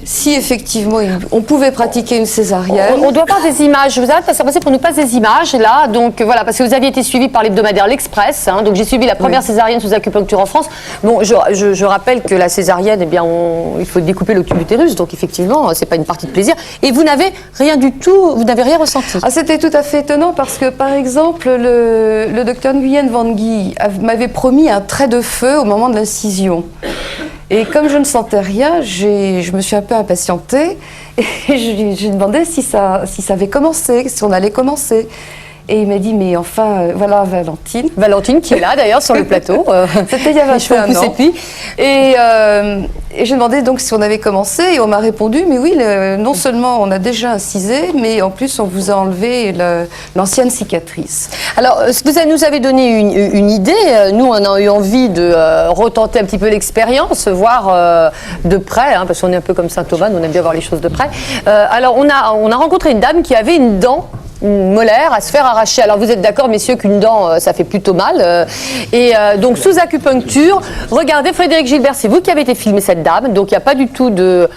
si effectivement on pouvait pratiquer une césarienne. On doit voir des images. Je vous arrête parce que pour nous passe des images là. Donc voilà, parce que vous aviez été suivi par l'hebdomadaire L'Express. Hein, donc j'ai suivi la première césarienne sous acupuncture en France. Bon, je rappelle que la césarienne, eh bien, il faut découper le tube utérus. Donc effectivement, c'est pas une partie de plaisir. Et vous n'avez rien du tout, vous n'avez rien ressenti. Ah, c'était tout à fait étonnant parce que par exemple, le docteur Nguyen Van Guy m'avait promis un trait de feu au moment de l'incision. Et comme je ne sentais rien, je me suis un peu impatientée et j'ai demandé si ça avait commencé, si on allait commencer. Et il m'a dit, mais enfin, voilà Valentine. Valentine qui est là d'ailleurs sur le plateau. C'était il y a 21 ans. Et j'ai demandé donc si on avait commencé et on m'a répondu, mais oui, non seulement on a déjà incisé, mais en plus on vous a enlevé l'ancienne cicatrice. Alors, vous nous avez donné une idée. Nous, on a eu envie de retenter un petit peu l'expérience, voir de près, hein, parce qu'on est un peu comme Saint-Thomas, on aime bien voir les choses de près. Alors, on a rencontré une dame qui avait une dent, une molaire à se faire arracher. Alors vous êtes d'accord, messieurs, qu'une dent, ça fait plutôt mal. Donc sous acupuncture, regardez Frédéric Gilbert, c'est vous qui avez été filmer cette dame, donc il n'y a pas du tout de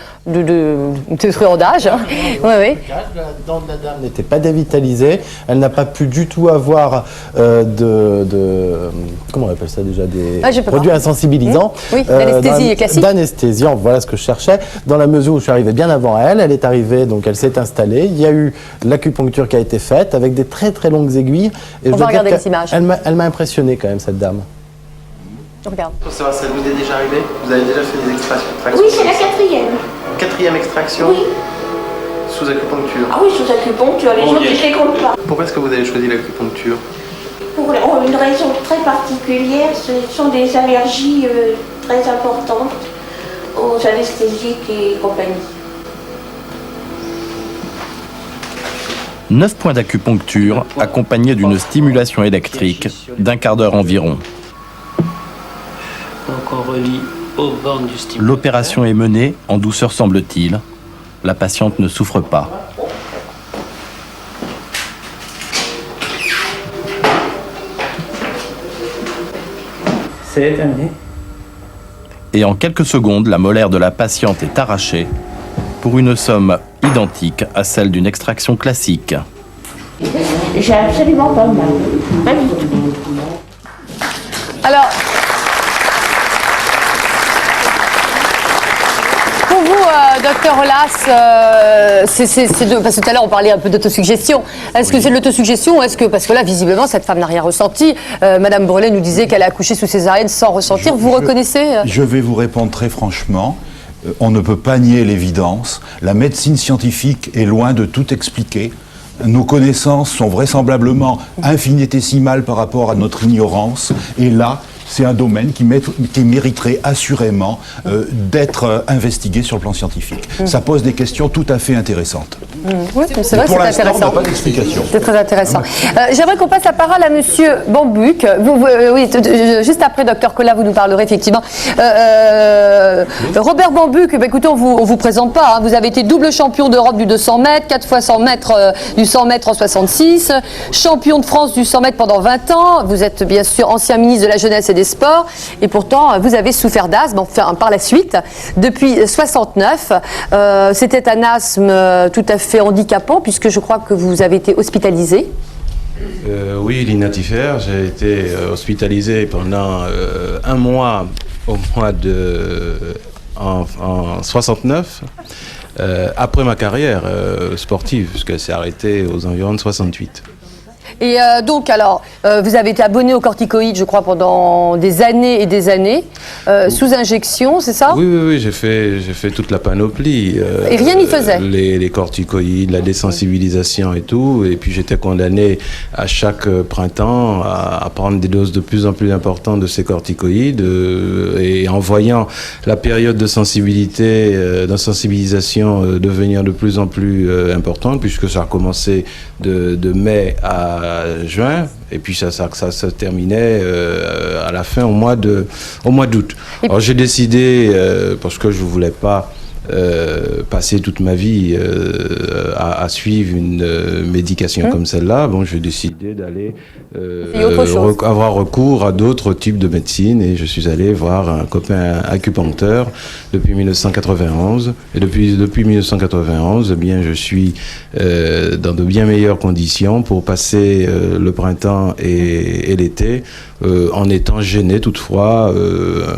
truandage. Hein. Oui, oui. La dent de la dame n'était pas dévitalisée, elle n'a pas pu du tout avoir comment on appelle ça déjà, des produits insensibilisants. Oui, l'anesthésie classique. D'anesthésie, voilà ce que je cherchais. Dans la mesure où je suis arrivé bien avant elle, elle est arrivée, donc elle s'est installée. Il y a eu l'acupuncture qui a été faite avec des très très longues aiguilles. Et on va regarder les images. Elle m'a impressionné quand même, cette dame. Je regarde. Pour savoir si ça vous est déjà arrivé, vous avez déjà fait des extractions? Oui, c'est la quatrième. Quatrième extraction? Oui. Sous acupuncture? Ah oui, sous acupuncture, les autres, je les compte pas. Pourquoi est-ce que vous avez choisi l'acupuncture? Pour une raison très particulière, ce sont des allergies très importantes aux anesthésiques et compagnie. 9 points d'acupuncture accompagnés d'une stimulation électrique d'un quart d'heure environ. Donc on relie aux bornes du stimulateur. L'opération est menée en douceur semble-t-il. La patiente ne souffre pas. C'est terminé. Et en quelques secondes, la molaire de la patiente est arrachée pour une somme identique à celle d'une extraction classique. J'ai absolument pas mal. Pas du tout. Alors, pour vous, docteur Olas, parce que tout à l'heure on parlait un peu d'autosuggestion. Est-ce que c'est de l'autosuggestion ou est-ce que, parce que là visiblement cette femme n'a rien ressenti. Madame Brelet nous disait qu'elle a accouché sous césarienne sans ressentir. Vous reconnaissez Je vais vous répondre très franchement. On ne peut pas nier l'évidence. La médecine scientifique est loin de tout expliquer. Nos connaissances sont vraisemblablement infinitésimales par rapport à notre ignorance. Et là, c'est un domaine qui mériterait assurément d'être investigué sur le plan scientifique. Ça pose des questions tout à fait intéressantes. Oui, c'est vrai que c'est intéressant. On n'a pas d'explication. C'est très intéressant. J'aimerais qu'on passe la parole à Monsieur Bambuc. Oui, juste après, Docteur Collat, vous nous parlerez effectivement. Robert Bambuc, écoutez, on vous présente pas. Hein. Vous avez été double champion d'Europe du 200 mètres, 4 fois 100 mètres du 100 mètres en 66, champion de France du 100 mètres pendant 20 ans. Vous êtes bien sûr ancien ministre de la Jeunesse et des Sports. Et pourtant, vous avez souffert d'asthme enfin, par la suite. Depuis 69, c'était un asthme tout à fait handicapant, puisque je crois que vous avez été hospitalisé. Oui, l'inatifère. J'ai été hospitalisé pendant un mois au mois en 69, après ma carrière sportive, puisqu'elle s'est arrêtée aux environs de 68. Et donc, alors, vous avez été abonné aux corticoïdes, je crois, pendant des années et des années, sous injection, c'est ça? Oui, j'ai fait toute la panoplie. Et rien n'y faisait? Les corticoïdes, la désensibilisation et tout. Et puis j'étais condamné à chaque printemps à prendre des doses de plus en plus importantes de ces corticoïdes. Et en voyant la période de sensibilité, d'insensibilisation devenir de plus en plus importante, puisque ça a commencé de mai à juin, et puis ça se terminait à la fin, au mois d'août. Alors j'ai décidé, parce que je ne voulais pas passer toute ma vie à suivre une médication comme celle-là, bon, j'ai décidé d'aller avoir recours à d'autres types de médecine, et je suis allé voir un copain acupuncteur depuis 1991, et depuis 1991, eh bien, je suis dans de bien meilleures conditions pour passer le printemps et l'été, en étant gêné toutefois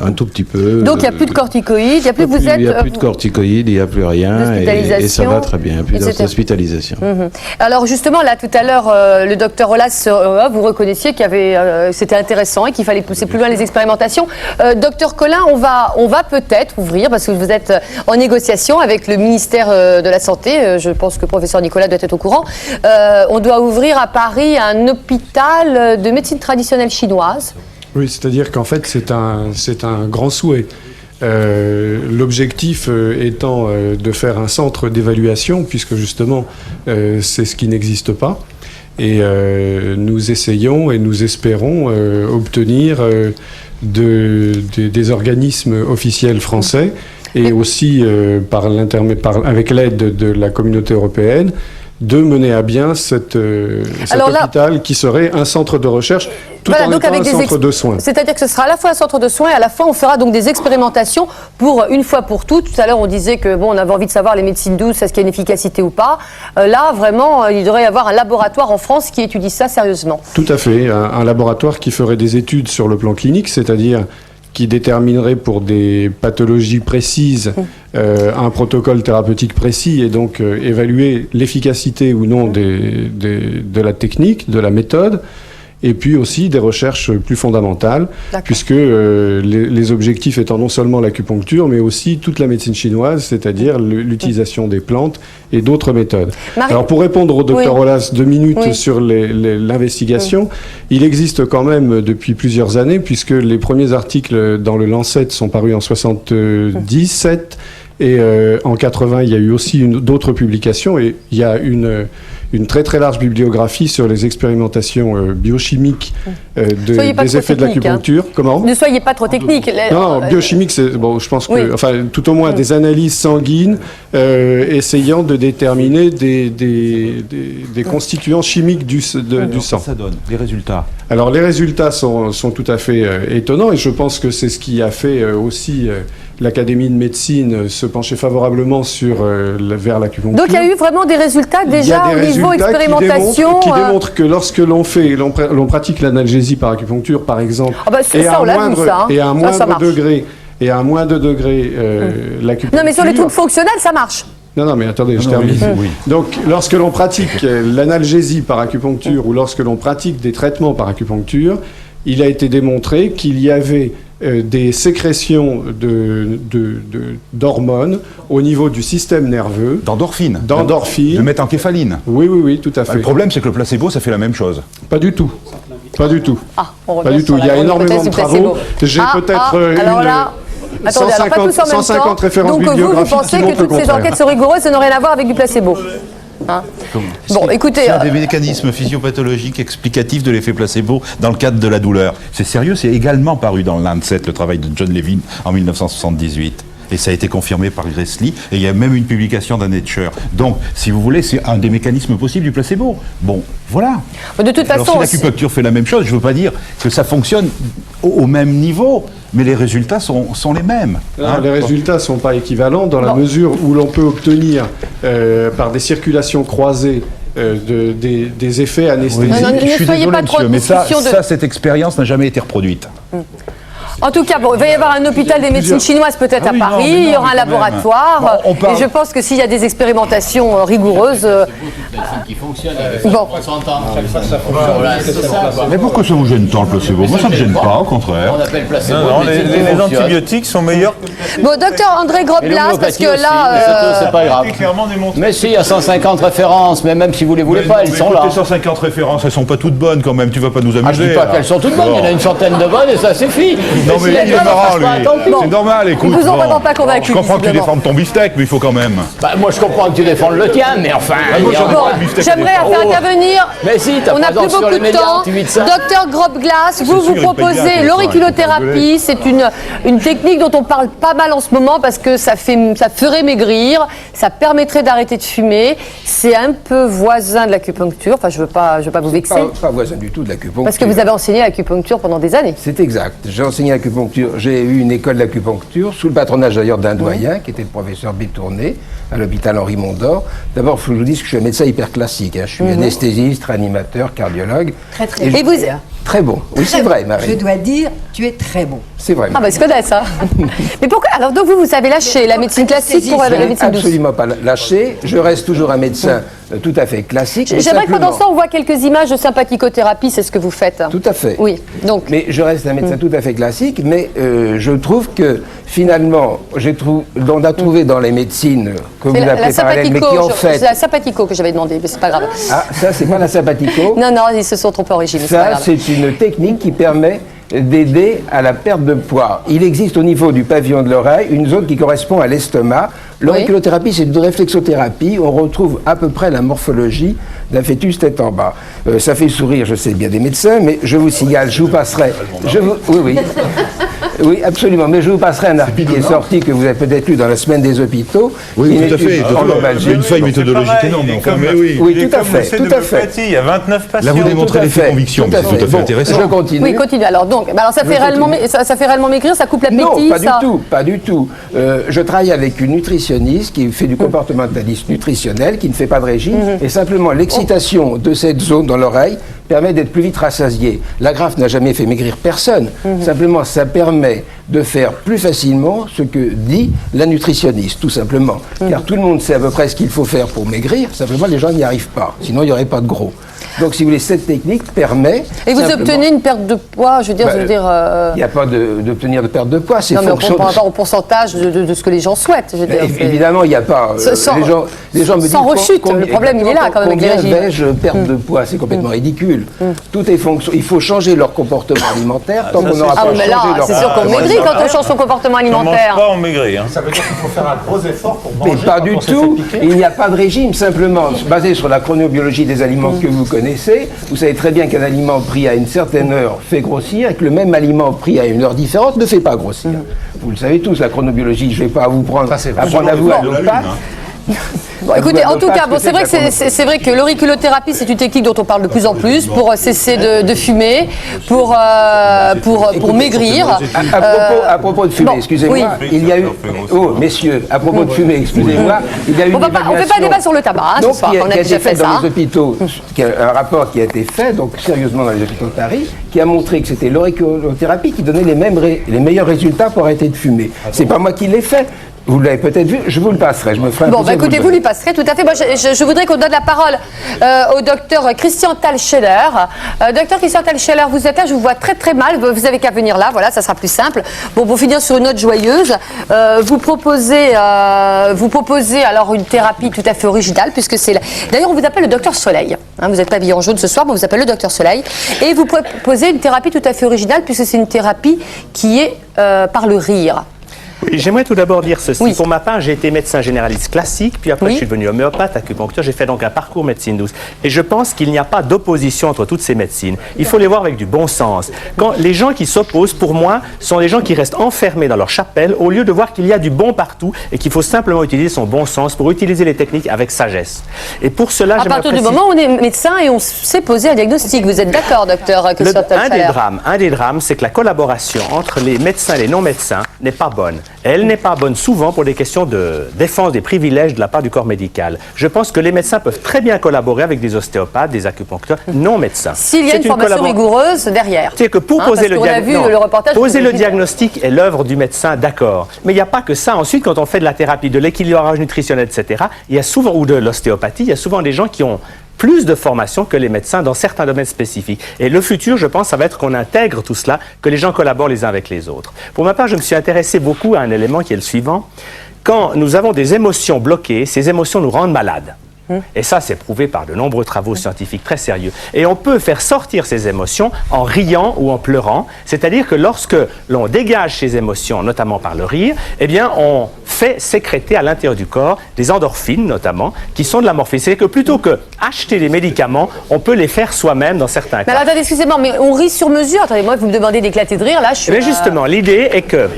un tout petit peu. Donc il n'y a plus de corticoïdes, il n'y a plus il n'y a plus de corticoïdes, il n'y a plus rien, et ça va très bien, il n'y a plus d'hospitalisation. Alors justement, là tout à l'heure, le docteur Olas vous vous reconnaissiez c'était intéressant et qu'il fallait pousser plus loin les expérimentations. Docteur Collin, on va peut-être ouvrir, parce que vous êtes en négociation avec le ministère de la Santé, je pense que le professeur Nicolas doit être au courant, on doit ouvrir à Paris un hôpital de médecine traditionnelle chinoise. Oui, c'est-à-dire qu'en fait, c'est un grand souhait. L'objectif étant de faire un centre d'évaluation, puisque justement, c'est ce qui n'existe pas. Et nous essayons et nous espérons obtenir des organismes officiels français et aussi avec l'aide de la communauté européenne, de mener à bien cet hôpital qui serait un centre de recherche tout en étant un centre de soins. C'est-à-dire que ce sera à la fois un centre de soins et à la fois on fera donc des expérimentations pour une fois pour toutes. Tout à l'heure on disait que on avait envie de savoir les médecines douces, est-ce qu'il y a une efficacité ou pas. Là vraiment il devrait y avoir un laboratoire en France qui étudie ça sérieusement. Tout à fait, un laboratoire qui ferait des études sur le plan clinique, c'est-à-dire qui déterminerait pour des pathologies précises un protocole thérapeutique précis et donc évaluer l'efficacité ou non de la technique, de la méthode, et puis aussi des recherches plus fondamentales, puisque les objectifs étant non seulement l'acupuncture, mais aussi toute la médecine chinoise, c'est-à-dire l'utilisation des plantes et d'autres méthodes. Alors pour répondre au docteur Olas 2 minutes sur l'investigation, il existe quand même depuis plusieurs années, puisque les premiers articles dans le Lancet sont parus en 77, et en 80, il y a eu aussi d'autres publications, et il y a une très très large bibliographie sur les expérimentations biochimiques des effets de l'acupuncture. Comment ? Ne soyez pas trop technique. Non, biochimique, c'est je pense que, enfin, tout au moins des analyses sanguines essayant de déterminer des constituants chimiques du sang. Ça donne les résultats. Alors les résultats sont tout à fait étonnants, et je pense que c'est ce qui a fait aussi l'Académie de médecine se pencher favorablement vers l'acupuncture. Donc il y a eu vraiment des résultats déjà au niveau expérimentation qui démontrent que lorsque l'on pratique l'analgésie par acupuncture, par exemple, et à un moindre degré l'acupuncture. Non mais sur les trucs fonctionnels, ça marche. Non, mais attendez, je termine. Oui. Donc, lorsque l'on pratique l'analgésie par acupuncture ou lorsque l'on pratique des traitements par acupuncture, il a été démontré qu'il y avait des sécrétions d'hormones au niveau du système nerveux. D'endorphines. De méthancéphaline. Oui, tout à fait. Le problème, c'est que le placebo, ça fait la même chose. Pas du tout. Pas du tout. Pas du tout. Il y a énormément de travaux. J'ai peut-être 150 références bibliographiques. Donc vous pensez que toutes ces enquêtes sont rigoureuses, ça n'a rien à voir avec du placebo. Bon, écoutez... C'est un des mécanismes physiopathologiques explicatifs de l'effet placebo dans le cadre de la douleur. C'est sérieux, c'est également paru dans le Lancet, le travail de John Levin en 1978. Et ça a été confirmé par Gressly, et il y a même une publication d'un Nature. Donc, si vous voulez, c'est un des mécanismes possibles du placebo. Bon, voilà. De toute façon... Alors, si l'acupuncture fait la même chose, je ne veux pas dire que ça fonctionne au même niveau, mais les résultats sont les mêmes. Non, les résultats ne sont pas équivalents dans la mesure où l'on peut obtenir, par des circulations croisées, des effets anesthésiques. Je suis désolé, monsieur, mais cette expérience n'a jamais été reproduite. En tout cas, il va y avoir un hôpital des médecines chinoises peut-être à Paris, il y aura un laboratoire, et je pense que s'il y a des expérimentations rigoureuses... qui fonctionne Mais pourquoi ça vous gêne tant le placebo ? Moi ça me gêne pas, au contraire. On appelle placebo. Non, les antibiotiques sont meilleurs. Bon, docteur André Groblas, parce que là... c'est pas grave. Mais si, il y a 150 références, mais même si vous les voulez pas, elles sont là. 150 références, elles sont pas toutes bonnes quand même, tu vas pas nous amuser. Je dis pas qu'elles sont toutes bonnes, il y en a une centaine de bonnes et ça suffit. Non mais il est marrant lui, c'est normal, écoute. Ils vous ont vraiment pas convaincu. Je comprends que tu défendes ton beefsteak, mais il faut quand même. Moi je comprends que tu défendes le tien, mais enfin... J'aimerais faire intervenir, mais si, on n'a plus beaucoup de temps. Docteur Groblas, vous proposez l'auriculothérapie, c'est une technique dont on parle pas mal en ce moment parce que ça ferait maigrir, ça permettrait d'arrêter de fumer, c'est un peu voisin de l'acupuncture, enfin je veux pas vous vexer. Pas voisin du tout de l'acupuncture. Parce que vous avez enseigné l'acupuncture pendant des années. C'est exact, j'ai enseigné l'acupuncture, j'ai eu une école d'acupuncture, sous le patronage d'ailleurs d'un doyen, qui était le professeur Bétourné, à l'hôpital Henri Mondor. D'abord, il faut que je vous dise que je suis un médecin hyper classique, je suis anesthésiste, réanimateur, cardiologue. Très et vous... Très bon. Oui, c'est vrai, Marie. Je dois dire, tu es très bon. C'est vrai. Ah, bah, ils se connaissent, ça. Mais pourquoi? Alors, donc, vous avez lâché la médecine classique pour la médecine douce? Absolument pas lâché. Je reste toujours un médecin tout à fait classique. J'aimerais que pendant ça, on voit quelques images de sympathicothérapie, c'est ce que vous faites. Tout à fait. Oui, donc. Mais je reste un médecin tout à fait classique, mais je trouve que finalement, on a trouvé dans les médecines que vous appelez parallèles, mais qui en fait... C'est la sympathico que j'avais demandé, mais c'est pas grave. Ah, ça, c'est pas la sympathico. Non, ils se sont trompés en régime. Ça, c'est une technique qui permet d'aider à la perte de poids. Il existe au niveau du pavillon de l'oreille une zone qui correspond à l'estomac. L'auriculothérapie, c'est une réflexothérapie. On retrouve à peu près la morphologie d'un fœtus tête en bas. Ça fait sourire, je sais, bien des médecins, mais je vous signale, je vous passerai... Oui. Oui, absolument. Mais je vous passerai un article qui est sorti, que vous avez peut-être lu dans la semaine des hôpitaux. Oui, tout à fait. Il y a une faille méthodologique énorme. Oui, tout à fait. Il y a 29 patients. Là, vous démontrez l'effet conviction, c'est tout à fait intéressant. Je continue. Oui, continue. Alors, donc, ça fait réellement maigrir, ça coupe l'appétit? Non, pas du tout. Je travaille avec une nutritionniste qui fait du comportementaliste nutritionnel, qui ne fait pas de régime, et simplement l'excitation de cette zone dans l'oreille permet d'être plus vite rassasié. L'agrafe n'a jamais fait maigrir personne. Simplement, ça permet de faire plus facilement ce que dit la nutritionniste, tout simplement. Car tout le monde sait à peu près ce qu'il faut faire pour maigrir, simplement les gens n'y arrivent pas. Sinon, il n'y aurait pas de gros. Donc, si vous voulez, cette technique permet... Et vous obtenez une perte de poids, je veux dire... Il n'y a pas d'obtenir de perte de poids, c'est fonction... par rapport au pourcentage de ce que les gens souhaitent, je veux dire. Évidemment, il n'y a pas... les gens me disent... Sans rechute, le problème, il est là, quand même, avec les régimes. Combien vais-je perdre de poids? C'est complètement ridicule. Tout est fonction... Il faut changer leur comportement alimentaire tant qu'on n'aura pas changé leur... C'est sûr qu'on maigrit quand on change son comportement alimentaire. On mange pas, on maigrit. Ça veut dire qu'il faut faire un gros effort pour manger. Mais pas du tout. Il n'y a pas de régime, simplement basé sur la chronobiologie des aliments que vous connaissez. Vous savez très bien qu'un aliment pris à une certaine heure fait grossir et que le même aliment pris à une heure différente ne fait pas grossir. Vous le savez tous, la chronobiologie, je ne vais pas vous prendre à vous à l'opaque. Bon, écoutez, en tout cas, c'est vrai que l'auriculothérapie, c'est une technique dont on parle de plus en plus pour cesser de fumer, pour maigrir. À propos de fumer, excusez-moi, il y a eu... Oh, messieurs, à propos de fumer, excusez-moi, il y a eu une évaluation... On ne fait pas débat sur le tabac, ce soir, on a déjà fait ça. Dans les hôpitaux, un rapport qui a été fait, donc sérieusement dans les hôpitaux de Paris, qui a montré que c'était l'auriculothérapie qui donnait les meilleurs résultats pour arrêter de fumer. C'est pas moi qui l'ai fait. Vous l'avez peut-être vu, je vous le passerai, je me ferai un Bon, écoutez, vous lui passerez, tout à fait. Moi, je voudrais qu'on donne la parole au docteur Christian Thalscheller. Docteur Christian Thalscheller, vous êtes là, je vous vois très très mal, vous avez qu'à venir là, voilà, ça sera plus simple. Bon, pour finir sur une note joyeuse, vous proposez alors une thérapie tout à fait originale, puisque c'est... D'ailleurs, on vous appelle le docteur Soleil. Hein, vous êtes pas habillé en jaune ce soir, mais on vous appelle le docteur Soleil. Et vous proposez une thérapie tout à fait originale, puisque c'est une thérapie qui est par le rire. Oui, j'aimerais tout d'abord dire ceci. Oui. Pour ma part, j'ai été médecin généraliste classique, puis après je suis devenu homéopathe, acupuncteur. J'ai fait donc un parcours médecine douce. Et je pense qu'il n'y a pas d'opposition entre toutes ces médecines. Il faut les voir avec du bon sens. Quand les gens qui s'opposent, pour moi, sont les gens qui restent enfermés dans leur chapelle au lieu de voir qu'il y a du bon partout et qu'il faut simplement utiliser son bon sens pour utiliser les techniques avec sagesse. Et pour cela, à partir du moment où on est médecin et on sait poser un diagnostic, vous êtes d'accord, docteur Christian Thalscheller? Un des drames, c'est que la collaboration entre les médecins et les non-médecins n'est pas bonne. Elle n'est pas bonne souvent pour des questions de défense des privilèges de la part du corps médical. Je pense que les médecins peuvent très bien collaborer avec des ostéopathes, des acupuncteurs non médecins. S'il y a une formation rigoureuse derrière. C'est que pour poser le diagnostic est l'œuvre du médecin, d'accord. Mais il n'y a pas que ça. Ensuite, quand on fait de la thérapie, de l'équilibrage nutritionnel, etc., il y a souvent, ou de l'ostéopathie, il y a souvent des gens qui ont plus de formation que les médecins dans certains domaines spécifiques. Et le futur, je pense, ça va être qu'on intègre tout cela, que les gens collaborent les uns avec les autres. Pour ma part, je me suis intéressé beaucoup à un élément qui est le suivant. Quand nous avons des émotions bloquées, ces émotions nous rendent malades. Et ça, c'est prouvé par de nombreux travaux scientifiques très sérieux. Et on peut faire sortir ces émotions en riant ou en pleurant. C'est-à-dire que lorsque l'on dégage ces émotions, notamment par le rire, eh bien, on fait sécréter à l'intérieur du corps des endorphines, notamment, qui sont de la morphine. C'est-à-dire que plutôt que acheter les médicaments, on peut les faire soi-même dans certains cas. Mais alors, attendez, excusez-moi, mais on rit sur mesure. Attendez, moi, vous me demandez d'éclater de rire, là, je suis... Mais justement, l'idée est que...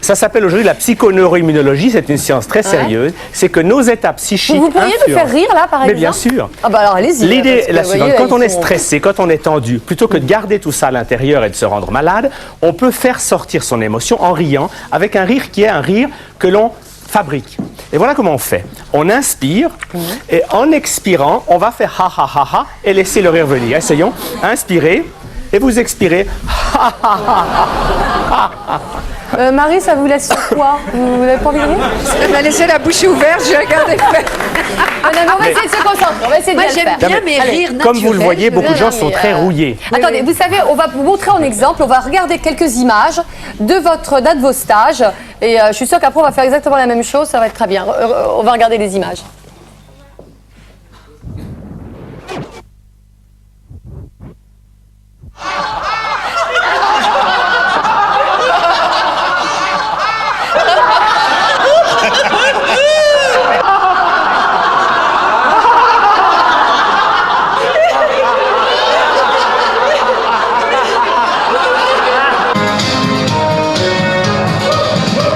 Ça s'appelle aujourd'hui la psychoneuroimmunologie, c'est une science très sérieuse. C'est que nos états psychiques... Vous pourriez nous faire rire, là, par exemple? Mais bien sûr. Ah bah alors, allez-y. L'idée est la suivante. Quand on est stressé, quand on est tendu, plutôt que de garder tout ça à l'intérieur et de se rendre malade, on peut faire sortir son émotion en riant, avec un rire qui est un rire que l'on fabrique. Et voilà comment on fait. On inspire, et en expirant, on va faire ha ha ha ha, et laisser le rire venir. Essayons. Inspirez, et vous expirez. Ha ha ha ha ha. Marie, ça vous laisse sur quoi? Vous n'avez pas envie de rire? Elle m'a laissé la bouche ouverte, je regardais faire. On va essayer de se concentrer, on va essayer de Moi, bien le j'aime faire. bien mes Allez. rires Comme vous le naturels. voyez, beaucoup de gens Non, sont mais, très rouillés. Attendez, vous savez, on va vous montrer en exemple, on va regarder quelques images d'un de vos stages. Et je suis sûre qu'après, on va faire exactement la même chose, ça va être très bien. On va regarder les images.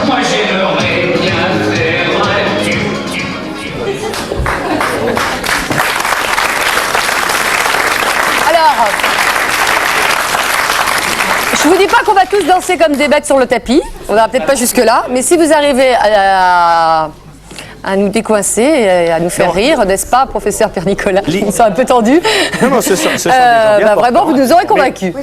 Moi j'aimerais bien faire Alors, je vous dis pas qu'on va tous danser comme des bêtes sur le tapis. On n'ira peut-être pas jusque-là. Mais si vous arrivez à nous décoincer et à nous faire rire, n'est-ce pas, professeur Pierre-Nicolas? Ils sont un peu tendus. Non, ce sont des gens bien vraiment, vous nous aurez convaincus.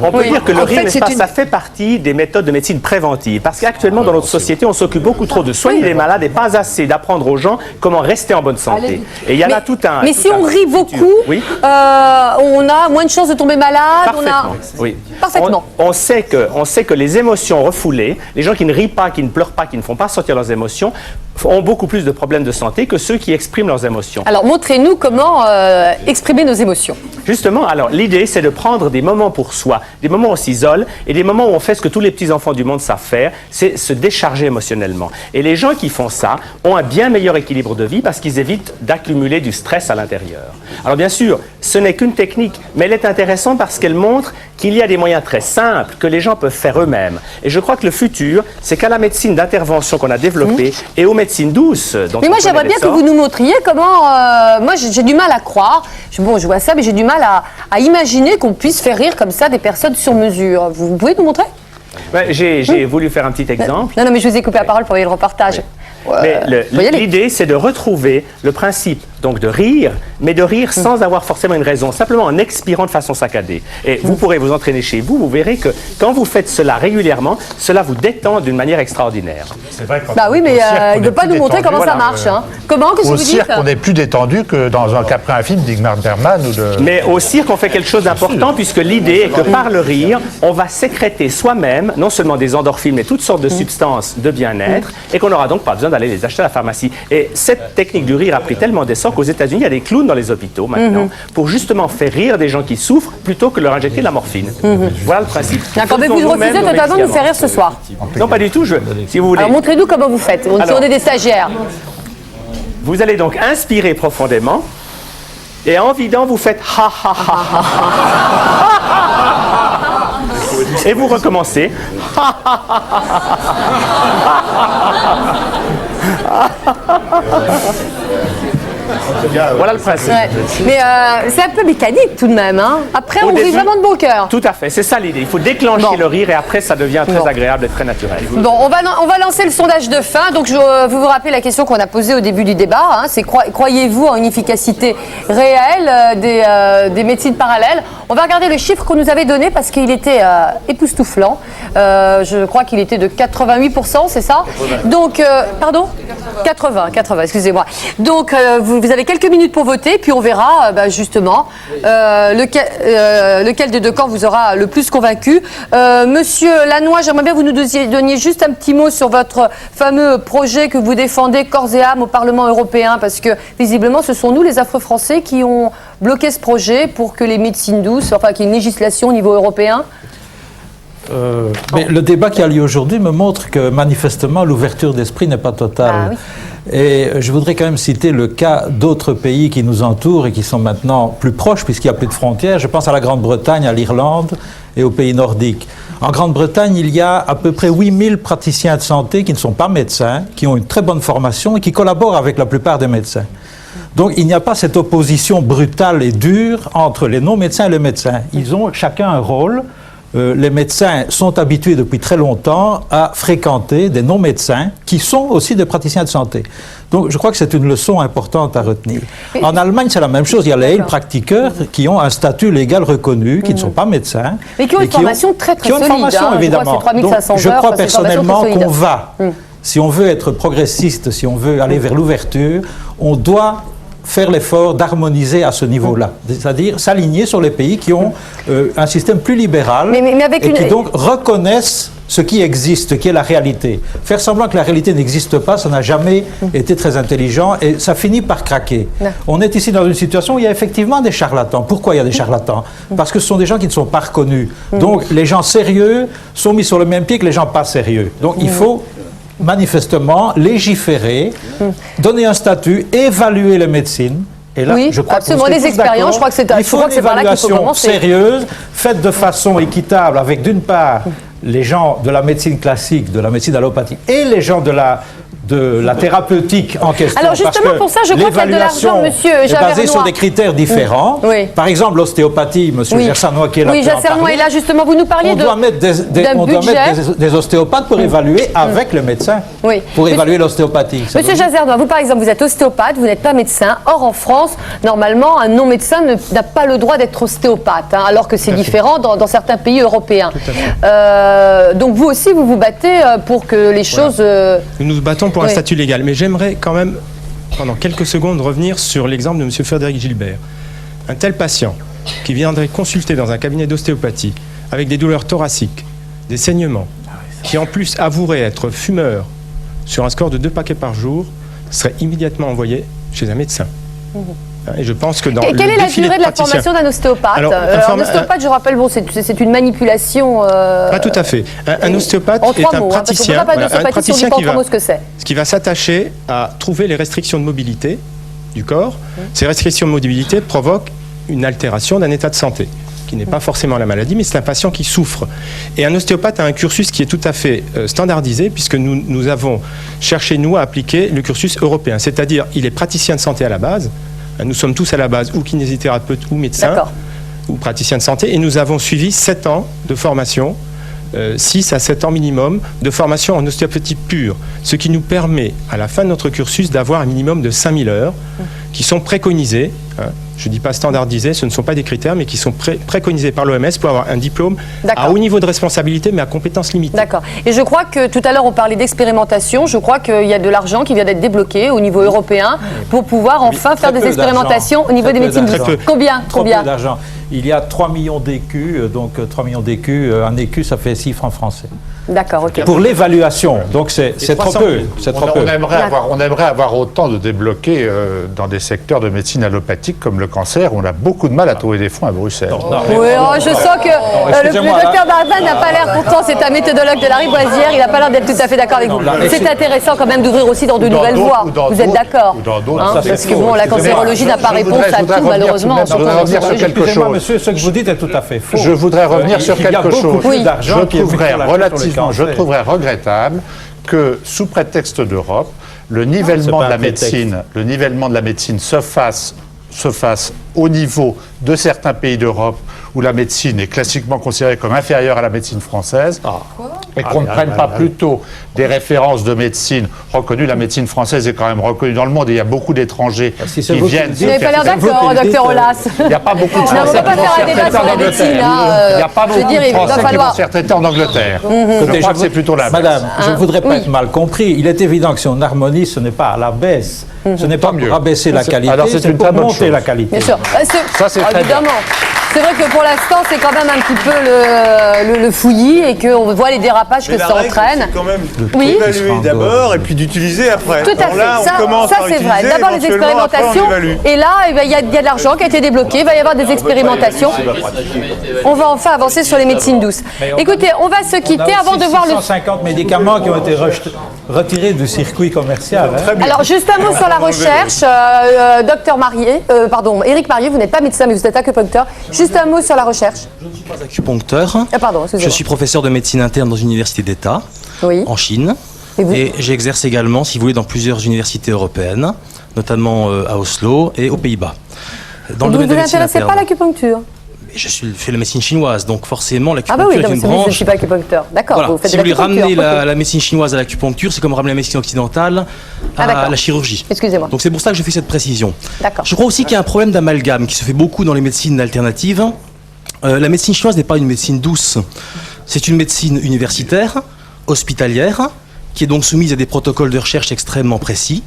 On peut dire que le En rire, fait, n'est-ce pas, ça fait partie des méthodes de médecine préventive. Parce qu'actuellement, dans notre société, on s'occupe beaucoup trop de soigner les malades et pas assez d'apprendre aux gens comment rester en bonne santé. Et il y a là tout un... Mais si on rit beaucoup, oui. on a moins de chances de tomber malade. Parfaitement, oui. Parfaitement. On sait que les émotions refoulées, les gens qui ne rient pas, qui ne pleurent pas, qui ne font pas sortir leurs émotions, ont beaucoup plus de problèmes de santé que ceux qui expriment leurs émotions. Alors, montrez-nous comment exprimer nos émotions. Justement, alors l'idée, c'est de prendre des moments pour soi, des moments où on s'isole et des moments où on fait ce que tous les petits-enfants du monde savent faire, c'est se décharger émotionnellement. Et les gens qui font ça ont un bien meilleur équilibre de vie parce qu'ils évitent d'accumuler du stress à l'intérieur. Alors bien sûr, ce n'est qu'une technique, mais elle est intéressante parce qu'elle montre qu'il y a des moyens très simples que les gens peuvent faire eux-mêmes. Et je crois que le futur, c'est qu'à la médecine d'intervention qu'on a développée et aux médecines douces... dont Mais on moi, connaît j'aimerais bien que l'essor, vous nous montriez comment... moi, j'ai du mal à croire. Je vois ça, mais j'ai du mal à imaginer qu'on puisse faire rire comme ça des personnes sur mesure. Vous pouvez nous montrer? Ouais, j'ai voulu faire un petit exemple. Non, mais je vous ai coupé la parole pour le reportage. Mais l'idée, c'est de retrouver le principe donc de rire, mais de rire sans avoir forcément une raison, simplement en expirant de façon saccadée. Et vous pourrez vous entraîner chez vous, vous verrez que quand vous faites cela régulièrement, cela vous détend d'une manière extraordinaire. C'est vrai. Bah oui, mais il ne veut pas nous montrer comment ça marche. Hein. Comment, qu'est-ce que Au vous dites? cirque, on est plus détendu que qu'après un film d'Ingmar Bergman ou de... Mais au cirque, on fait quelque chose d'important puisque l'idée est que par le rire, on va sécréter soi-même non seulement des endorphines, mais toutes sortes de substances de bien-être et qu'on n'aura donc pas besoin d'aller les acheter à la pharmacie. Et cette technique du rire a pris tellement d'essor qu'aux États-Unis, il y a des clowns dans les hôpitaux maintenant pour justement faire rire des gens qui souffrent plutôt que leur injecter de la morphine. Voilà le principe. D'accord, mais vous refusez totalement de nous faire rire ce soir. Non, pas du tout. Si vous voulez. Alors, montrez-nous comment vous faites. On Alors, est des stagiaires. Vous allez donc inspirer profondément et en vidant, vous faites ha ha ha ha ha. Et vous recommencez. Voilà le principe. Ouais. Mais c'est un peu mécanique tout de même. Hein. Après, on rit vraiment de bon cœur. Tout à fait, c'est ça l'idée. Il faut déclencher le rire et après, ça devient très agréable et très naturel. Bon, on va lancer le sondage de fin. Donc, vous rappelez la question qu'on a posée au début du débat. Hein, c'est croyez-vous en une efficacité réelle des médecines parallèles? On va regarder le chiffre qu'on nous avait donné parce qu'il était époustouflant. Je crois qu'il était de 88%, c'est ça? Donc, pardon? 80, excusez-moi. Donc, vous avez quelques minutes pour voter, puis on verra justement lequel des deux camps vous aura le plus convaincu. Monsieur Lannoy, j'aimerais bien que vous nous donniez juste un petit mot sur votre fameux projet que vous défendez corps et âme au Parlement européen, parce que visiblement ce sont nous les affreux Français qui ont bloqué ce projet pour que les médecines douces, enfin qu'il y ait une législation au niveau européen. Mais le débat qui a lieu aujourd'hui me montre que manifestement l'ouverture d'esprit n'est pas totale. Ah, oui. Et je voudrais quand même citer le cas d'autres pays qui nous entourent et qui sont maintenant plus proches puisqu'il n'y a plus de frontières. Je pense à la Grande-Bretagne, à l'Irlande et aux pays nordiques. En Grande-Bretagne, il y a à peu près 8000 praticiens de santé qui ne sont pas médecins, qui ont une très bonne formation et qui collaborent avec la plupart des médecins. Donc il n'y a pas cette opposition brutale et dure entre les non-médecins et les médecins. Ils ont chacun un rôle les médecins sont habitués depuis très longtemps à fréquenter des non-médecins qui sont aussi des praticiens de santé. Donc je crois que c'est une leçon importante à retenir. En Allemagne, c'est la même chose. Il y a les Heilpraktiker qui ont un statut légal reconnu, qui ne sont pas médecins. Mais qui ont une formation très qui ont une solide. formation, évidemment. Donc, je crois personnellement qu'on va, si on veut être progressiste, si on veut aller vers l'ouverture, on doit faire l'effort d'harmoniser à ce niveau-là, c'est-à-dire s'aligner sur les pays qui ont un système plus libéral et qui donc reconnaissent ce qui existe, qui est la réalité. Faire semblant que la réalité n'existe pas, ça n'a jamais été très intelligent et ça finit par craquer. On est ici dans une situation où il y a effectivement des charlatans. Pourquoi il y a des charlatans? Parce que ce sont des gens qui ne sont pas reconnus. Donc les gens sérieux sont mis sur le même pied que les gens pas sérieux. Donc il faut manifestement légiférer, donner un statut, évaluer les médecines. Et là, oui, je crois absolument, que des expériences. Je crois que c'est par là qu'il faut commencer. Sérieuse, faite de façon équitable, avec d'une part les gens de la médecine classique, de la médecine allopathique, et les gens de la thérapeutique en question. Alors justement, pour ça, je crois qu'il y a de l'argent, monsieur Javernois. Est basée sur des critères différents. Oui. Par exemple, l'ostéopathie, monsieur Gersernois qui est là. Oui, Gersernois est là, justement, vous nous parliez on doit mettre des ostéopathes pour évaluer avec le médecin, pour évaluer l'ostéopathie. Monsieur Gersernois, vous par exemple, vous êtes ostéopathe, vous n'êtes pas médecin. Or, en France, normalement, un non-médecin n'a pas le droit d'être ostéopathe, alors que c'est différent dans certains pays européens. Donc vous aussi, vous vous battez pour que les choses... Nous nous battons pour un statut légal, mais j'aimerais quand même, pendant quelques secondes, revenir sur l'exemple de M. Frédéric Gilbert. Un tel patient qui viendrait consulter dans un cabinet d'ostéopathie avec des douleurs thoraciques, des saignements, qui en plus avouerait être fumeur sur un score de 2 paquets par jour, serait immédiatement envoyé chez un médecin. Et je pense que dans quelle est la durée de la formation d'un ostéopathe? Alors, un ostéopathe, je rappelle, bon, c'est une manipulation. Pas tout à fait. Un ostéopathe est un praticien, qui va s'attacher à trouver les restrictions de mobilité du corps. Ces restrictions de mobilité provoquent une altération d'un état de santé, qui n'est pas forcément la maladie, mais c'est un patient qui souffre. Et un ostéopathe a un cursus qui est tout à fait standardisé, puisque nous avons cherché, nous, à appliquer le cursus européen. C'est-à-dire, il est praticien de santé à la base. Nous sommes tous à la base ou kinésithérapeutes ou médecins ou praticiens de santé et nous avons suivi 7 ans de formation, 6 à 7 ans minimum de formation en ostéopathie pure, ce qui nous permet à la fin de notre cursus d'avoir un minimum de 5000 heures qui sont préconisées, je ne dis pas standardisées, ce ne sont pas des critères, mais qui sont préconisés par l'OMS pour avoir un diplôme à haut niveau de responsabilité, mais à compétences limitées. D'accord. Et je crois que tout à l'heure, on parlait d'expérimentation. Je crois qu'il y a de l'argent qui vient d'être débloqué au niveau européen pour pouvoir enfin faire des expérimentations au niveau des médecines douces. Combien d'argent. Il y a 3 millions d'écus, donc 3 millions d'écus, un écu, ça fait 6 francs français. D'accord, ok. Pour l'évaluation, donc c'est trop peu. On aimerait avoir autant de débloqués dans des secteurs de médecine allopathique comme le cancer. On a beaucoup de mal à trouver des fonds à Bruxelles. Oui, je sens que le docteur Barban n'a pas l'air, pourtant c'est un méthodologue de la Rivoisière, il n'a pas l'air d'être tout à fait d'accord avec vous. C'est intéressant quand même d'ouvrir aussi dans de nouvelles voies. Vous êtes d'accord? Parce que bon, la cancérologie n'a pas réponse à tout, malheureusement. Je voudrais revenir sur quelque chose. Monsieur, ce que vous dites est tout à fait faux. Je voudrais revenir sur quelque chose. Je trouverais regrettable que, sous prétexte d'Europe, le nivellement de la médecine se fasse au niveau de certains pays d'Europe où la médecine est classiquement considérée comme inférieure à la médecine française, et qu'on ne prenne pas plutôt des références de médecine reconnues. La médecine française est quand même reconnue dans le monde et il y a beaucoup d'étrangers qui viennent. Vous n'avez pas l'air d'accord, docteur Olas. Il n'y a pas beaucoup de Français qui vont faire un débat sur la médecine. Il n'y a pas beaucoup de Français qui vont se faire traiter en Angleterre. Je crois que c'est plutôt là. Madame, je ne voudrais pas être mal compris. Il est évident que si on harmonise, ce n'est pas à la baisse. Ce n'est pas pour abaisser la qualité, c'est pour monter la qualité. Bien sûr. Ça, c'est très bien. C'est vrai que pour l'instant, c'est quand même un petit peu le fouillis et qu'on voit les dérapages que ça entraîne. C'est quand même d'évaluer d'abord et puis d'utiliser après. Tout à fait. Là, on commence par c'est utiliser, vrai. D'abord les expérimentations. Et là, il y a de l'argent qui a été débloqué. Il va y avoir des expérimentations. On va enfin avancer sur les médecines douces. Écoutez, on va se quitter avant de voir le... 150 médicaments qui ont été retirés du circuit commercial. Alors, juste un mot sur la recherche. Docteur Marié, Éric Marié, vous n'êtes pas médecin, mais vous êtes acupuncteur. Juste un mot sur la recherche. Je ne suis pas acupuncteur. Pardon, je suis professeur de médecine interne dans une université d'État en Chine. Et j'exerce également, si vous voulez, dans plusieurs universités européennes, notamment à Oslo et aux Pays-Bas. Vous ne vous intéressez pas à l'acupuncture? Je fais la médecine chinoise, donc forcément Ah bah l'acupuncture oui, est une je ne branche. suis pas acupuncteur. D'accord, Voilà. vous faites Si de vous voulez l'acupuncture. ramener Ok. la médecine chinoise à l'acupuncture, c'est comme ramener la médecine occidentale à d'accord. la chirurgie. Excusez-moi. Donc c'est pour ça que je fais cette précision. D'accord. Je crois aussi qu'il y a un problème d'amalgame qui se fait beaucoup dans les médecines alternatives. La médecine chinoise n'est pas une médecine douce. C'est une médecine universitaire, hospitalière, qui est donc soumise à des protocoles de recherche extrêmement précis,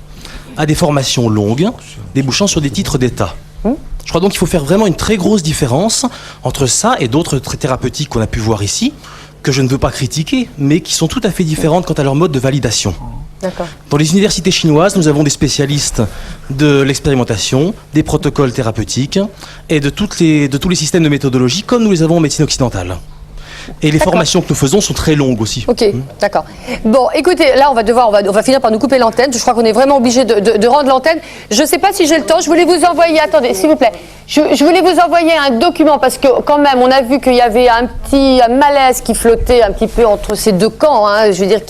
à des formations longues, débouchant sur des titres d'État. Je crois donc qu'il faut faire vraiment une très grosse différence entre ça et d'autres thérapeutiques qu'on a pu voir ici, que je ne veux pas critiquer, mais qui sont tout à fait différentes quant à leur mode de validation. D'accord. Dans les universités chinoises, nous avons des spécialistes de l'expérimentation, des protocoles thérapeutiques et de tous les systèmes de méthodologie comme nous les avons en médecine occidentale. Et les formations que nous faisons sont très longues aussi. Ok, d'accord. Bon, écoutez, là, on va finir par nous couper l'antenne. Je crois qu'on est vraiment obligé de rendre l'antenne. Je ne sais pas si j'ai le temps. Je voulais vous envoyer, attendez, s'il vous plaît. Je voulais vous envoyer un document parce que quand même, on a vu qu'il y avait un petit malaise qui flottait un petit peu entre ces deux camps. Je veux dire,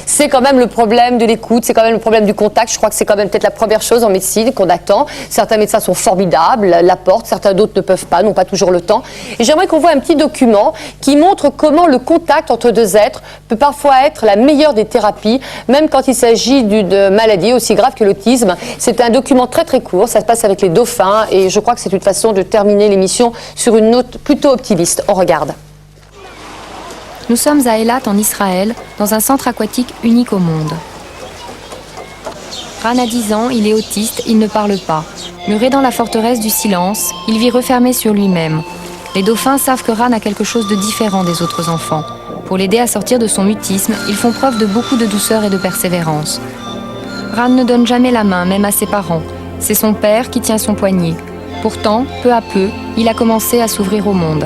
c'est quand même le problème de l'écoute, c'est quand même le problème du contact. Je crois que c'est quand même peut-être la première chose en médecine qu'on attend. Certains médecins sont formidables, l'apportent, certains d'autres ne peuvent pas, n'ont pas toujours le temps. Et j'aimerais qu'on voit un petit document qui montre comment le contact entre deux êtres peut parfois être la meilleure des thérapies, même quand il s'agit d'une maladie aussi grave que l'autisme. C'est un document très très court, ça se passe avec les dauphins et je crois que c'est une façon de terminer l'émission sur une note plutôt optimiste. On regarde. Nous sommes à Eilat en Israël, dans un centre aquatique unique au monde. Ran a 10 ans, il est autiste, il ne parle pas. Muré dans la forteresse du silence, il vit refermé sur lui-même. Les dauphins savent que Ran a quelque chose de différent des autres enfants. Pour l'aider à sortir de son mutisme, ils font preuve de beaucoup de douceur et de persévérance. Ran ne donne jamais la main, même à ses parents. C'est son père qui tient son poignet. Pourtant, peu à peu, il a commencé à s'ouvrir au monde.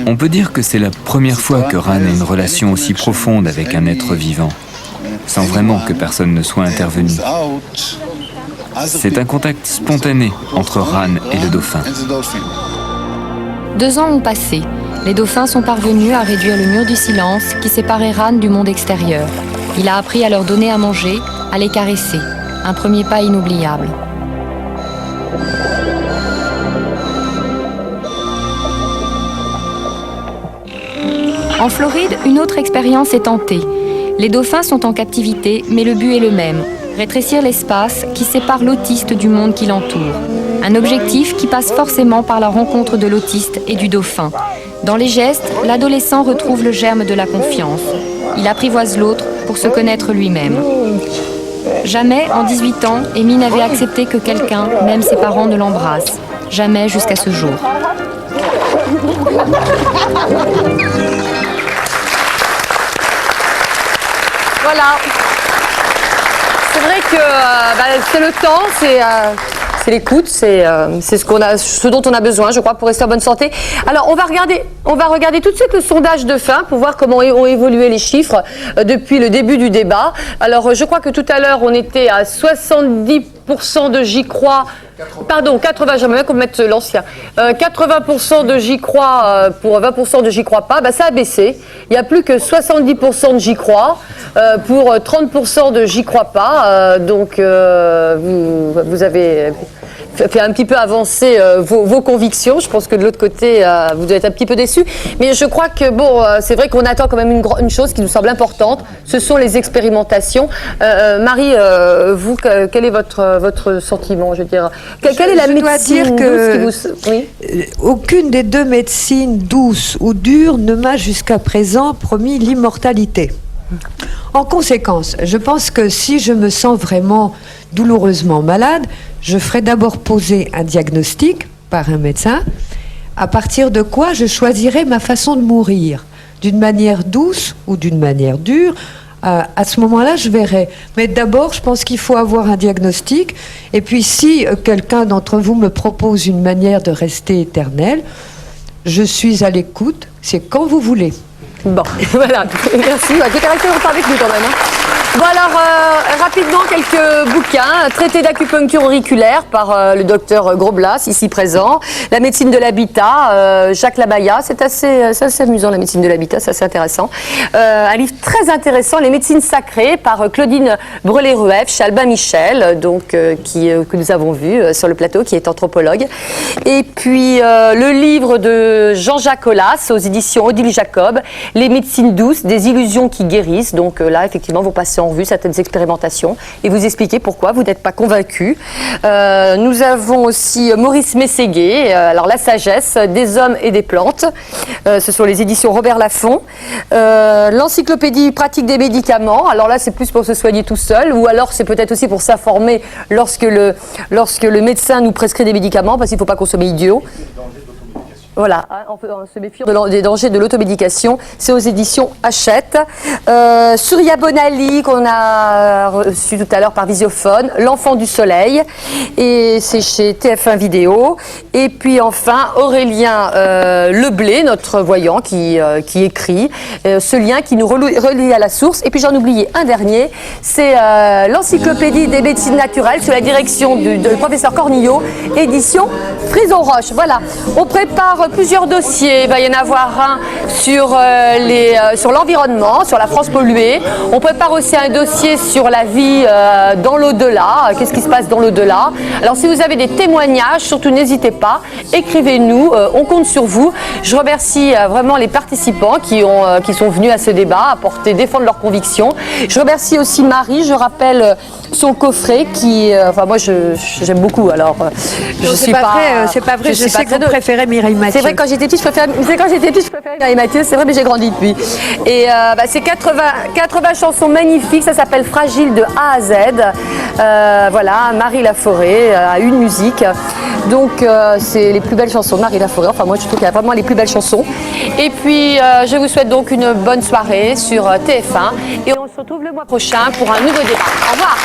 On peut dire que c'est la première fois que Ran a une relation aussi profonde avec un être vivant, sans vraiment que personne ne soit intervenu. C'est un contact spontané entre Ran et le dauphin. 2 ans ont passé. Les dauphins sont parvenus à réduire le mur du silence qui séparait Ran du monde extérieur. Il a appris à leur donner à manger, à les caresser. Un premier pas inoubliable. En Floride, une autre expérience est tentée. Les dauphins sont en captivité, mais le but est le même. Rétrécir l'espace qui sépare l'autiste du monde qui l'entoure. Un objectif qui passe forcément par la rencontre de l'autiste et du dauphin. Dans les gestes, l'adolescent retrouve le germe de la confiance. Il apprivoise l'autre pour se connaître lui-même. Jamais, en 18 ans, Amy n'avait accepté que quelqu'un, même ses parents, ne l'embrasse. Jamais jusqu'à ce jour. Voilà. C'est vrai que c'est le temps, c'est l'écoute, c'est ce dont on a besoin, je crois, pour rester en bonne santé. Alors, on va regarder tout de suite le sondage de fin pour voir comment ont évolué les chiffres depuis le début du débat. Alors, je crois que tout à l'heure, on était à 70% de j'y crois. Pardon, 80, j'aimerais bien qu'on mette l'ancien. 80% de j'y crois pour 20% de j'y crois pas, ça a baissé. Il n'y a plus que 70% de j'y crois pour 30% de j'y crois pas. Donc, vous avez fait un petit peu avancer vos convictions. Je pense que de l'autre côté, vous devez être un petit peu déçus. Mais je crois que, c'est vrai qu'on attend quand même une chose qui nous semble importante. Ce sont les expérimentations. Marie, vous, quel est votre sentiment, je veux dire? Quelle est la médecine douce qui vous... Aucune des deux médecines douces ou dures ne m'a jusqu'à présent promis l'immortalité. En conséquence, je pense que si je me sens vraiment douloureusement malade, je ferai d'abord poser un diagnostic par un médecin, à partir de quoi je choisirai ma façon de mourir, d'une manière douce ou d'une manière dure. À ce moment-là, je verrai. Mais d'abord, je pense qu'il faut avoir un diagnostic. Et puis, si quelqu'un d'entre vous me propose une manière de rester éternel, je suis à l'écoute. C'est quand vous voulez. Bon, voilà. Merci. Vous êtes avec nous quand même. Bon alors, rapidement, quelques bouquins. Traité d'acupuncture auriculaire par le docteur Groblas, ici présent. La médecine de l'habitat, Jacques Labaya. C'est assez amusant, la médecine de l'habitat, c'est assez intéressant. Un livre très intéressant, Les médecines sacrées, par Claudine Brelet-Rueff, chez Albin Michel, donc, que nous avons vu sur le plateau, qui est anthropologue. Et puis, le livre de Jean-Jacques Hollas, aux éditions Odile Jacob, Les médecines douces, des illusions qui guérissent. Donc là, effectivement, vous passez en revue certaines expérimentations et vous expliquez pourquoi vous n'êtes pas convaincu. Nous avons aussi Maurice Mességuet, alors La sagesse des hommes et des plantes. Ce sont les éditions Robert Laffont. L'encyclopédie pratique des médicaments. Alors là, c'est plus pour se soigner tout seul, ou alors c'est peut-être aussi pour s'informer lorsque le médecin nous prescrit des médicaments, parce qu'il ne faut pas consommer idiot. Voilà, on peut se méfier des dangers de l'automédication. C'est aux éditions Hachette. Surya Bonali, qu'on a reçu tout à l'heure par visiophone. L'enfant du soleil. Et c'est chez TF1 Vidéo. Et puis enfin, Aurélien Leblé, notre voyant, qui écrit. Ce lien qui nous relie à la source. Et puis j'en oubliais un dernier. C'est l'encyclopédie des médecines naturelles sous la direction du professeur Cornillot. Édition Frison Roche. Voilà. On prépare plusieurs dossiers. Il va y en avoir un sur l'environnement, sur la France polluée. On prépare aussi un dossier sur la vie dans l'au-delà. Qu'est-ce qui se passe dans l'au-delà? Alors si vous avez des témoignages, surtout n'hésitez pas, écrivez-nous, on compte sur vous. Je remercie vraiment les participants qui sont venus à ce débat, défendre leurs convictions. Je remercie aussi Marie, je rappelle son coffret qui, enfin moi j'aime beaucoup, alors je Non, suis pas... C'est pas vrai, je sais que vous préférez Mireille Mathieu. C'est vrai, quand j'étais petite, je préférais Mireille Mathieu, c'est vrai, mais j'ai grandi depuis. Et c'est 80 chansons magnifiques, ça s'appelle Fragile de A à Z. Voilà, Marie Laforêt a une musique. Donc c'est les plus belles chansons de Marie Laforêt. Enfin moi je trouve qu'il y a vraiment les plus belles chansons. Et puis je vous souhaite donc une bonne soirée sur TF1. Et on se retrouve le mois prochain pour un nouveau débat. Au revoir.